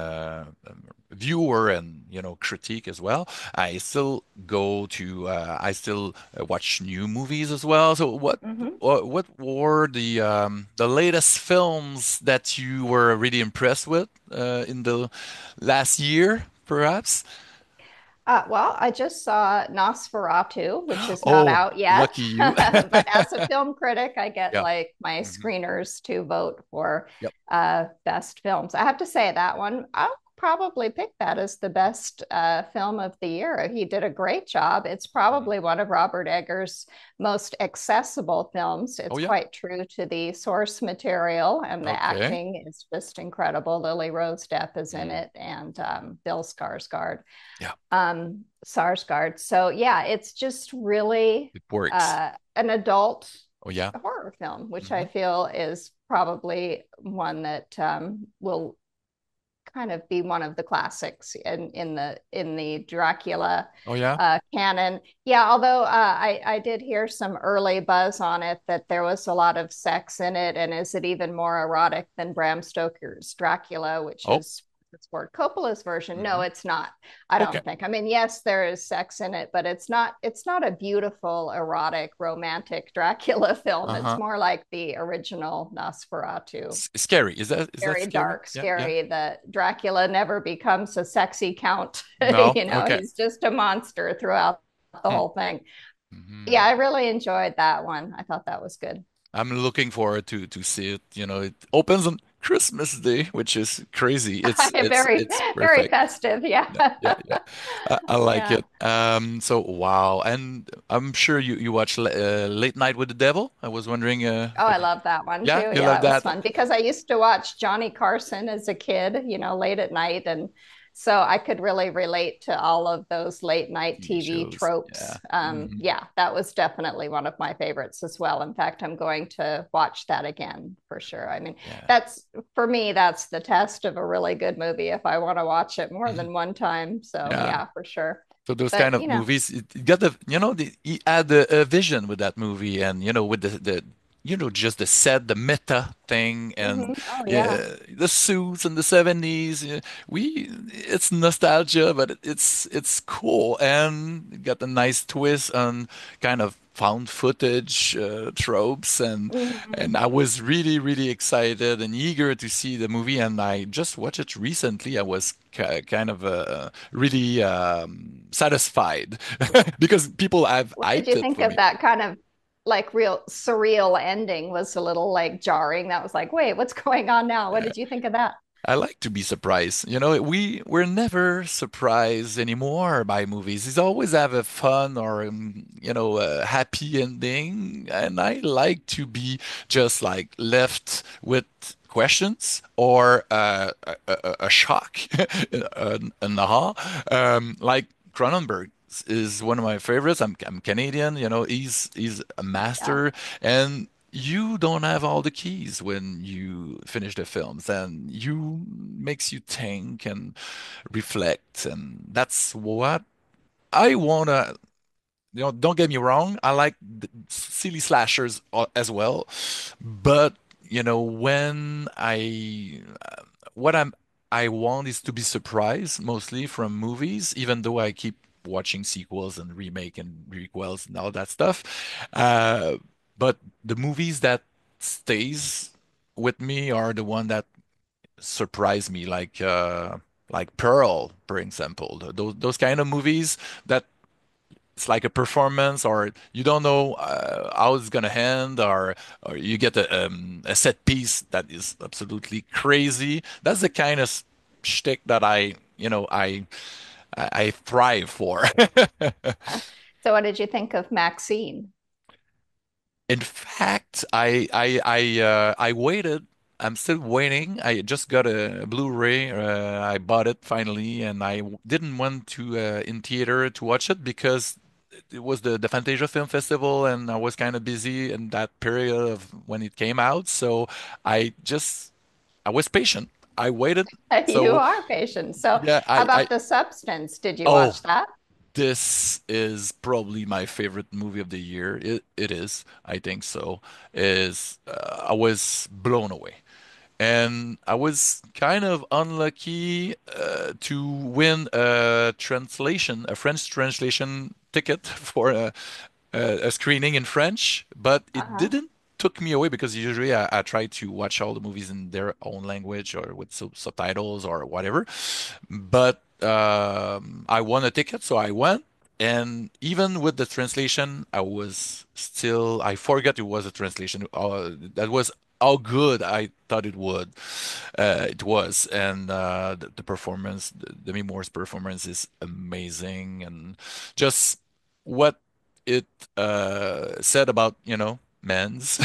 A: viewer and critique as well, I still I still watch new movies as well. So
D: Mm-hmm.
A: what were the latest films that you were really impressed with in the last year, perhaps?
D: Well, I just saw Nosferatu, which is not
A: Oh,
D: out yet.
A: lucky you.
D: But as a film critic, I get
A: Yeah.
D: like my
A: Hmm.
D: screeners to vote for
A: Yep.
D: best films. I have to say that one, I'll probably pick that as the best film of the year. He did a great job. It's
A: Mhm.
D: probably one of Robert Eggers' most accessible films.
A: Oh
D: It's
A: yeah.
D: quite true to the source material, and the
A: Okay.
D: acting is just incredible. Lily Rose Depp is in
A: Mm.
D: it, and Bill Skarsgård
A: Yeah,
D: Sarsgaard. So yeah, it's just really
A: it works.
D: an adult
A: Oh yeah.
D: horror film, which I
A: Hmm.
D: feel is probably one that will kind of be one of the classics in the Dracula
A: Oh yeah.
D: canon. Yeah, although I did hear some early buzz on it that there was a lot of sex in it, and is it even more erotic than Bram Stoker's Dracula, which
A: Oh.
D: is Ford Coppola's version? No,
A: Hmm.
D: it's not. I
A: Okay.
D: don't think. I mean, yes, there is sex in it, but it's not a beautiful, erotic, romantic Dracula film. It's
A: Uh-huh.
D: more like the original Nosferatu,
A: Scary. Is that
D: very
A: scary?
D: dark,
A: Yeah, yeah.
D: scary. That Dracula never becomes a sexy count.
A: No. Okay.
D: He's just a monster throughout the
A: Hmm.
D: whole thing. Yeah,
A: Hmm.
D: I really enjoyed that one. I thought that was good.
A: I'm looking forward to see it. It opens on Christmas Day, which is crazy.
D: Very,
A: It's
D: very
A: perfect.
D: festive. Yeah.
A: Yeah, yeah, yeah. I like
D: Yeah.
A: it. So wow, and I'm sure you watch Late Night with the Devil. I was wondering,
D: Oh, I love that one
A: yeah,
D: too.
A: you
D: Yeah,
A: love
D: it was
A: that?
D: fun because I used to watch Johnny Carson as a kid, late at night. And so I could really relate to all of those late night
A: TV
D: TV
A: shows. Yeah.
D: tropes.
A: Hmm.
D: Yeah, that was definitely one of my favorites as well. In fact, I'm going to watch that again for sure. I mean,
A: Yeah.
D: that's for me, that's the test of a really good movie if I want to watch it more
A: Mhm.
D: than one time. So,
A: Yeah.
D: yeah, for sure.
A: So those kind
D: But,
A: of movies, it got he had a vision with that movie, and with just the set, the meta thing, and
D: oh, yeah.
A: yeah, the suits in the 70s. It's nostalgia, but it's cool, and it got a nice twist on kind of found footage tropes, and I
D: Mhm.
A: was really, really excited and eager to see the movie, and I just watched it recently. I was kind of really satisfied because people have
D: What did
A: hyped
D: you
A: it
D: think
A: for
D: of
A: me.
D: that kind of like real surreal ending? Was a little like jarring. That was like, wait, what's going on now? What
A: Uh,
D: did you think of that?
A: I like to be surprised. We're never surprised anymore by movies. It's always have a fun or a happy ending, and I like to be just like left with questions or a shock, an aha. Like Cronenberg is one of my favorites. I'm Canadian. He's a
D: Yeah.
A: master, and you don't have all the keys when you finish the films, and you makes you think and reflect, and that's what I wanna. Don't get me wrong, I like the silly slashers as well, but when what I want is to be surprised mostly from movies, even though I keep watching sequels and remake and requels and all that stuff. Uh, but the movies that stays with me are the one that surprise me, like Pearl, for example. Those kind of movies that it's like a performance, or you don't know how it's gonna end, or you get a set piece that is absolutely crazy. That's the kind of shtick that I thrive for.
D: So, what did you think of Maxine?
A: In fact, I waited. I'm still waiting. I just got a Blu-ray. I bought it finally, and didn't want to in theater to watch it because it was the Fantasia Film Festival, and I was kind of busy in that period of when it came out. So I was patient. I waited.
D: You
A: So
D: are patient. So,
A: yeah,
D: how
A: I
D: about The Substance? Did you
A: oh,
D: watch that?
A: this is probably my favorite movie of the year. It is. I think so. Is I was blown away. And I was kind of unlucky to win a French translation ticket for a screening in French, but it
D: Uh-huh.
A: didn't took me away because usually I try to watch all the movies in their own language or with subtitles or whatever. But I won a ticket, so I went. And even with the translation, I forgot it was a translation. That was how good I thought it was. And the performance, Demi Moore's performance is amazing. And just what it said about, men's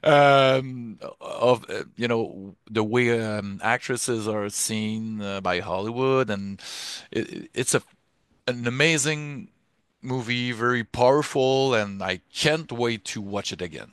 A: of the way actresses are seen by Hollywood, and it's an amazing movie, very powerful, and I can't wait to watch it again.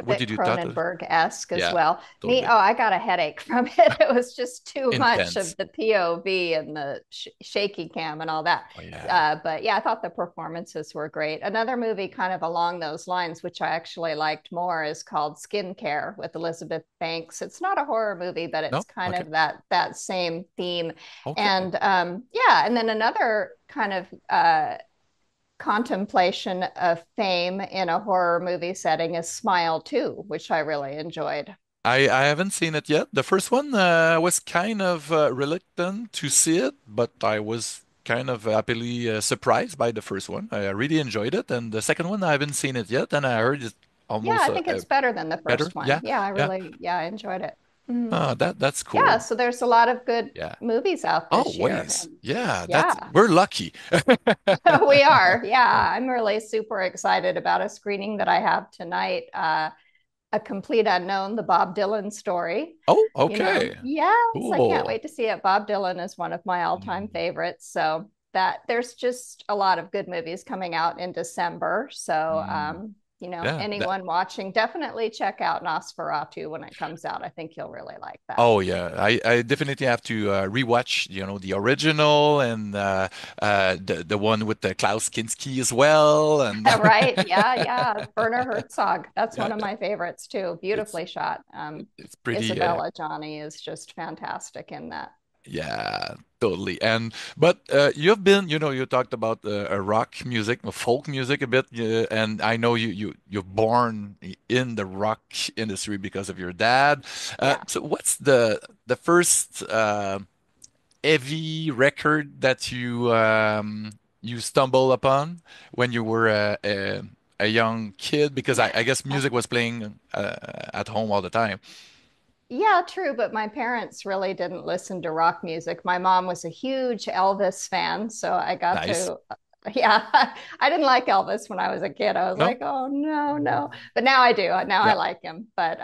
D: A
A: What
D: bit
A: did you thought of?
D: Cronenberg-esque as
A: Yeah,
D: well. Me,
A: totally
D: oh, I got a headache from it. It was just too much
A: intense.
D: of the POV and the shaky cam and all that.
A: Oh yeah.
D: But yeah, I thought the performances were great. Another movie kind of along those lines, which I actually liked more, is called Skincare with Elizabeth Banks. It's not a horror movie, but it's
A: No?
D: kind
A: Okay.
D: of that same theme.
A: Okay.
D: And yeah, and then another kind of contemplation of fame in a horror movie setting is Smile 2, which I really enjoyed.
A: I haven't seen it yet. The first one was kind of reluctant to see it, but I was kind of happily surprised by the first one. I really enjoyed it, and the second one I haven't seen it yet, and I heard it's
D: Yeah,
A: almost
D: I think it's better than the
A: better.
D: first one.
A: Yeah,
D: Yeah,
A: yeah.
D: yeah, I enjoyed it. Mhm.
A: That's
D: Yeah,
A: cool.
D: so there's a lot of good
A: Yeah.
D: movies out this year.
A: Always.
D: And
A: Yeah, that's
D: yeah,
A: we're lucky.
D: we are. Yeah, I'm really super excited about a screening that I have tonight. A Complete Unknown, the Bob Dylan story.
A: Oh, okay.
D: Yes, I can't
A: Cool.
D: wait to see it. Bob Dylan is one of my all-time
A: Mm,
D: favorites. So that there's just a lot of good movies coming out in December. So
A: mm. Yeah.
D: anyone watching, definitely check out Nosferatu when it comes out. I think you'll really like that.
A: Oh yeah, I definitely have to rewatch, the original and the one with the Klaus Kinski as well, and
D: Right? Yeah, yeah. Werner Herzog. That's
A: yeah,
D: one of my favorites too.
A: it's
D: Beautifully shot.
A: it's pretty
D: Isabella Johnny is just fantastic in that.
A: yeah, totally. And but you talked about a rock music, folk music a bit, and I know you're born in the rock industry because of your dad.
D: Yeah.
A: So what's the first heavy record that you stumble upon when you were a young kid? Because I guess music was playing at home all the time.
D: Yeah, true, but my parents really didn't listen to rock music. My mom was a huge Elvis fan, so I got
A: Nice.
D: to, yeah, I didn't like Elvis when I was a kid. I was
A: No?
D: like, oh no, no. But now I do. Now I
A: Yeah.
D: like him. But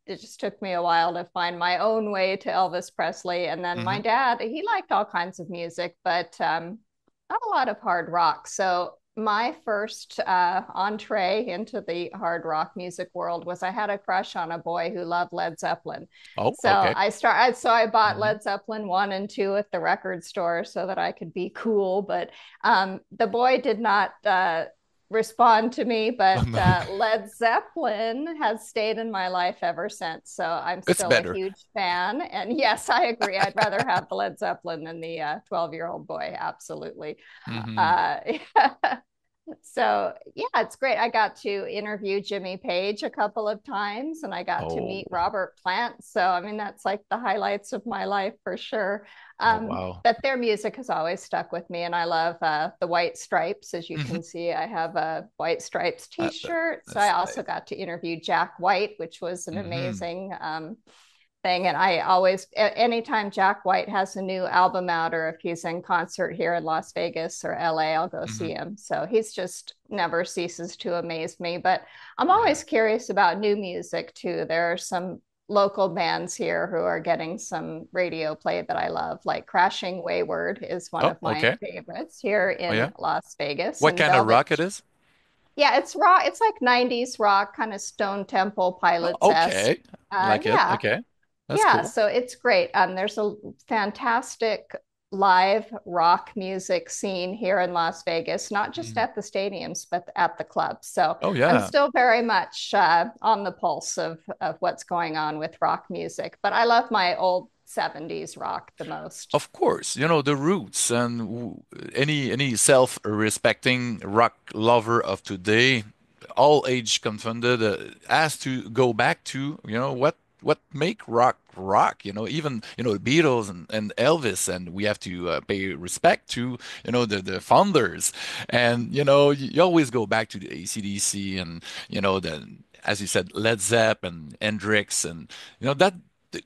D: it just took me a while to find my own way to Elvis Presley. And then my
A: Hmm.
D: dad, he liked all kinds of music, but not a lot of hard rock. So my first entree into the hard rock music world was I had a crush on a boy who loved Led Zeppelin.
A: Oh,
D: So
A: okay.
D: I bought
A: Hmm.
D: Led Zeppelin 1 and 2 at the record store so that I could be cool. But the boy did not respond to me,
A: Oh,
D: but
A: no.
D: Led Zeppelin has stayed in my life ever since. So I'm
A: It's
D: still a
A: better.
D: huge fan. And yes, I agree. I'd rather have the Led Zeppelin than the 12-year-old boy. Absolutely.
A: Hmm.
D: Uh, so yeah, it's great. I got to interview Jimmy Page a couple of times and I got to
A: Oh,
D: meet Robert Plant. So, I mean, that's like the highlights of my life for sure.
A: oh, wow.
D: But their music has always stuck with me. And I love the White Stripes. As you
A: Hmm.
D: can see, I have a White Stripes t-shirt. So I
A: That's
D: also
A: nice.
D: got to interview Jack White, which was an
A: Hmm.
D: amazing thing. And I always, anytime Jack White has a new album out, or if he's in concert here in Las Vegas or LA, I'll go see
A: Hmm.
D: him. So he's just never ceases to amaze me. But I'm
A: Yeah.
D: always curious about new music too. There are some local bands here who are getting some radio play that I love, like Crashing Wayward is one
A: Oh,
D: of my
A: okay.
D: favorites here
A: Oh,
D: in
A: yeah.
D: Las Vegas,
A: What
D: and
A: kind of
D: Velvet.
A: rock it is?
D: Yeah, it's rock. It's like 90s rock, kind of Stone Temple
A: Oh,
D: Pilots-esque.
A: okay. Like it.
D: Yeah.
A: Okay. That's
D: Yeah,
A: cool.
D: so it's great. There's a fantastic live rock music scene here in Las Vegas, not just
A: Mhm.
D: at the stadiums, but at the clubs. So
A: Oh,
D: I'm
A: yeah.
D: still very much on the pulse of what's going on with rock music. But I love my old 70s rock the most.
A: Of course, the roots and any self-respecting rock lover of today, all age confronted, has to go back to, what make rock rock, even, the Beatles and Elvis, and we have to pay respect to, the founders. And, you always go back to the AC/DC and, as you said, Led Zepp and Hendrix and, that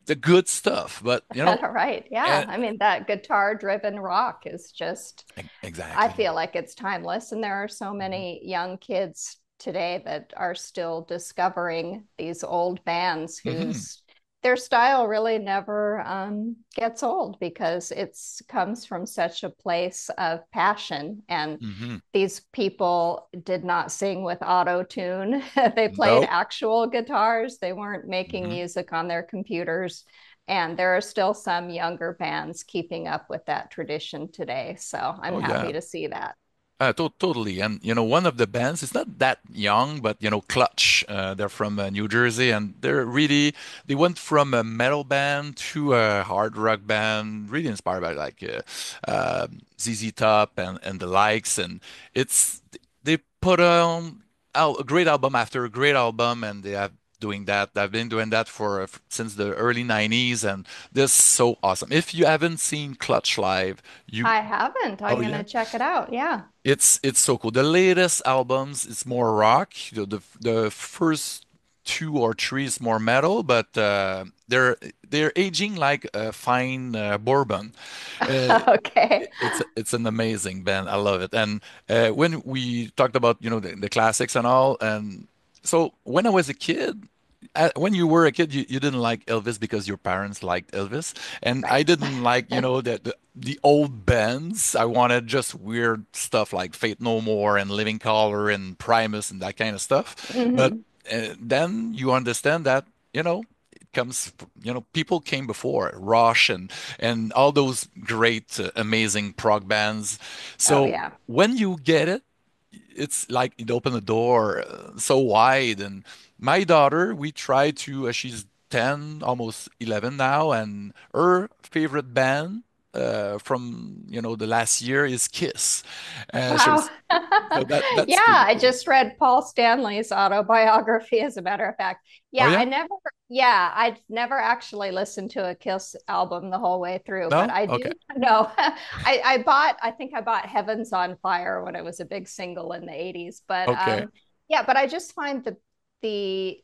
A: the good stuff. But,
D: Right. Yeah.
A: and
D: I mean, that guitar driven rock is just, I
A: exactly.
D: feel like it's timeless. And there are so
A: Mhm.
D: many young kids today that are still discovering these old bands
A: Hmm.
D: whose their style really never gets old because it's comes from such a place of passion. And
A: Hmm.
D: these people did not sing with auto tune. They played
A: Nope.
D: actual guitars. They weren't making
A: Hmm.
D: music on their computers. And there are still some younger bands keeping up with that tradition today. So I'm
A: Oh, yeah.
D: happy to see that.
A: Totally. And, one of the bands, it's not that young, but, Clutch, they're from New Jersey, and they went from a metal band to a hard rock band, really inspired by like ZZ Top and the likes. And they put on a great album after a great album, and they have doing that. They've been doing that for since the early 90s, and this is so awesome. If you haven't seen Clutch live, you,
D: I haven't. I'm
A: oh,
D: going
A: yeah.
D: to check it out. Yeah.
A: It's so cool. The latest albums is more rock. The first two or three is more metal, but they're aging like a fine bourbon. Uh,
D: Okay.
A: it's an amazing band. I love it. And when we talked about the classics and all, and so when I was a kid, when you were a kid, you didn't like Elvis because your parents liked Elvis, and I
D: Right.
A: didn't like the old bands. I wanted just weird stuff like Faith No More and Living Colour and Primus and that kind of stuff. But
D: Hmm.
A: then you understand that it comes, people came before Rush and all those great, amazing prog bands.
D: Oh,
A: So
D: yeah.
A: when you get it, it's like it opened the door so wide. And my daughter, we try to, she's 10, almost 11 now, and her favorite band from the last year is Kiss. So
D: Wow.
A: that's
D: Yeah,
A: pretty
D: I
A: cool.
D: just read Paul Stanley's autobiography, as a matter of fact.
A: Oh,
D: Yeah,
A: yeah?
D: I'd never actually listened to a Kiss album the whole way through, but
A: No?
D: I
A: Okay.
D: do know. I think I bought Heaven's on Fire when it was a big single in the 80s. But
A: Okay.
D: yeah, but I just find the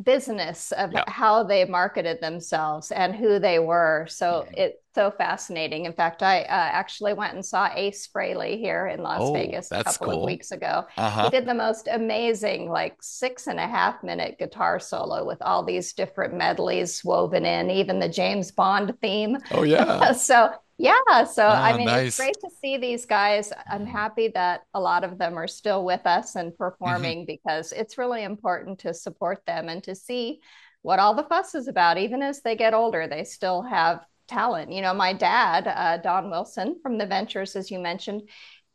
D: business of
A: Yeah.
D: how they marketed themselves and who they were. So
A: Mhm.
D: it's so fascinating. In fact, I actually went and saw Ace Frehley here in Las
A: Oh,
D: Vegas a
A: that's
D: couple of
A: cool.
D: weeks ago. He
A: Uh-huh.
D: did the most amazing, like 6.5 minute guitar solo with all these different medleys woven in, even the James Bond theme.
A: Oh, yeah.
D: So yeah, so I
A: Ah,
D: mean, it's
A: nice.
D: great to see these guys. I'm
A: Mhm.
D: happy that a lot of them are still with us and
A: Mhm.
D: performing because it's really important to support them and to see what all the fuss is about. Even as they get older, they still have talent. My dad, Don Wilson from the Ventures, as you mentioned,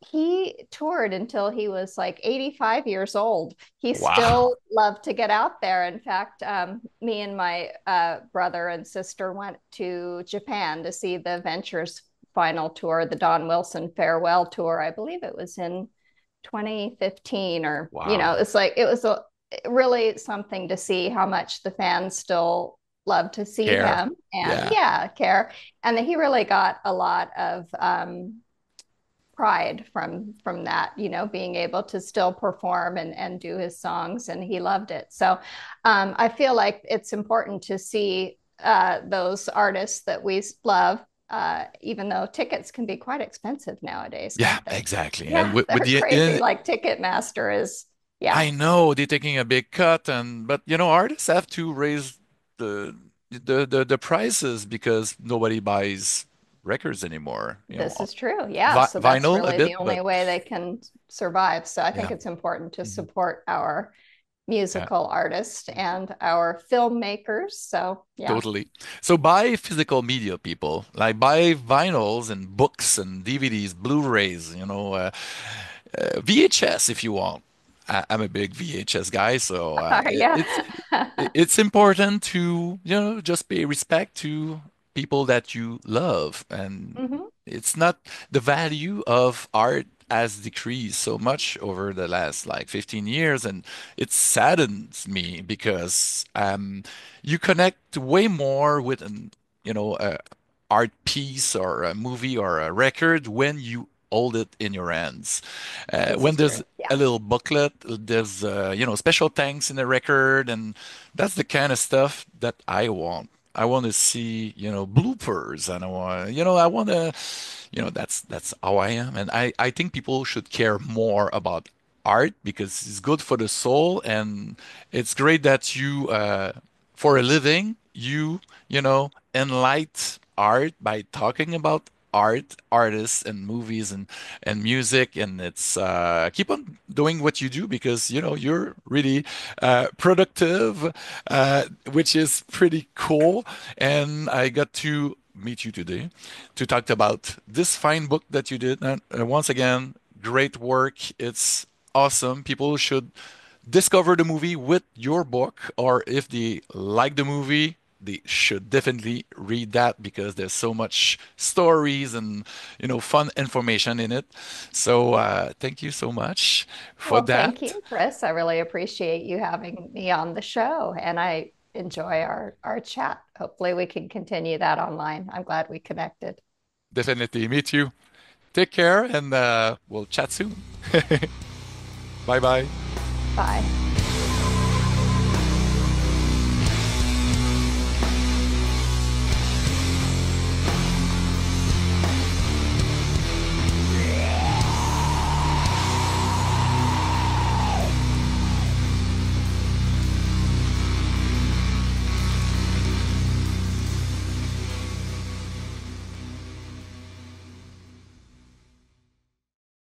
D: he toured until he was like 85 years old. He
A: Wow.
D: still loved to get out there. In fact, me and my brother and sister went to Japan to see the Ventures final tour, the Don Wilson farewell tour. I believe it was in 2015, or,
A: Wow.
D: it's like it was really something to see how much the fans still love to see
A: Care.
D: him and,
A: Yeah.
D: yeah, care. And he really got a lot of pride from that, being able to still perform and do his songs, and he loved it. So I feel like it's important to see those artists that we love, even though tickets can be quite expensive nowadays,
A: Yeah,
D: can't they?
A: exactly. And
D: Yeah,
A: with
D: they're
A: the
D: crazy. Like Ticketmaster is, yeah.
A: I know they're taking a big cut, and but artists have to raise the the prices because nobody buys records anymore.
D: This is true. Yeah. So that's
A: Vinyl a
D: really
A: bit,
D: the
A: but
D: only way they can survive. So I think
A: yeah.
D: it's important to
A: Mhm.
D: support our
A: Yeah,
D: musical artists and our filmmakers. So, yeah.
A: totally. So buy physical media, people. Like buy vinyls and books and DVDs, Blu-rays, VHS if you want. I'm a big VHS guy, so
D: Yeah.
A: it's important to, just pay respect to people that you love. And
D: Hmm.
A: it's not the value of art has decreased so much over the last like 15 years. And it saddens me because you connect way more with a art piece or a movie or a record when you hold it in your hands.
D: This
A: When
D: is
A: there's
D: true. Yeah.
A: a little booklet, there's special thanks in the record, and that's the kind of stuff that I want. I want to see, bloopers, and I want to, that's how I am, and I think people should care more about art because it's good for the soul, and it's great that you, for a living, enlight art by talking about art, artists, and movies and music, and it's keep on doing what you do because you're really productive, which is pretty cool. And I got to meet you today to talk about this fine book that you did. And once again, great work. It's awesome. People should discover the movie with your book, or if they like the movie, they should definitely read that because there's so much stories and fun information in it. So thank you so much for
D: Well, thank
A: that.
D: you, Chris. I really appreciate you having me on the show, and I enjoy our chat. Hopefully, we can continue that online. I'm glad we connected.
A: Definitely meet you. Take care, and we'll chat soon. Bye bye.
D: Bye.